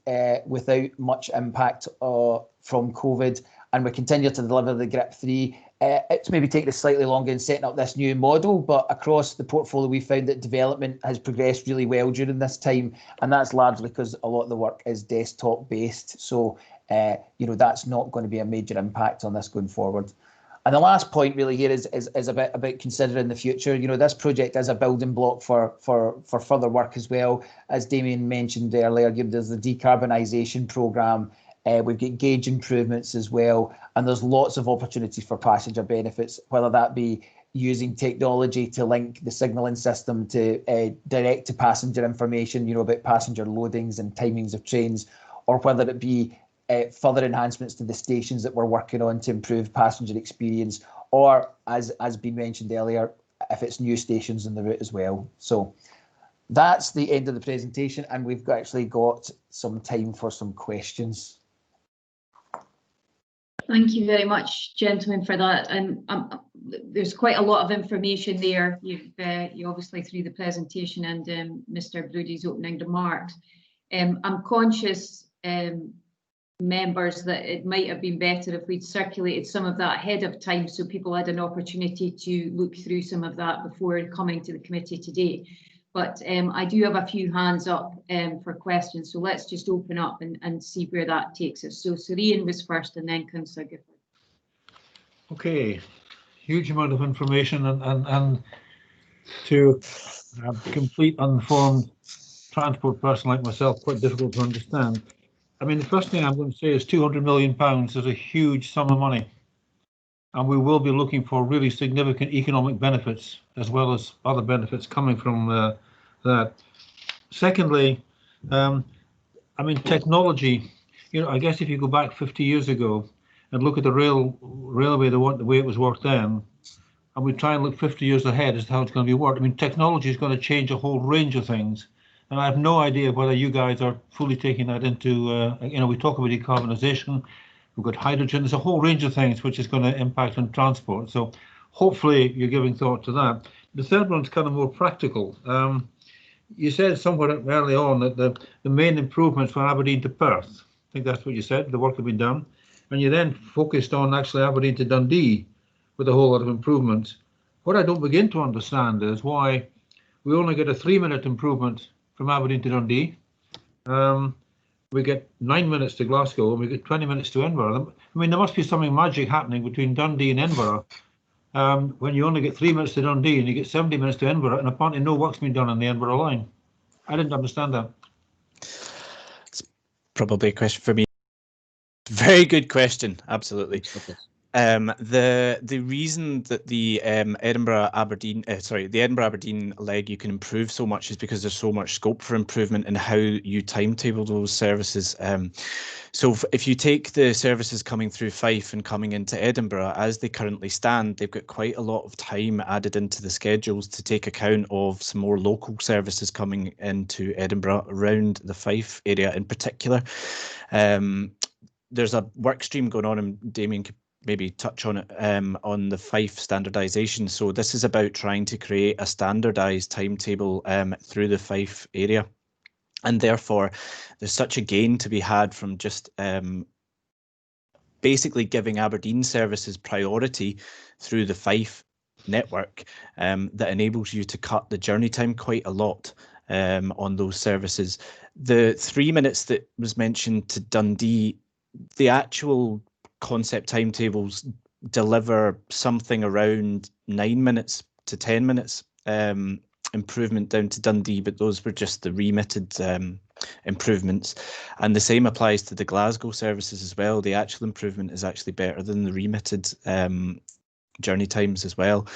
without much impact from COVID, and we continue to deliver the GRIP 3. It's maybe taken us slightly longer in setting up this new model, but across the portfolio, we found that development has progressed really well during this time, and that's largely because a lot of the work is desktop based. So, that's not going to be a major impact on this going forward. And the last point really here is a bit about considering the future. This project is a building block for further work as well. As Damien mentioned earlier, there's the decarbonisation programme. We've got gauge improvements as well, and there's lots of opportunities for passenger benefits, whether that be using technology to link the signalling system to direct to passenger information, about passenger loadings and timings of trains, or whether it be further enhancements to the stations that we're working on to improve passenger experience, or as been mentioned earlier, if it's new stations on the route as well. So that's the end of the presentation, and we've actually got some time for some questions. Thank you very much, gentlemen, for that. And there's quite a lot of information there. You obviously through the presentation and Mr. Brody's opening remarks. I'm conscious, members, that it might have been better if we'd circulated some of that ahead of time so people had an opportunity to look through some of that before coming to the committee today. But I do have a few hands up for questions, so let's just open up and see where that takes us. So Sir Ian was first and then Councillor Gifford. Okay, huge amount of information and to a complete uninformed transport person like myself, quite difficult to understand. I mean, the first thing I'm going to say is £200 million is a huge sum of money, and we will be looking for really significant economic benefits as well as other benefits coming from that. Secondly, I mean, technology, I guess if you go back 50 years ago and look at the railway, the way it was worked then, and we try and look 50 years ahead as to how it's going to be worked, I mean, technology is going to change a whole range of things. And I have no idea whether you guys are fully taking that into, we talk about decarbonisation, we've got hydrogen, there's a whole range of things which is going to impact on transport. So hopefully you're giving thought to that. The third one's kind of more practical. You said somewhat early on that the main improvements from Aberdeen to Perth, I think that's what you said, the work had been done. And you then focused on actually Aberdeen to Dundee with a whole lot of improvements. What I don't begin to understand is why we only get a 3-minute improvement from Aberdeen to Dundee. We get 9 minutes to Glasgow and we get 20 minutes to Edinburgh. I mean, there must be something magic happening between Dundee and Edinburgh when you only get 3 minutes to Dundee and you get 70 minutes to Edinburgh, and apparently no work's been done on the Edinburgh line. I didn't understand that. It's probably a question for me. Very good question, absolutely. The reason that the Edinburgh Aberdeen leg you can improve so much is because there's so much scope for improvement in how you timetable those services. So if you take the services coming through Fife and coming into Edinburgh as they currently stand, they've got quite a lot of time added into the schedules to take account of some more local services coming into Edinburgh around the Fife area in particular. There's a work stream going on, and Damien could maybe touch on it, on the Fife standardisation. So this is about trying to create a standardised timetable through the Fife area. And therefore, there's such a gain to be had from just basically giving Aberdeen services priority through the Fife network that enables you to cut the journey time quite a lot on those services. The 3 minutes that was mentioned to Dundee, the actual concept timetables deliver something around 9 minutes to 10 minutes improvement down to Dundee, but those were just the remitted improvements. And the same applies to the Glasgow services as well. The actual improvement is actually better than the remitted journey times as well.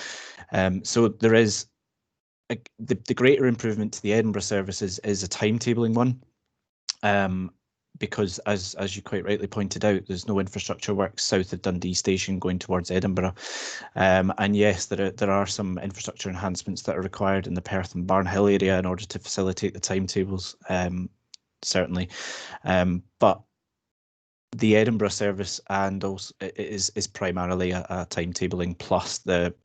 So there is the greater improvement to the Edinburgh services is a timetabling one. Because as you quite rightly pointed out, there's no infrastructure works south of Dundee Station going towards Edinburgh. And yes, there are some infrastructure enhancements that are required in the Perth and Barnhill area in order to facilitate the timetables, certainly. But the Edinburgh service and also is primarily a timetabling plus the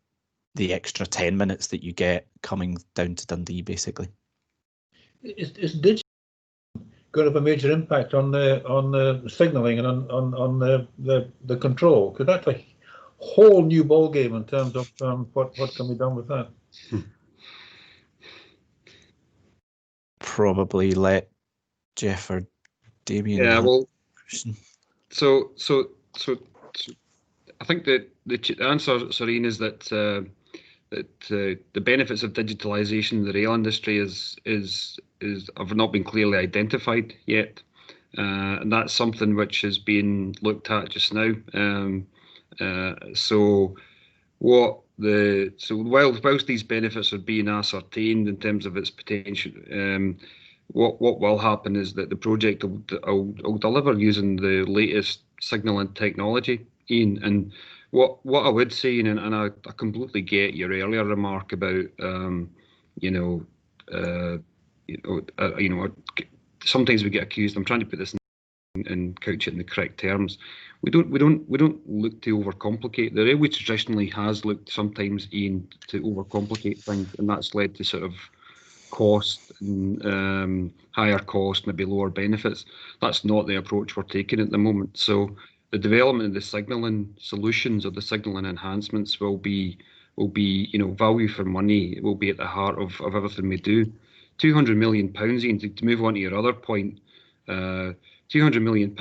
extra 10 minutes that you get coming down to Dundee, basically. Is digital going to have a major impact on the signalling and on the control? Because that's a whole new ball game in terms of what can be done with that. Probably let Jeff or Damien. Yeah, well, so I think that the answer, Serene, is that the benefits of digitalisation in the rail industry have not been clearly identified yet, and that's something which is being looked at just now. Whilst these benefits are being ascertained in terms of its potential, what will happen is that the project will deliver using the latest signalling technology, Ian. And what I would say, and I completely get your earlier remark about sometimes we get accused. I'm trying to put this and couch it in the correct terms. We don't look to overcomplicate. The railway traditionally has looked sometimes, Ian, to overcomplicate things, and that's led to sort of cost and higher cost, maybe lower benefits. That's not the approach we're taking at the moment. So the development of the signalling solutions or the signalling enhancements will be value for money. It will be at the heart of everything we do. £200 million, Ian, to move on to your other point, £200 million,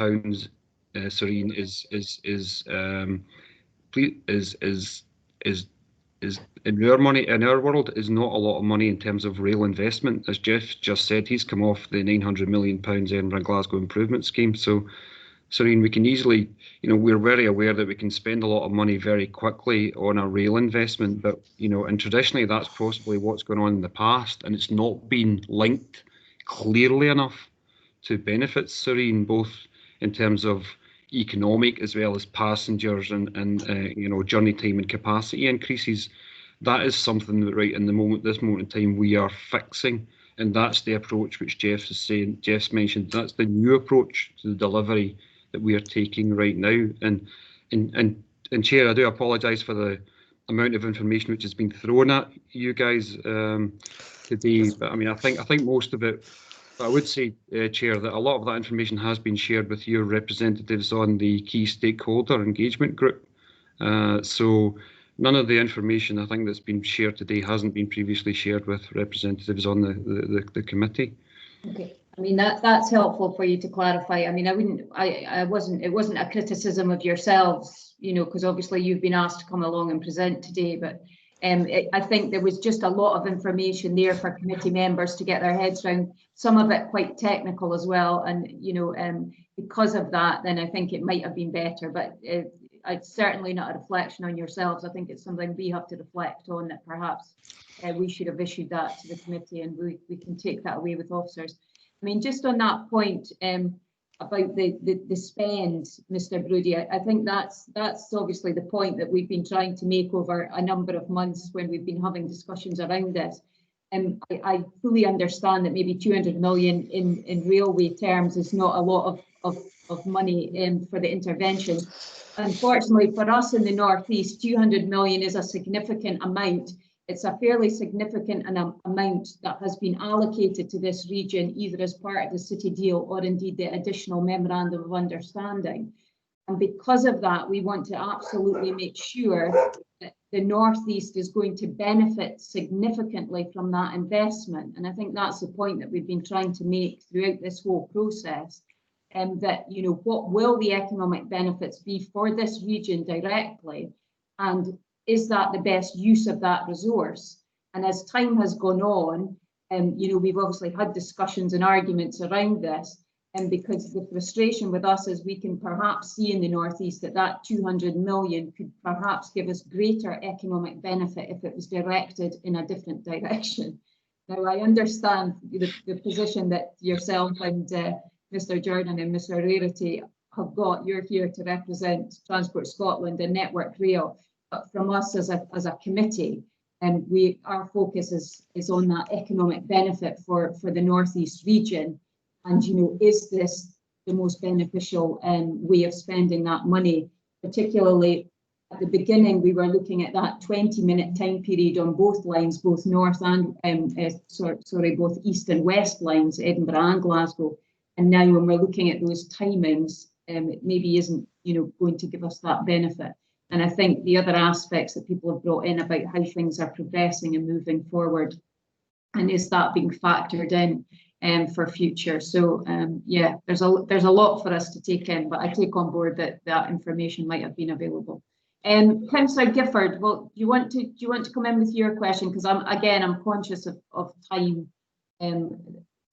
Serene, is in our money, in our world, is not a lot of money in terms of rail investment. As Jeff just said, he's come off the £900 million Edinburgh Glasgow improvement scheme. So, Serene, we can easily, we're very aware that we can spend a lot of money very quickly on a rail investment, but, and traditionally that's possibly what's going on in the past, and it's not been linked clearly enough to benefits, Serene, both in terms of economic as well as passengers and journey time and capacity increases. That is something that right in this moment in time we are fixing, and that's the approach which Jeff's mentioned. That's the new approach to the delivery that we are taking right now. And Chair, I do apologise for the amount of information which has been thrown at you guys today. But I mean, I think most of it. I would say, Chair, that a lot of that information has been shared with your representatives on the key stakeholder engagement group. So none of the information I think that's been shared today hasn't been previously shared with representatives on the committee. Okay, I mean that's helpful for you to clarify. I mean, it wasn't a criticism of yourselves, because obviously you've been asked to come along and present today, but I think there was just a lot of information there for committee members to get their heads around, some of it quite technical as well, and because of that, then I think it might have been better. But it's certainly not a reflection on yourselves. I think it's something we have to reflect on, that perhaps we should have issued that to the committee, and we can take that away with officers. I mean, just on that point about the spend, Mr. Brody, I think that's obviously the point that we've been trying to make over a number of months when we've been having discussions around this. I fully understand that maybe 200 million in railway terms is not a lot of money for the intervention. Unfortunately for us in the Northeast, 200 million is a significant amount. It's a fairly significant amount that has been allocated to this region, either as part of the city deal or indeed the additional memorandum of understanding. And because of that, we want to absolutely make sure that the Northeast is going to benefit significantly from that investment. And I think that's the point that we've been trying to make throughout this whole process. That, you know, what will the economic benefits be for this region directly? And is that the best use of that resource? And as time has gone on, you know, we've obviously had discussions and arguments around this, and because the frustration with us is we can perhaps see in the Northeast that 200 million could perhaps give us greater economic benefit if it was directed in a different direction. Now, I understand the position that yourself and Mr. Jordan and Mr. Rarity have got. You're here to represent Transport Scotland and Network Rail. But from us as a committee, our focus is on that economic benefit for the Northeast region. And, you know, is this the most beneficial way of spending that money? Particularly at the beginning, we were looking at that 20-minute time period on both lines, both north and both east and west lines, Edinburgh and Glasgow. And now when we're looking at those timings, it maybe isn't, you know, going to give us that benefit. And I think the other aspects that people have brought in about how things are progressing and moving forward, and is that being factored in for future? So yeah, there's a lot for us to take in, but I take on board that information might have been available. Councillor Gifford, well, do you want to come in with your question? Because I'm conscious of time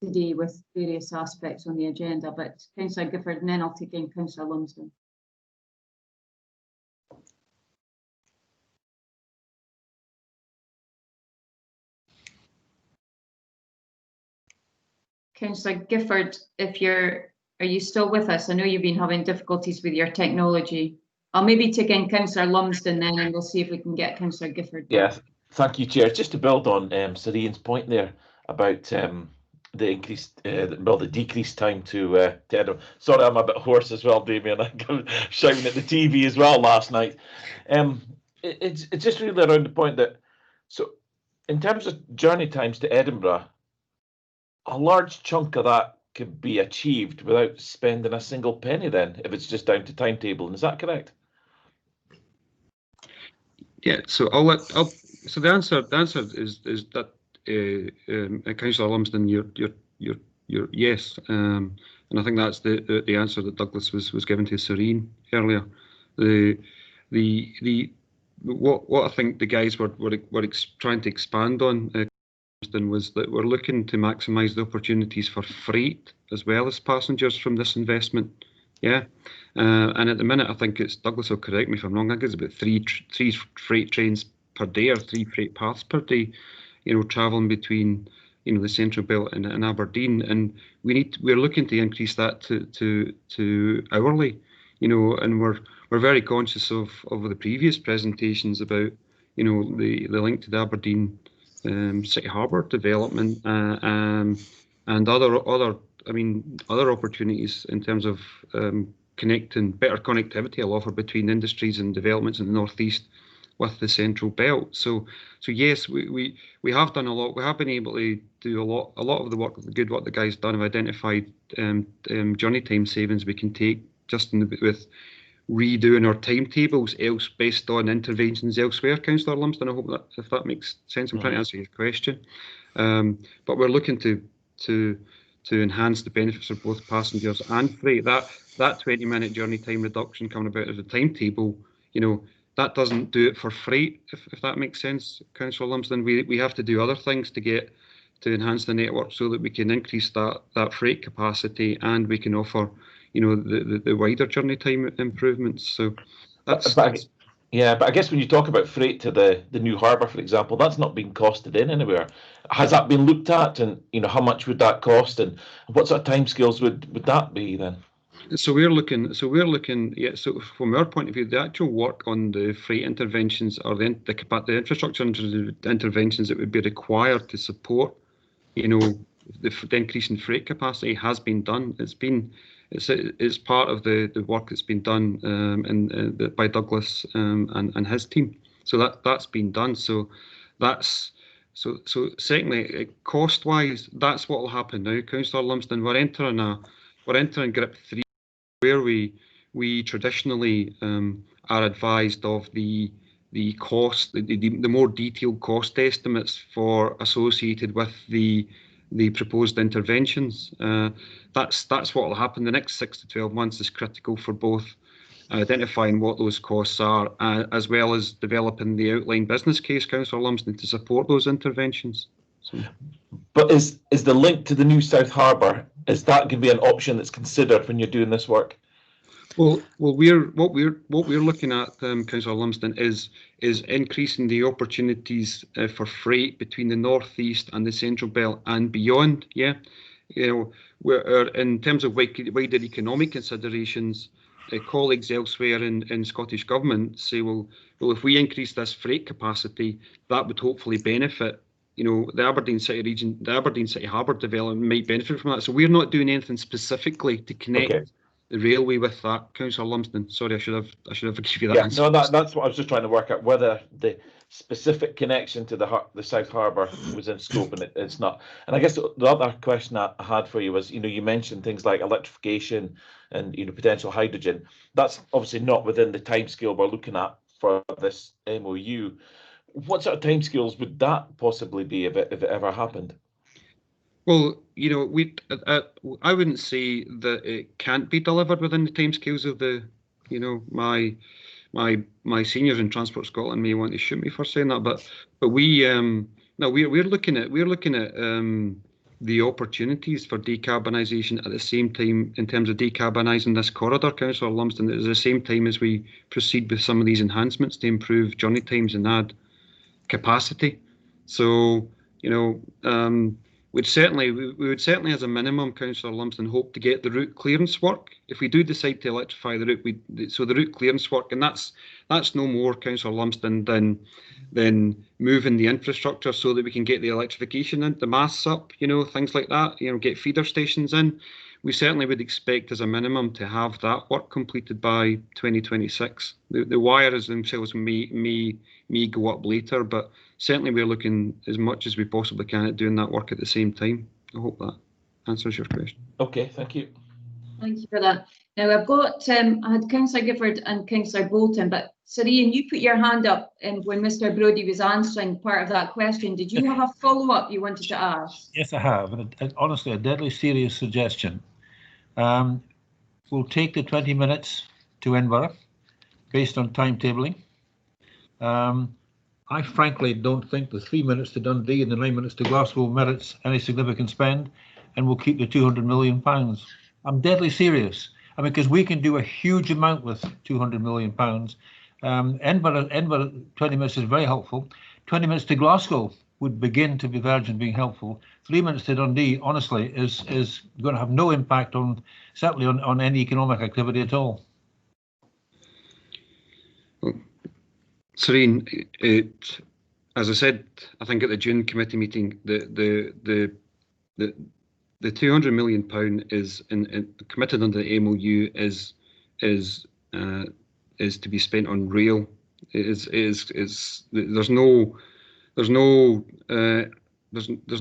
today with various aspects on the agenda, but Councillor Gifford, and then I'll take in Councillor Lumsden. Councillor Gifford, are you still with us? I know you've been having difficulties with your technology. I'll maybe take in Councillor Lumsden then, and we'll see if we can get Councillor Gifford. Yes, thank you, Chair. Just to build on Sir Ian's point there about the increased, the decreased time to Edinburgh. Sorry, I'm a bit hoarse as well, Damien. I'm shouting at the TV as well last night. It's just really around the point that, so in terms of journey times to Edinburgh, a large chunk of that could be achieved without spending a single penny then, if it's just down to timetable. Is that correct? Yeah, so so the answer is that Councillor Lumsden, you're yes, and I think that's the answer that Douglas was given to Serene earlier. What I think the guys were trying to expand on was that we're looking to maximise the opportunities for freight as well as passengers from this investment. Yeah, and at the minute, I think it's, Douglas will correct me if I'm wrong, I think it's about three freight trains per day or 3 freight paths per day, you know, travelling between, you know, the Central Belt and Aberdeen, and we're looking to increase that to hourly, you know, and we're very conscious of the previous presentations about, you know, the link to the Aberdeen City Harbour development and other opportunities in terms of connecting, better connectivity will offer between industries and developments in the Northeast with the Central Belt. So yes, we have done a lot. We have been able to do a lot of the work, the good work the guys done have identified journey time savings we can take just with redoing our timetables else based on interventions elsewhere. Councillor Lumsden, I hope that if that makes sense, I'm trying to answer your question. But we're looking to enhance the benefits for both passengers and freight. That 20-minute journey time reduction coming about as a timetable, you know, that doesn't do it for freight, if that makes sense, Councillor Lumsden. We have to do other things to enhance the network so that we can increase that freight capacity and we can offer, you know, the wider journey time improvements. So Yeah, but I guess when you talk about freight to the new harbour, for example, that's not been costed in anywhere. Has that been looked at, and how much would that cost, and what sort of timescales would that be then? So we're looking. Yeah. So from our point of view, the actual work on the freight interventions or the infrastructure interventions that would be required to support, the increase in freight capacity has been done. It's part of the work that's been done by Douglas and his team. So that's been done. So secondly, cost wise, that's what will happen now. Councillor Lumsden, we're entering GRIP 3, where we traditionally are advised of the cost, the more detailed cost estimates associated with the proposed interventions. That's what will happen. The next 6 to 12 months is critical for both identifying what those costs are, as well as developing the outline business case, Councillor Lumsden, to support those interventions. But is the link to the new South Harbour, is that going to be an option that's considered when you're doing this work? Well, what we're looking at, Councillor Lumsden, is increasing the opportunities for freight between the northeast and the central belt and beyond. Yeah, in terms of wider economic considerations, colleagues elsewhere in Scottish Government say, well, if we increase this freight capacity, that would hopefully benefit. The Aberdeen City region, the Aberdeen City Harbour development might benefit from that. So we're not doing anything specifically to connect the railway with that, Councillor Lumsden. Sorry, I should have given you that answer. No, that's what I was just trying to work out, whether the specific connection to the South Harbour was in scope, and it's not. And I guess the other question I had for you was, you mentioned things like electrification and potential hydrogen. That's obviously not within the timescale we're looking at for this MOU. What sort of timescales would that possibly be if it ever happened? Well, I wouldn't say that it can't be delivered within the timescales of the, my seniors in Transport Scotland may want to shoot me for saying that, but we're looking at the opportunities for decarbonisation at the same time in terms of decarbonising this corridor, Councillor Lumsden, at the same time as we proceed with some of these enhancements to improve journey times and add capacity. So, we would certainly, as a minimum, Councillor Lumsden, hope to get the route clearance work. If we do decide to electrify the route, so the route clearance work, and that's no more, Councillor Lumsden, than moving the infrastructure so that we can get the electrification in, the masts up, things like that, get feeder stations in. We certainly would expect, as a minimum, to have that work completed by 2026. The wires themselves may go up later, but certainly we're looking as much as we possibly can at doing that work at the same time. I hope that answers your question. Okay, thank you. Thank you for that. Now I've got, I had Councillor Gifford and Councillor Bolton, but Serene, you put your hand up when Mr. Brodie was answering part of that question. Did you have a follow-up you wanted to ask? Yes, I have. And honestly, a deadly serious suggestion. We'll take the 20 minutes to Edinburgh based on timetabling. I frankly don't think the 3 minutes to Dundee and the 9 minutes to Glasgow merits any significant spend, and we'll keep the £200 million. I'm deadly serious. I mean, because we can do a huge amount with £200 million. Edinburgh 20 minutes is very helpful. 20 minutes to Glasgow would begin to be verging being helpful. 3 minutes to Dundee, honestly, is going to have no impact certainly on any economic activity at all. Well, Serene, as I said, I think at the June committee meeting, the £200 million is committed under the MOU is to be spent on rail. There's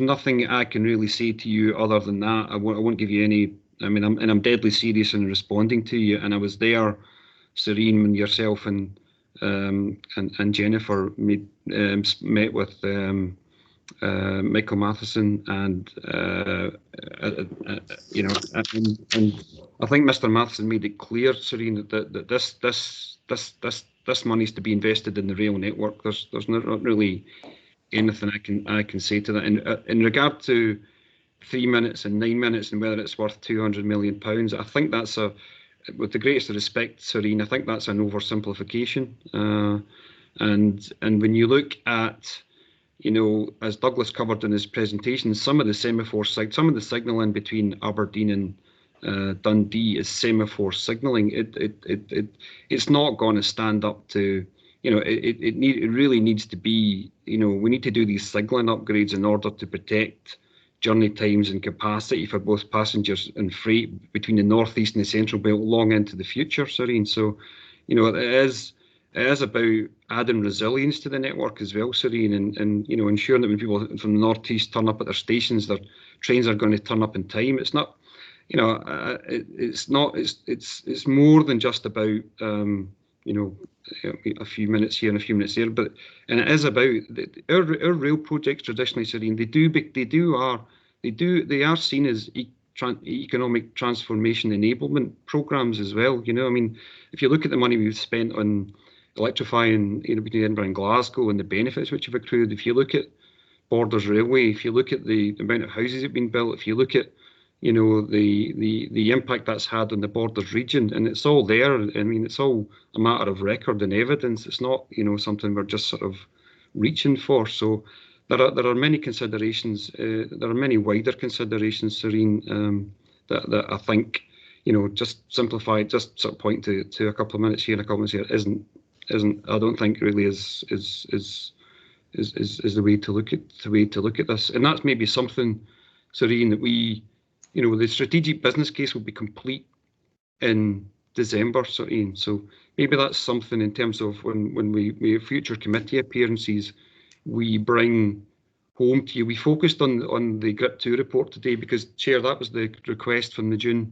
nothing I can really say to you other than that. I won't give you any. I mean, I'm deadly serious in responding to you, and I was there, Serene, when yourself and Jennifer met with Michael Matheson, and and I think Mr. Matheson made it clear, Serene, that this money is to be invested in the rail network. There's not really anything I can say to that. In regard to 3 minutes and 9 minutes and whether it's worth £200 million, I think that's with the greatest respect, Serene, I think that's an oversimplification. And when you look at, you know, as Douglas covered in his presentation, some of the semaphore some of the signalling between Aberdeen and Dundee is semaphore signalling. It's not going to stand up to, you know, it really needs to be, you know, we need to do these signalling upgrades in order to protect journey times and capacity for both passengers and freight between the northeast and the central belt long into the future, Serene. So, you know, it is about adding resilience to the network as well, Serene, and you know, ensuring that when people from the northeast turn up at their stations, their trains are going to turn up in time. It's not, you know, it's more than just about you know, a few minutes here and a few minutes there, but and it is about our rail projects traditionally, Serene. They are seen as economic transformation enablement programs as well. You know, I mean, if you look at the money we've spent on electrifying, you know, between Edinburgh and Glasgow and the benefits which have accrued, if you look at Borders Railway, if you look at the amount of houses that have been built, if you look at, you know, the impact that's had on the Borders region, and it's all there. I mean, it's all a matter of record and evidence. It's not, you know, something we're just sort of reaching for. So there are many considerations. There are many wider considerations, Serene, that I think, you know, just simplified, just sort of point to a couple of minutes here and a couple of minutes here isn't I don't think really is the way to look at this. And that's maybe something, Serene, that we, you know, the strategic business case will be complete in December, Serene. So maybe that's something in terms of when we have future committee appearances, we bring home to you. We focused on the GRIP 2 report today because, Chair, that was the request from the June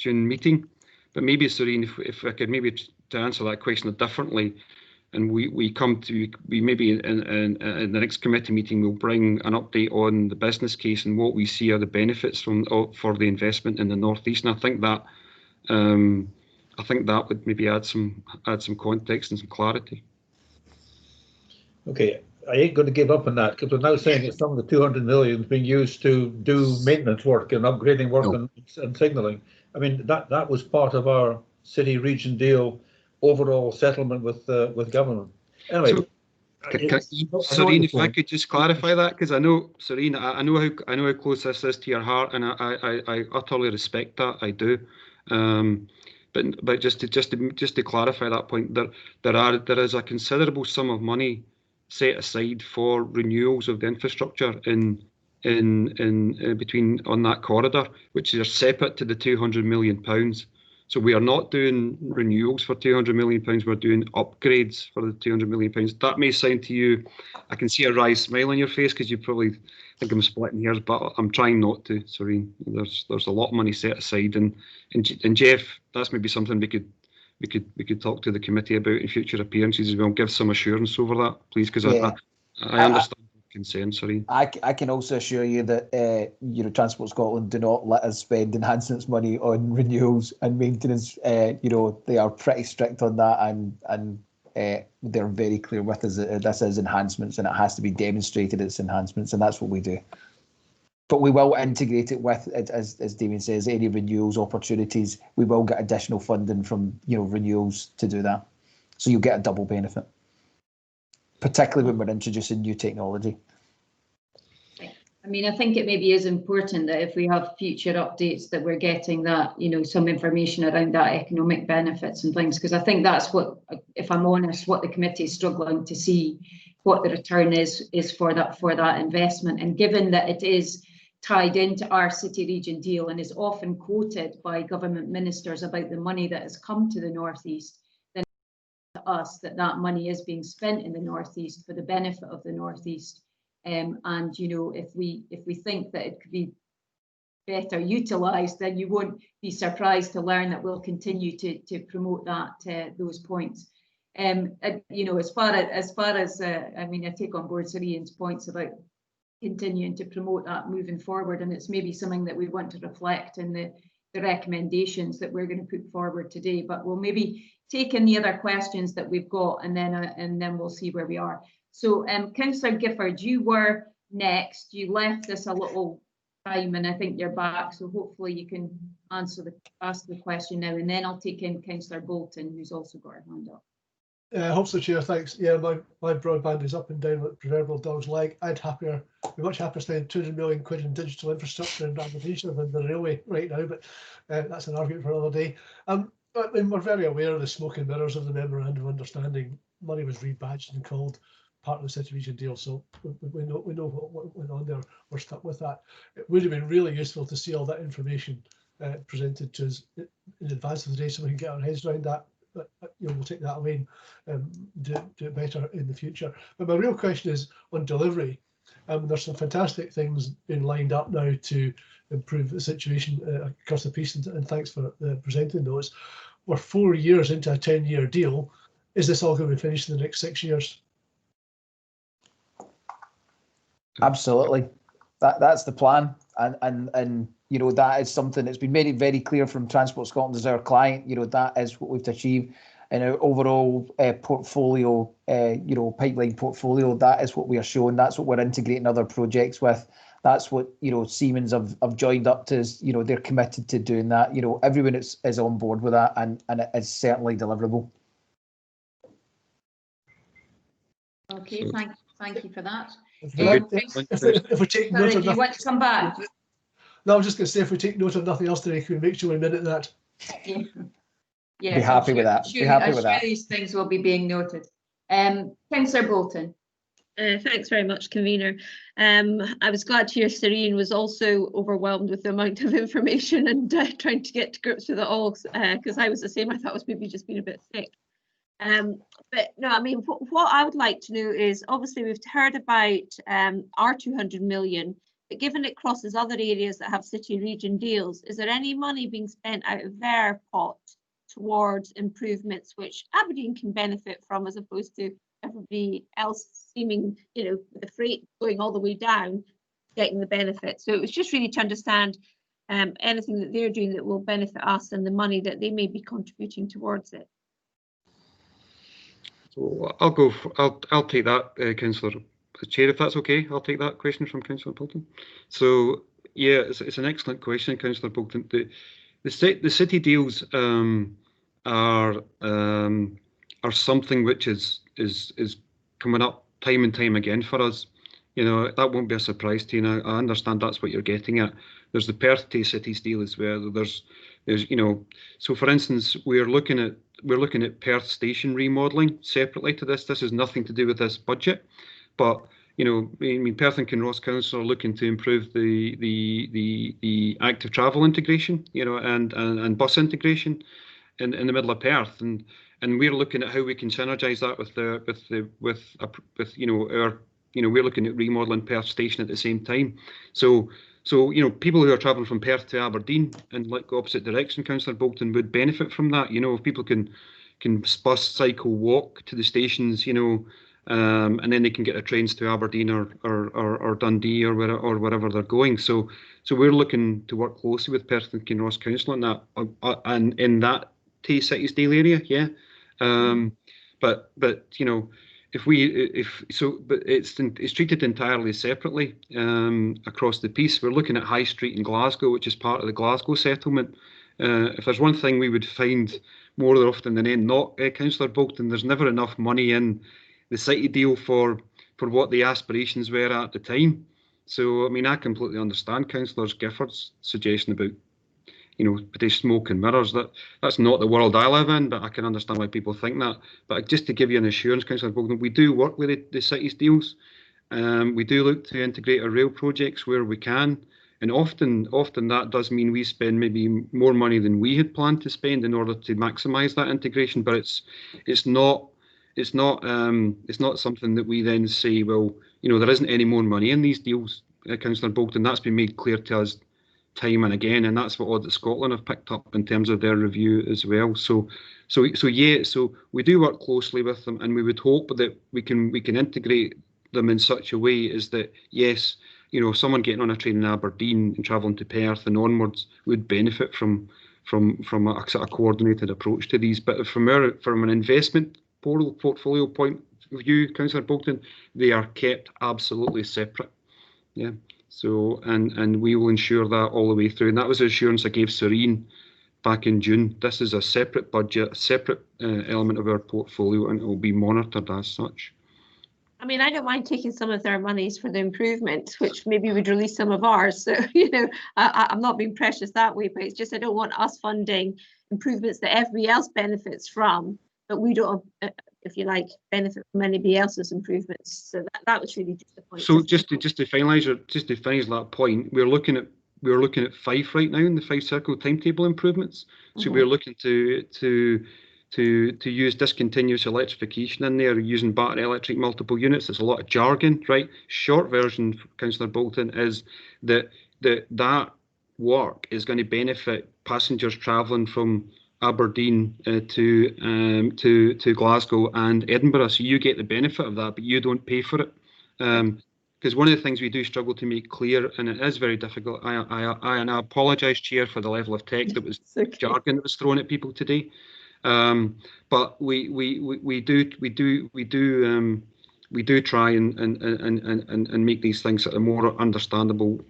meeting. But maybe, Serene, if I could maybe to answer that question differently, and we come to, we maybe in the next committee meeting, we'll bring an update on the business case and what we see are the benefits for the investment in the northeast. And I think that would maybe add some context and some clarity. Okay, I ain't going to give up on that because we're now saying that some of the 200 million is being used to do maintenance work and upgrading work and signalling. I mean, that was part of our city region deal overall settlement with government. Anyway, Serene, if I could just clarify that, because I know, Serene, I know how close this is to your heart, and I utterly respect that. I do. But just to clarify that point, there is a considerable sum of money set aside for renewals of the infrastructure in between on that corridor, which are separate to the £200 million. So we are not doing renewals for £200 million, we're doing upgrades for the £200 million. That may sound to you, I can see a wry smile on your face because you probably think I'm splitting hairs, but I'm trying not to, Serene. There's a lot of money set aside, and Jeff, that's maybe something we could talk to the committee about in future appearances as well. Give some assurance over that, please, because I understand concern, Serene. I can also assure you that you know, Transport Scotland do not let us spend enhancements money on renewals and maintenance. You know, they are pretty strict on that, and they're very clear with us that this is enhancements and it has to be demonstrated it's enhancements, and that's what we do. But we will integrate it with, as Damien says, any renewals opportunities. We will get additional funding from, you know, renewals to do that. So you'll get a double benefit, particularly when we're introducing new technology. I mean, I think it maybe is important that if we have future updates that we're getting that, you know, some information around that economic benefits and things, because I think that's what, if I'm honest, what the committee is struggling to see, what the return is for that investment. And given that it is tied into our city region deal and is often quoted by government ministers about the money that has come to the northeast, then to us that money is being spent in the northeast for the benefit of the northeast. And you know, if we think that it could be better utilised, then you won't be surprised to learn that we'll continue to promote that those points. You know, as far as I mean, I take on board Serene's points about continuing to promote that moving forward, and it's maybe something that we want to reflect in the recommendations that we're going to put forward today. But we'll maybe take in the other questions that we've got, and then we'll see where we are. So, Councillor Gifford, you were next. You left us a little time, and I think you're back, so hopefully you can ask the question now, and then I'll take in Councillor Bolton, who's also got her hand up. Hope so, Chair. Thanks. Yeah, my broadband is up and down like proverbial dog's leg. I'd be much happier spending 200 million quid in digital infrastructure in Aberdeenshire than the railway right now, but that's an argument for another day. I mean, we're very aware of the smoke and mirrors of the memorandum of understanding. Money was rebadged and called part of the City Region deal, so we know what went on there. We're stuck with that. It would have been really useful to see all that information presented to us in advance of the day, so we can get our heads around that. But we'll take that away and do it better in the future. But my real question is on delivery. There's some fantastic things being lined up now to improve the situation across the piece, and thanks for presenting those. We're 4 years into a 10-year deal. Is this all going to be finished in the next 6 years? Absolutely, that's the plan, and that is something that's been made very clear from Transport Scotland as our client. That is what we've achieved in our overall portfolio, pipeline portfolio. That is what we are showing. That's what we're integrating other projects with. That's what Siemens have joined up to. They're committed to doing that. Everyone is on board with that, and it is certainly deliverable. Okay, thank you for that. If we take note of you want to come back? No, I was just going to say, if we take note of nothing else today, can we make sure we minute that? Yeah. Be happy with that. Be happy with that. These things will be being noted. Councillor Bolton. Thanks very much, convener. I was glad to hear Serene was also overwhelmed with the amount of information and trying to get to grips with it all, because I was the same. I thought I was maybe just being a bit thick. But no, I mean, what I would like to know is, obviously we've heard about our 200 million, but given it crosses other areas that have city region deals, is there any money being spent out of their pot towards improvements which Aberdeen can benefit from, as opposed to everybody else seeming, with the freight going all the way down, getting the benefit? So it was just really to understand anything that they're doing that will benefit us and the money that they may be contributing towards it. So I'll take that, Councillor Chair, if that's okay. I'll take that question from Councillor Bolton. So yeah, it's an excellent question, Councillor Bolton. The city deals are something which is coming up time and time again for us. That won't be a surprise to you. Now, I understand that's what you're getting at. There's the Perth to Cities deal as well. There's so for instance, we're looking at Perth station remodelling separately to this. This has nothing to do with this budget, but Perth and Kinross Council are looking to improve the active travel integration, and bus integration in the middle of Perth, and we're looking at how we can synergise that we're looking at remodelling Perth station at the same time. So people who are travelling from Perth to Aberdeen and like opposite direction, Councillor Bolton, would benefit from that. If people can bus, cycle, walk to the stations, and then they can get their trains to Aberdeen or Dundee or wherever they're going. So we're looking to work closely with Perth and Kinross Council on that, and in that Tay Cities deal area, yeah. But it's treated entirely separately across the piece. We're looking at High Street in Glasgow, which is part of the Glasgow settlement. If there's one thing we would find more often than not, Councillor Bolton, there's never enough money in the city deal for what the aspirations were at the time. So I mean, I completely understand Councillor Gifford's suggestion about the smoke and mirrors. That's not the world I live in, but I can understand why people think that. But just to give you an assurance, Councillor Bolton, we do work with the cities deals. We do look to integrate our rail projects where we can, and often that does mean we spend maybe more money than we had planned to spend in order to maximise that integration. But it's not something that we then say, well, there isn't any more money in these deals, Councillor Bolton. That's been made clear to us time and again, and that's what Oord Scotland have picked up in terms of their review as well. So we do work closely with them, and we would hope that we can integrate them in such a way as that, yes, someone getting on a train in Aberdeen and travelling to Perth and onwards would benefit from a sort of coordinated approach to these. But from an investment portfolio point of view, Councillor Bolton, they are kept absolutely separate. Yeah. So and we will ensure that all the way through. And that was the assurance I gave Serene back in June. This is a separate budget, a separate element of our portfolio, and it will be monitored as such. I mean, I don't mind taking some of their monies for the improvement, which maybe would release some of ours. So, you know, I'm not being precious that way, but it's just I don't want us funding improvements that everybody else benefits from, but we don't, if you like, benefit from anybody else's improvements. So that was really just the point. So just to finalise that point, we're looking at 5 right now in the 5 circle timetable improvements. So we're looking to use discontinuous electrification in there, using battery electric multiple units. There's a lot of jargon, right? Short version, Councillor Bolton, is that that work is going to benefit passengers travelling from Aberdeen to Glasgow and Edinburgh. So you get the benefit of that, but you don't pay for it. Because one of the things we do struggle to make clear, and it is very difficult, and I apologise, Chair, for the level of tech that was jargon that was thrown at people today. But we do try and make these things sort of more understandable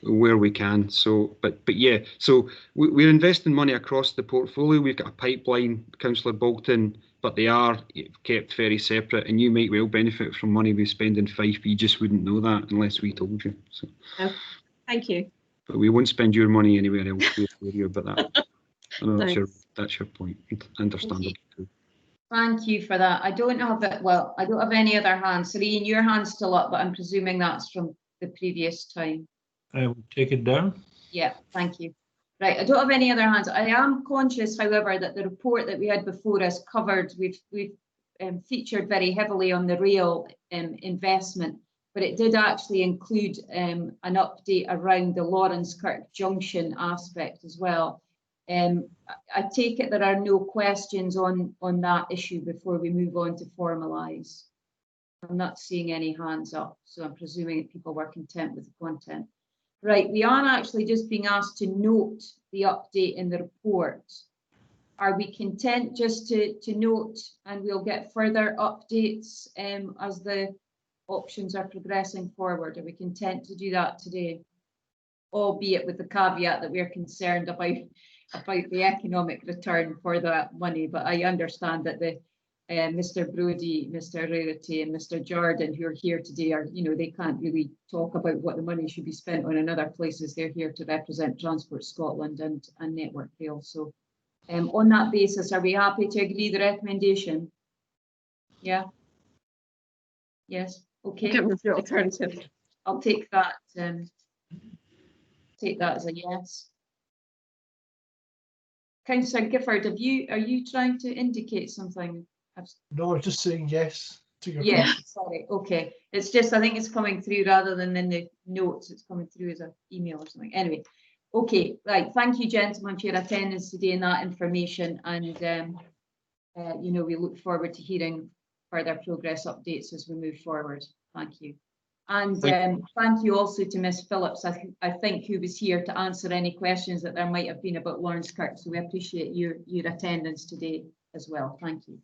where we can. So, but yeah, so we're investing money across the portfolio. We've got a pipeline, Councillor Bolton, but they are kept very separate, and you might well benefit from money we spend in Fife, but you just wouldn't know that unless we told you. So, thank you. But we won't spend your money anywhere else. We'll clear you about that. I know that's your point. Understandable. Thank you for that. I don't have it. Well, I don't have any other hands. Serene, your hand's still up, but I'm presuming that's from the previous time. I will take it down. Yeah, thank you. Right, I don't have any other hands. I am conscious, however, that the report that we had before us covered, we've featured very heavily on the rail investment, but it did actually include an update around the Lawrencekirk Junction aspect as well. I take it there are no questions on that issue before we move on to formalise. I'm not seeing any hands up, so I'm presuming that people were content with the content. Right, we are actually just being asked to note the update in the report. Are we content just to note, and we'll get further updates as the options are progressing forward? Are we content to do that today? Albeit with the caveat that we're concerned about the economic return for that money, but I understand that the Mr. Brodie, Mr. Rarity and Mr. Jordan, who are here today, are, you know, they can't really talk about what the money should be spent on in other places. They're here to represent Transport Scotland and Network Rail. So on that basis, are we happy to agree the recommendation? Yeah. Yes. Okay. The alternative. I'll take that. Take that as a yes. Councillor Gifford, are you trying to indicate something? No, I'm just saying yes to your yes, question. sorry. Okay. It's just, I think it's coming through rather than in the notes. It's coming through as an email or something. Anyway, okay, right. Thank you, gentlemen, for your attendance today and that information. And, you know, we look forward to hearing further progress updates as we move forward. Thank you. And thank you also to Miss Phillips, I think, who was here to answer any questions that there might have been about Lawrencekirk. So we appreciate your attendance today as well. Thank you.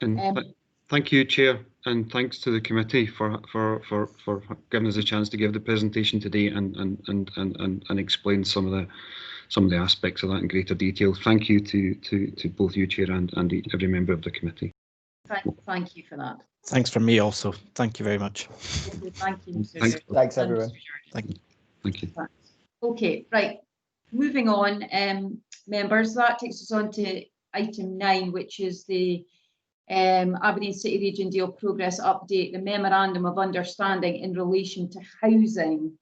And thank you, Chair, and thanks to the committee for giving us a chance to give the presentation today and explain some of the aspects of that in greater detail. Thank you to both you, Chair, and every member of the committee. Thank you for that. Thanks from me also. Thank you very much. Okay, thank you, Mr. Thanks, everyone. Thank you. Thank you. Okay, right. Moving on, members, that takes us on to item 9, which is the Aberdeen City Region Deal Progress Update, the Memorandum of Understanding in relation to housing.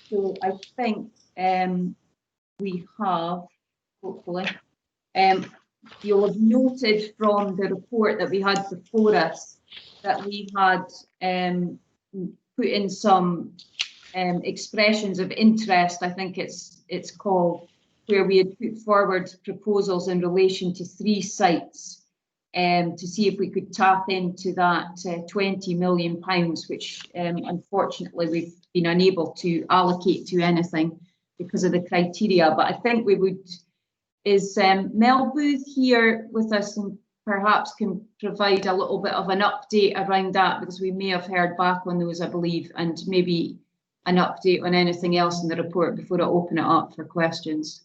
So I think we have, hopefully, you'll have noted from the report that we had before us that we had put in some expressions of interest, I think it's called, where we had put forward proposals in relation to 3 sites to see if we could tap into that £20 million, which unfortunately we've been unable to allocate to anything because of the criteria. But I think we would, is Mel Booth here with us and perhaps can provide a little bit of an update around that, because we may have heard back on those, I believe, and maybe an update on anything else in the report before I open it up for questions?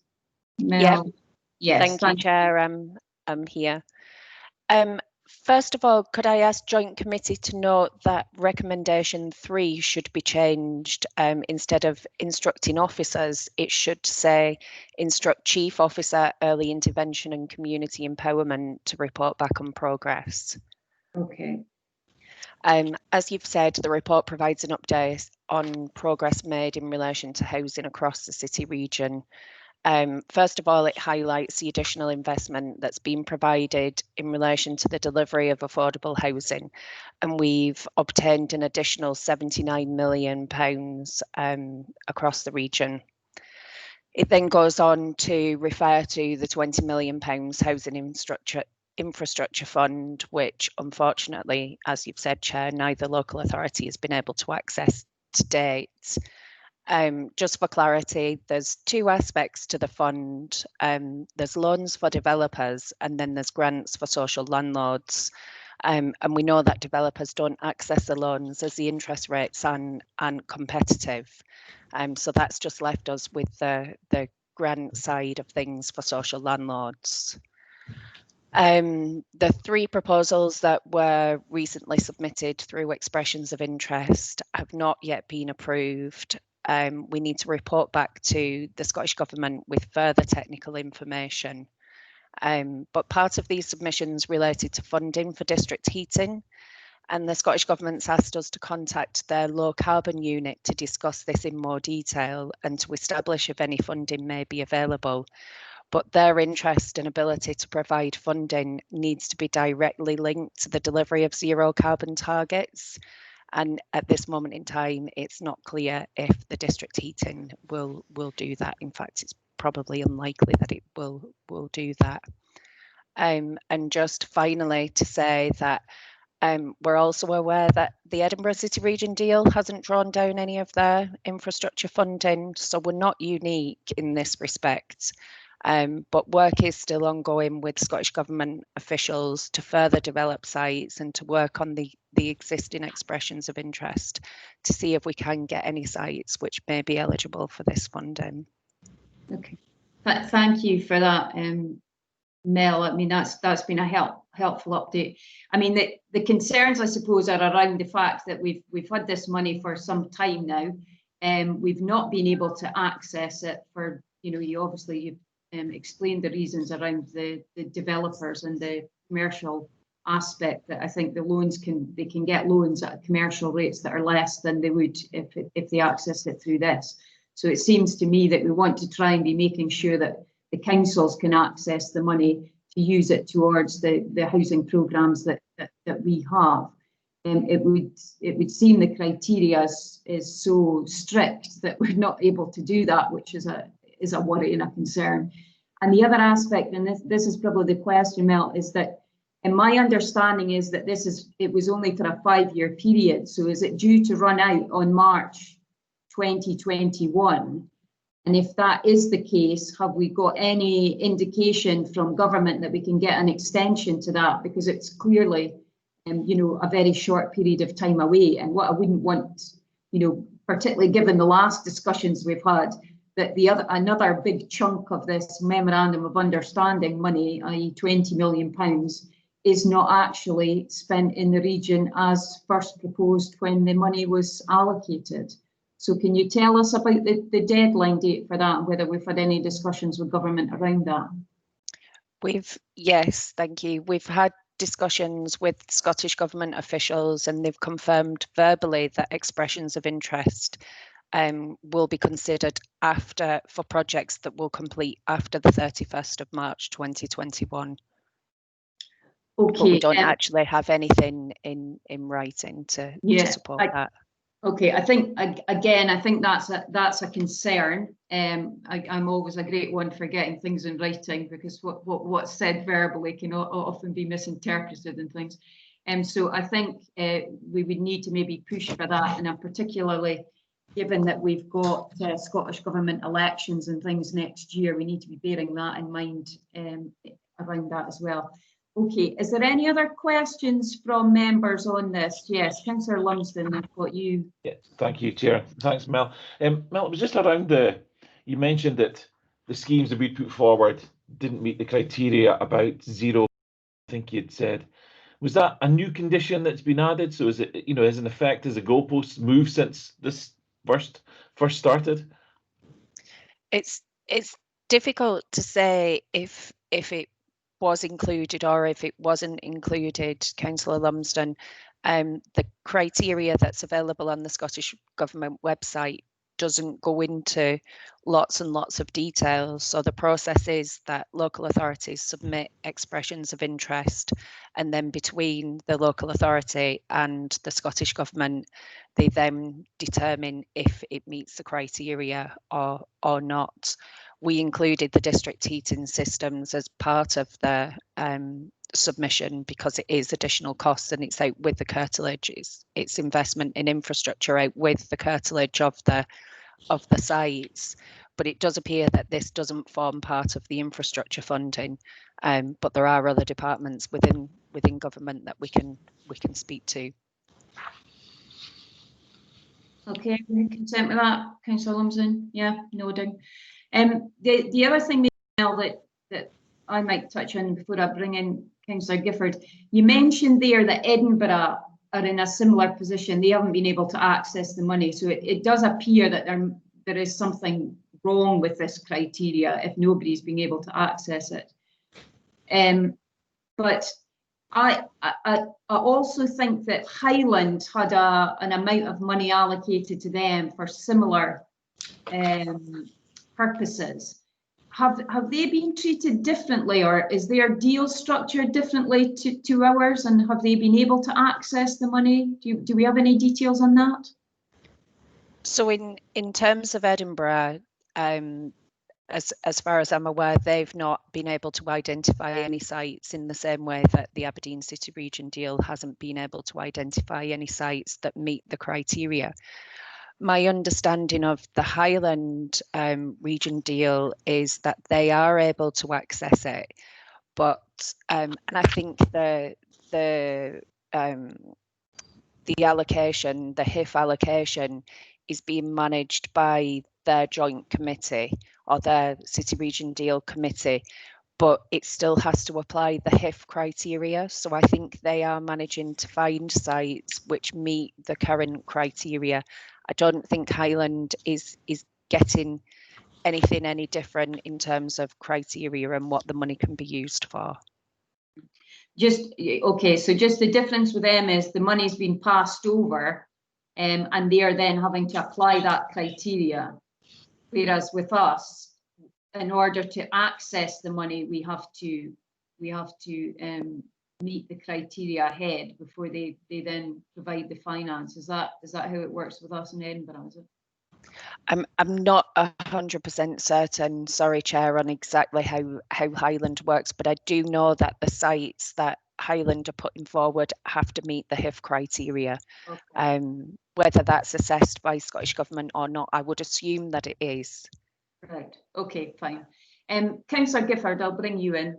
Mel? Yeah. Yes. Thank you, Chair. I'm here. First of all, could I ask Joint Committee to note that recommendation 3 should be changed. Instead of instructing officers, it should say instruct Chief Officer, Early Intervention and Community Empowerment to report back on progress. Okay. As you've said, the report provides an update on progress made in relation to housing across the city region. First of all, it highlights the additional investment that's been provided in relation to the delivery of affordable housing, and we've obtained an additional £79 million across the region. It then goes on to refer to the £20 million housing infrastructure fund, which unfortunately, as you've said, Chair, neither local authority has been able to access to date. Just for clarity, there's two aspects to the fund. There's loans for developers and then there's grants for social landlords. And we know that developers don't access the loans as the interest rates aren't competitive. So that's just left us with the grant side of things for social landlords. The 3 proposals that were recently submitted through expressions of interest have not yet been approved. We need to report back to the Scottish Government with further technical information. But part of these submissions related to funding for district heating, and the Scottish Government's asked us to contact their low carbon unit to discuss this in more detail and to establish if any funding may be available. But their interest and ability to provide funding needs to be directly linked to the delivery of zero carbon targets. And at this moment in time, it's not clear if the district heating will do that. In fact, it's probably unlikely that it will do that. And just finally to say that we're also aware that the Edinburgh City Region deal hasn't drawn down any of their infrastructure funding, so we're not unique in this respect. But work is still ongoing with Scottish Government officials to further develop sites and to work on the existing expressions of interest to see if we can get any sites which may be eligible for this funding. Okay, thank you for that, Mel. I mean, that's been a helpful update. I mean, the concerns, I suppose, are around the fact that we've had this money for some time now, and we've not been able to access it for, you've explained the reasons around the developers and the commercial aspect, that I think the loans they can get loans at commercial rates that are less than they would if they access it through this. So it seems to me that we want to try and be making sure that the councils can access the money to use it towards the housing programmes that we have. It would seem the criteria is so strict that we're not able to do that, which is a worry and a concern. And the other aspect, and this is probably the question, Mel, is that, and my understanding is that it was only for a 5-year period. So is it due to run out on March 2021? And if that is the case, have we got any indication from government that we can get an extension to that? Because it's clearly, a very short period of time away. And what I wouldn't want, particularly given the last discussions we've had, that another big chunk of this memorandum of understanding money, i.e. £20 million, is not actually spent in the region as first proposed when the money was allocated. So can you tell us about the deadline date for that and whether we've had any discussions with government around that? Yes, thank you. We've had discussions with Scottish Government officials and they've confirmed verbally that expressions of interest will be considered for projects that will complete after the 31st of March 2021. Okay. But we don't actually have anything in writing to support that. Okay, I think that's a concern. I'm always a great one for getting things in writing, because what's said verbally can often be misinterpreted and things. So I think we would need to maybe push for that, and particularly given that we've got Scottish Government elections and things next year, we need to be bearing that in mind around that as well. Okay, is there any other questions from members on this? Yes, Councillor Lumsden, I've got you. Yeah, thank you, Chair. Thanks, Mel. Mel, it was just around you mentioned that the schemes that we put forward didn't meet the criteria about zero, I think you'd said. Was that a new condition that's been added? So is it, as an effect, has the goalposts moved since this first started? It's difficult to say if it was included or if it wasn't included, Councillor Lumsden. The criteria that's available on the Scottish Government website doesn't go into lots and lots of details. So the process is that local authorities submit expressions of interest, and then between the local authority and the Scottish Government, they then determine if it meets the criteria or not. We included the district heating systems as part of the submission because it is additional costs and it's out with the curtilage. It's investment in infrastructure out with the curtilage of the sites. But it does appear that this doesn't form part of the infrastructure funding. But there are other departments within government that we can speak to. Okay, content with that, Councillor Lumsden? Yeah, nodding. The other thing, Mel, that I might touch on before I bring in Councillor Gifford, you mentioned there that Edinburgh are in a similar position. They haven't been able to access the money, so it does appear that there is something wrong with this criteria if nobody's being able to access it. But I also think that Highland had an amount of money allocated to them for similar purposes. Have they been treated differently, or is their deal structured differently to ours, and have they been able to access the money? Do we have any details on that? So in terms of Edinburgh, as far as I'm aware, they've not been able to identify any sites in the same way that the Aberdeen City Region deal hasn't been able to identify any sites that meet the criteria. My understanding of the Highland region deal is that they are able to access it, but and I think the allocation, the HIF allocation, is being managed by their joint committee or their City Region Deal committee, but it still has to apply the HIF criteria. So I think they are managing to find sites which meet the current criteria. I don't think Highland is getting anything any different in terms of criteria and what the money can be used for. Okay, so just the difference with them is the money's been passed over, and they are then having to apply that criteria. Whereas with us, in order to access the money, we have to meet the criteria ahead before they then provide the finance. Is that how it works with us in Edinburgh? Is it? I'm not 100% certain, sorry, Chair, on exactly how Highland works, but I do know that the sites that Highland are putting forward have to meet the HIF criteria. Okay. Whether that's assessed by Scottish Government or not, I would assume that it is. Right, okay, fine. Councillor Gifford, I'll bring you in.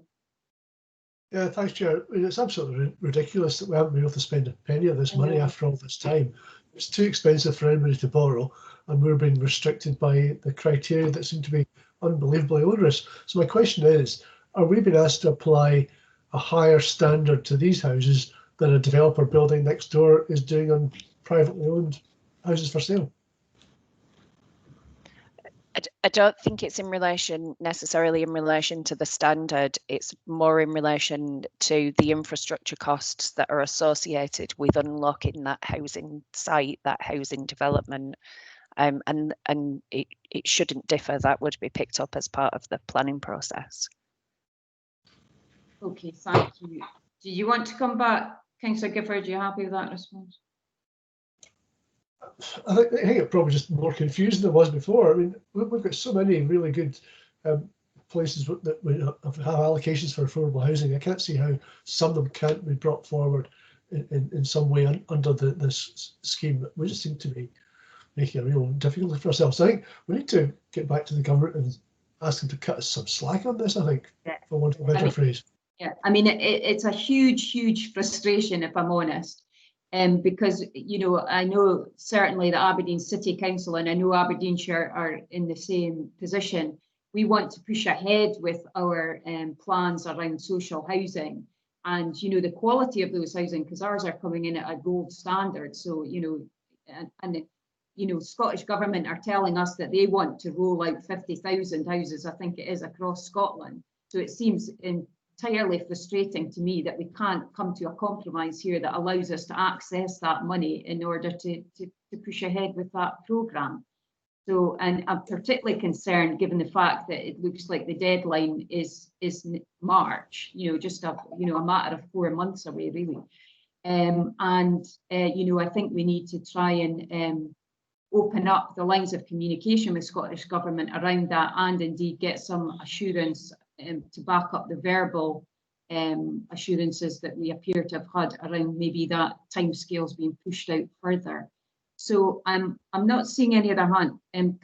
Yeah, thanks, Chair. It's absolutely ridiculous that we haven't been able to spend a penny of this money after all this time. It's too expensive for anybody to borrow, and we're being restricted by the criteria that seem to be unbelievably onerous. So my question is, are we being asked to apply a higher standard to these houses than a developer building next door is doing on privately owned houses for sale? I don't think it's necessarily in relation to the standard. It's more in relation to the infrastructure costs that are associated with unlocking that housing site, that housing development. And it shouldn't differ. That would be picked up as part of the planning process. Okay, thank you. Do you want to come back, Councillor Gifford? Are you happy with that response? I think it probably just more confusing than it was before. I mean, we've got so many really good places that we have allocations for affordable housing. I can't see how some of them can't be brought forward in some way under this scheme. We just seem to be making it real difficult for ourselves. So I think we need to get back to the government and ask them to cut us some slack on this, I think, for want of a better phrase. Yeah, I mean, it's a huge frustration, if I'm honest, because, you know, I know certainly the Aberdeen City Council and I know Aberdeenshire are in the same position. We want to push ahead with our plans around social housing and, you know, the quality of those housing, because ours are coming in at a gold standard. So, you know, and you know, Scottish Government are telling us that they want to roll out 50,000 houses, I think it is, across Scotland. So it seems entirely frustrating to me that we can't come to a compromise here that allows us to access that money in order to push ahead with that programme. So, and I'm particularly concerned given the fact that it looks like the deadline is March, you know, just a matter of 4 months away, really. You know, I think we need to try and open up the lines of communication with Scottish Government around that, and indeed get some assurance to back up the verbal assurances that we appear to have had around maybe that timescales being pushed out further. So I'm not seeing any other hand.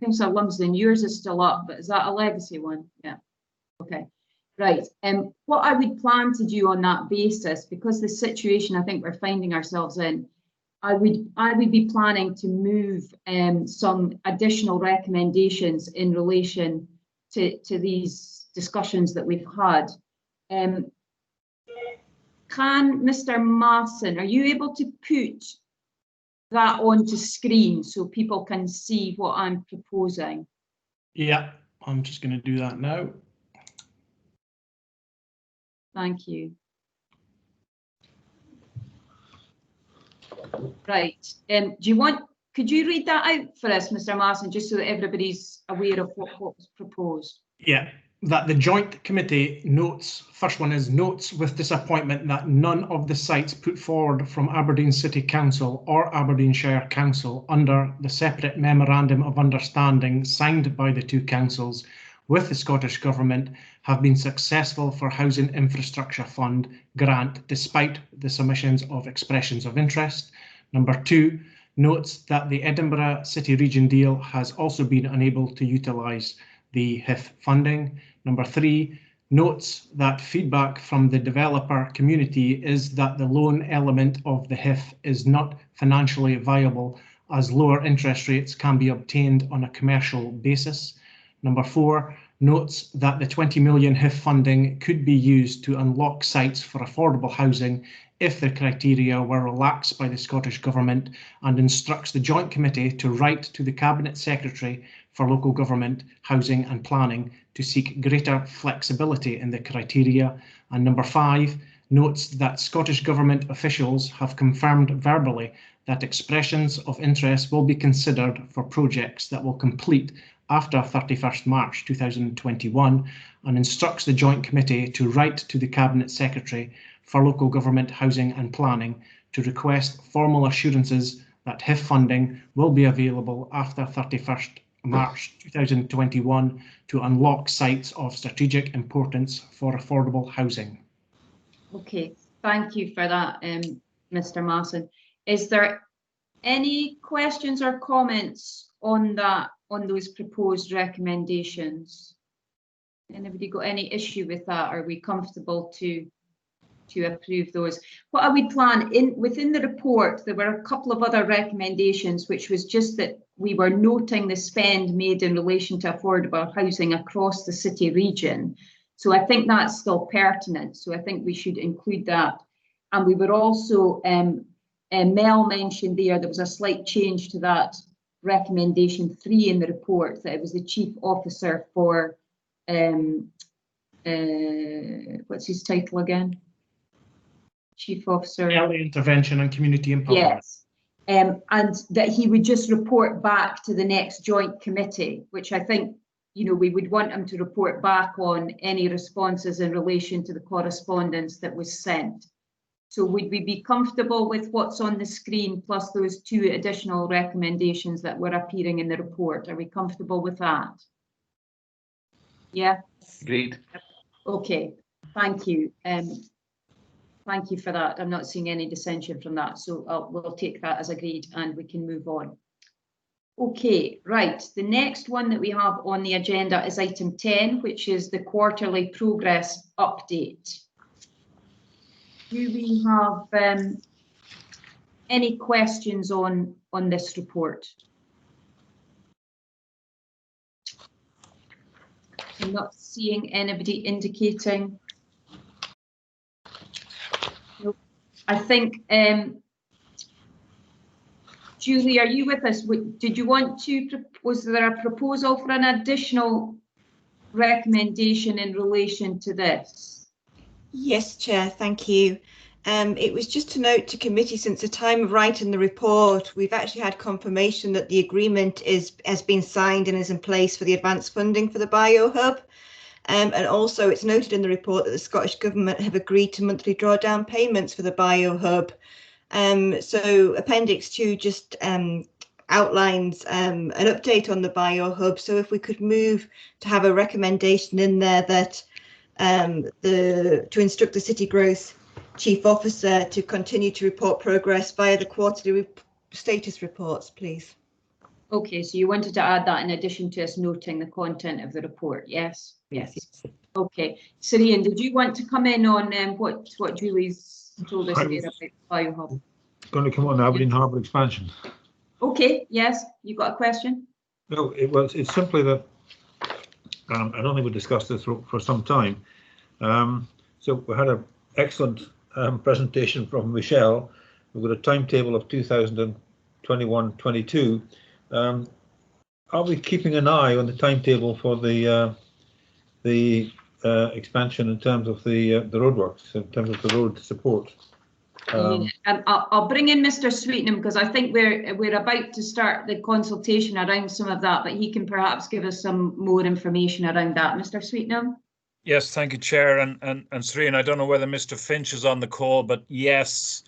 Councillor Lumsden, yours is still up, but is that a legacy one? Yeah. Okay. Right. What I would plan to do on that basis, because the situation I think we're finding ourselves in, I would be planning to move some additional recommendations in relation to these discussions that we've had. Can Mr. Masson, are you able to put that onto screen so people can see what I'm proposing? Yeah, I'm just going to do that now. Thank you. Right. Could you read that out for us, Mr. Masson, just so that everybody's aware of what was proposed? Yeah, that the joint committee notes, first one is notes with disappointment that none of the sites put forward from Aberdeen City Council or Aberdeenshire Council under the separate memorandum of understanding signed by the two councils with the Scottish Government have been successful for Housing Infrastructure Fund grant despite the submissions of expressions of interest. Number 2, notes that the Edinburgh City Region deal has also been unable to utilise the HIF funding. Number 3, notes that feedback from the developer community is that the loan element of the HIF is not financially viable as lower interest rates can be obtained on a commercial basis. Number 4, notes that the 20 million HIF funding could be used to unlock sites for affordable housing if the criteria were relaxed by the Scottish Government, and instructs the Joint Committee to write to the Cabinet Secretary for Local Government, Housing and Planning to seek greater flexibility in the criteria. And number 5, notes that Scottish Government officials have confirmed verbally that expressions of interest will be considered for projects that will complete after 31st March 2021, and instructs the Joint Committee to write to the Cabinet Secretary for Local Government, Housing and Planning to request formal assurances that HIF funding will be available after 31st March 2021 to unlock sites of strategic importance for affordable housing. Okay, thank you for that, Mr. Masson. Is there any questions or comments on that, on those proposed recommendations? Anybody got any issue with that? Are we comfortable to approve those? What I would plan within the report, there were a couple of other recommendations, which was just that we were noting the spend made in relation to affordable housing across the city region. So I think that's still pertinent. So I think we should include that. And we were also, Mel mentioned there was a slight change to that recommendation 3 in the report, that it was the Chief Officer for, what's his title again? Chief Officer. Early Intervention and Community Empowerment. Yes, and that he would just report back to the next joint committee, which I think, you know, we would want him to report back on any responses in relation to the correspondence that was sent. So would we be comfortable with what's on the screen plus those 2 additional recommendations that were appearing in the report? Are we comfortable with that? Yeah. Agreed. Okay, thank you. Thank you for that. I'm not seeing any dissension from that, so we'll take that as agreed and we can move on. Okay, right. The next one that we have on the agenda is item 10, which is the quarterly progress update. Do we have any questions on this report? I'm not seeing anybody indicating. Nope. I think, Julie, are you with us? Did you want to, was there a proposal for an additional recommendation in relation to this? Yes, Chair, thank you. It was just to note to committee, since the time of writing the report, we've actually had confirmation that the agreement has been signed and is in place for the advanced funding for the BioHub. And also it's noted in the report that the Scottish Government have agreed to monthly drawdown payments for the BioHub. So Appendix 2 just outlines an update on the BioHub. So if we could move to have a recommendation in there that to instruct the City Growth Chief Officer to continue to report progress via the quarterly status reports, please. Okay, so you wanted to add that in addition to us noting the content of the report, yes? Yes. Okay, Sirian, did you want to come in on what Julie's told us there about BioHub? Going to come on the Aberdeen Harbour expansion. Okay, yes, you got a question? No, it's simply that I don't think we discussed this for some time. So we had an excellent presentation from Michelle. We've got a timetable of 2021-22. Are we keeping an eye on the timetable for the expansion in terms of the roadworks, in terms of the road support? I'll bring in Mr. Sweetnam because I think we're about to start the consultation around some of that, but he can perhaps give us some more information around that. Mr. Sweetnam? Yes, thank you, Chair. And Srian, I don't know whether Mr. Finch is on the call, but yes,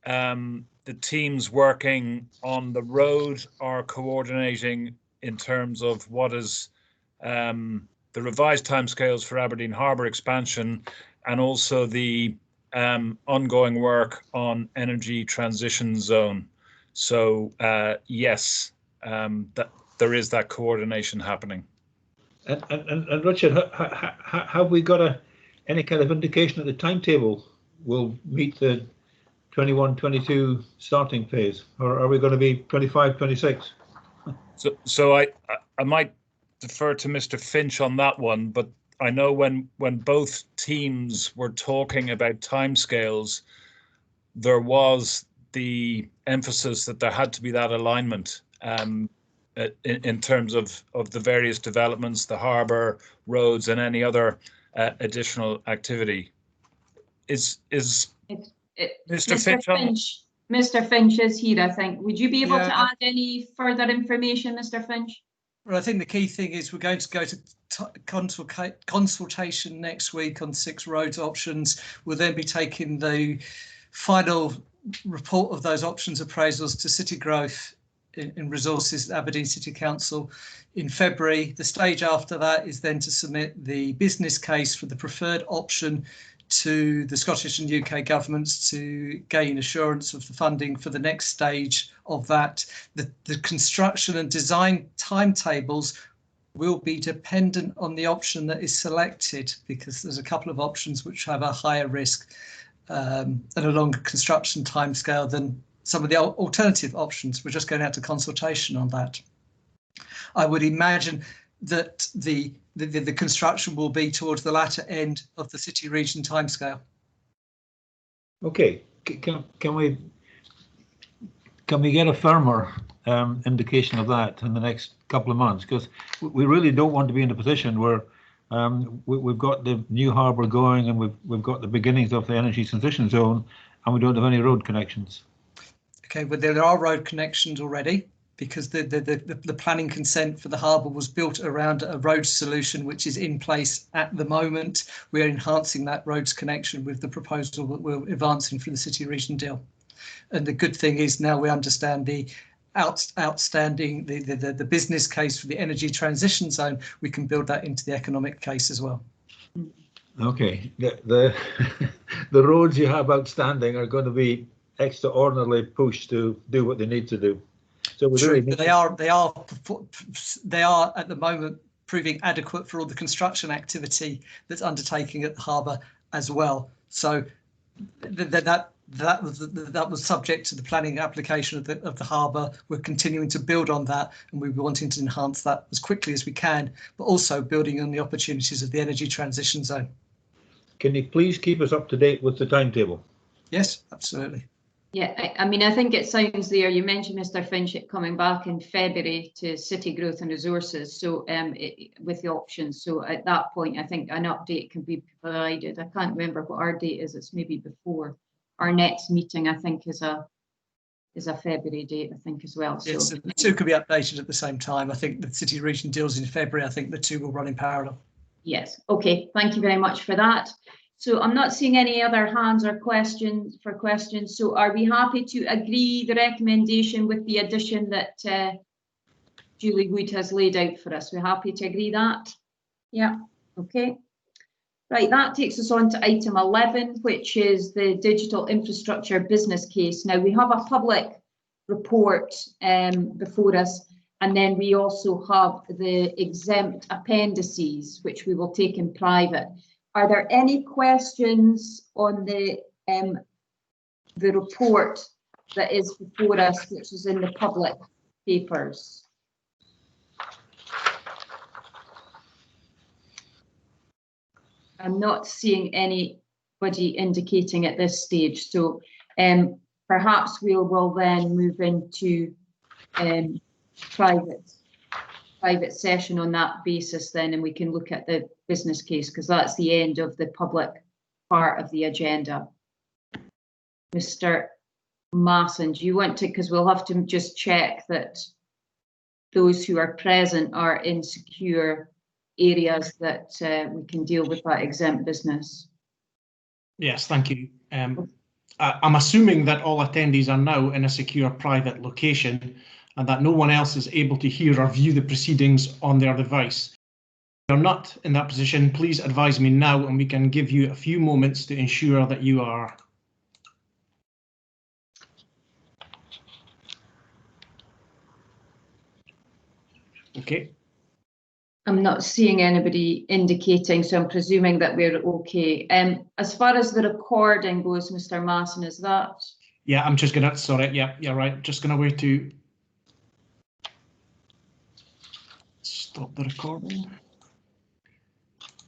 the teams working on the road are coordinating in terms of what is the revised timescales for Aberdeen Harbour expansion and also the ongoing work on energy transition zone. So yes, that there is that coordination happening. And Richard, have we got any kind of indication that the timetable will meet the 21-22 starting phase, or are we going to be 25-26? So I might defer to Mr. Finch on that one, but I know when both teams were talking about timescales, there was the emphasis that there had to be that alignment in terms of the various developments, the harbour, roads, and any other additional activity. Mr. Finch? Mr. Finch is here, I think. Would you be able to add any further information, Mr. Finch? Well, I think the key thing is we're going to go to consultation next week on 6 roads options. We'll then be taking the final report of those options appraisals to City Growth in Resources Aberdeen City Council in February. The stage after that is then to submit the business case for the preferred option to the Scottish and UK governments to gain assurance of the funding for the next stage of that. The construction and design timetables will be dependent on the option that is selected, because there's a couple of options which have a higher risk and a longer construction timescale than some of the alternative options. We're just going out to consultation on that. I would imagine that the construction will be towards the latter end of the city region timescale. Okay, can we get a firmer indication of that in the next couple of months? Because we really don't want to be in a position where we've got the new harbour going and we've got the beginnings of the energy transition zone and we don't have any road connections. Okay, but there are road connections already, because the planning consent for the harbour was built around a road solution which is in place at the moment. We're enhancing that roads connection with the proposal that we're advancing for the city region deal. And the good thing is now we understand the outstanding the business case for the energy transition zone. We can build that into the economic case as well. Okay, the roads you have outstanding are going to be extraordinarily pushed to do what they need to do. So true, but they are at the moment proving adequate for all the construction activity that's undertaking at the harbour as well. So that was subject to the planning application of the harbour. We're continuing to build on that, and we're wanting to enhance that as quickly as we can, but also building on the opportunities of the energy transition zone. Can you please keep us up to date with the timetable? Yes, absolutely. Yeah, I mean, I think it sounds there. You mentioned Mr. Finch coming back in February to City Growth and Resources, so with the options. So at that point, I think an update can be provided. I can't remember what our date is. It's maybe before our next meeting. I think is a February date. I think as well. Yes, so the two could be updated at the same time. I think the City Region deals in February. I think the two will run in parallel. Yes. Okay. Thank you very much for that. So I'm not seeing any other hands or questions. So are we happy to agree the recommendation with the addition that Julie Wood has laid out for us? We're happy to agree that? Yeah. Okay. Right. That takes us on to item 11, which is the digital infrastructure business case. Now we have a public report before us, and then we also have the exempt appendices, which we will take in private. Are there any questions on the report that is before us, which is in the public papers? I'm not seeing anybody indicating at this stage, so perhaps we will then move into private session on that basis then, and we can look at the business case, because that's the end of the public part of the agenda. Mr. Masson, do you want to, because we'll have to just check that those who are present are in secure areas that we can deal with that exempt business. Yes, thank you. I'm assuming that all attendees are now in a secure private location and that no one else is able to hear or view the proceedings on their device. If you're not in that position, please advise me now and we can give you a few moments to ensure that you are. Okay. I'm not seeing anybody indicating, so I'm presuming that we're okay. As far as the recording goes, Mr. Masson, is that? Yeah, I'm just gonna, sorry, yeah, you're right. Just gonna wait to stop the recording.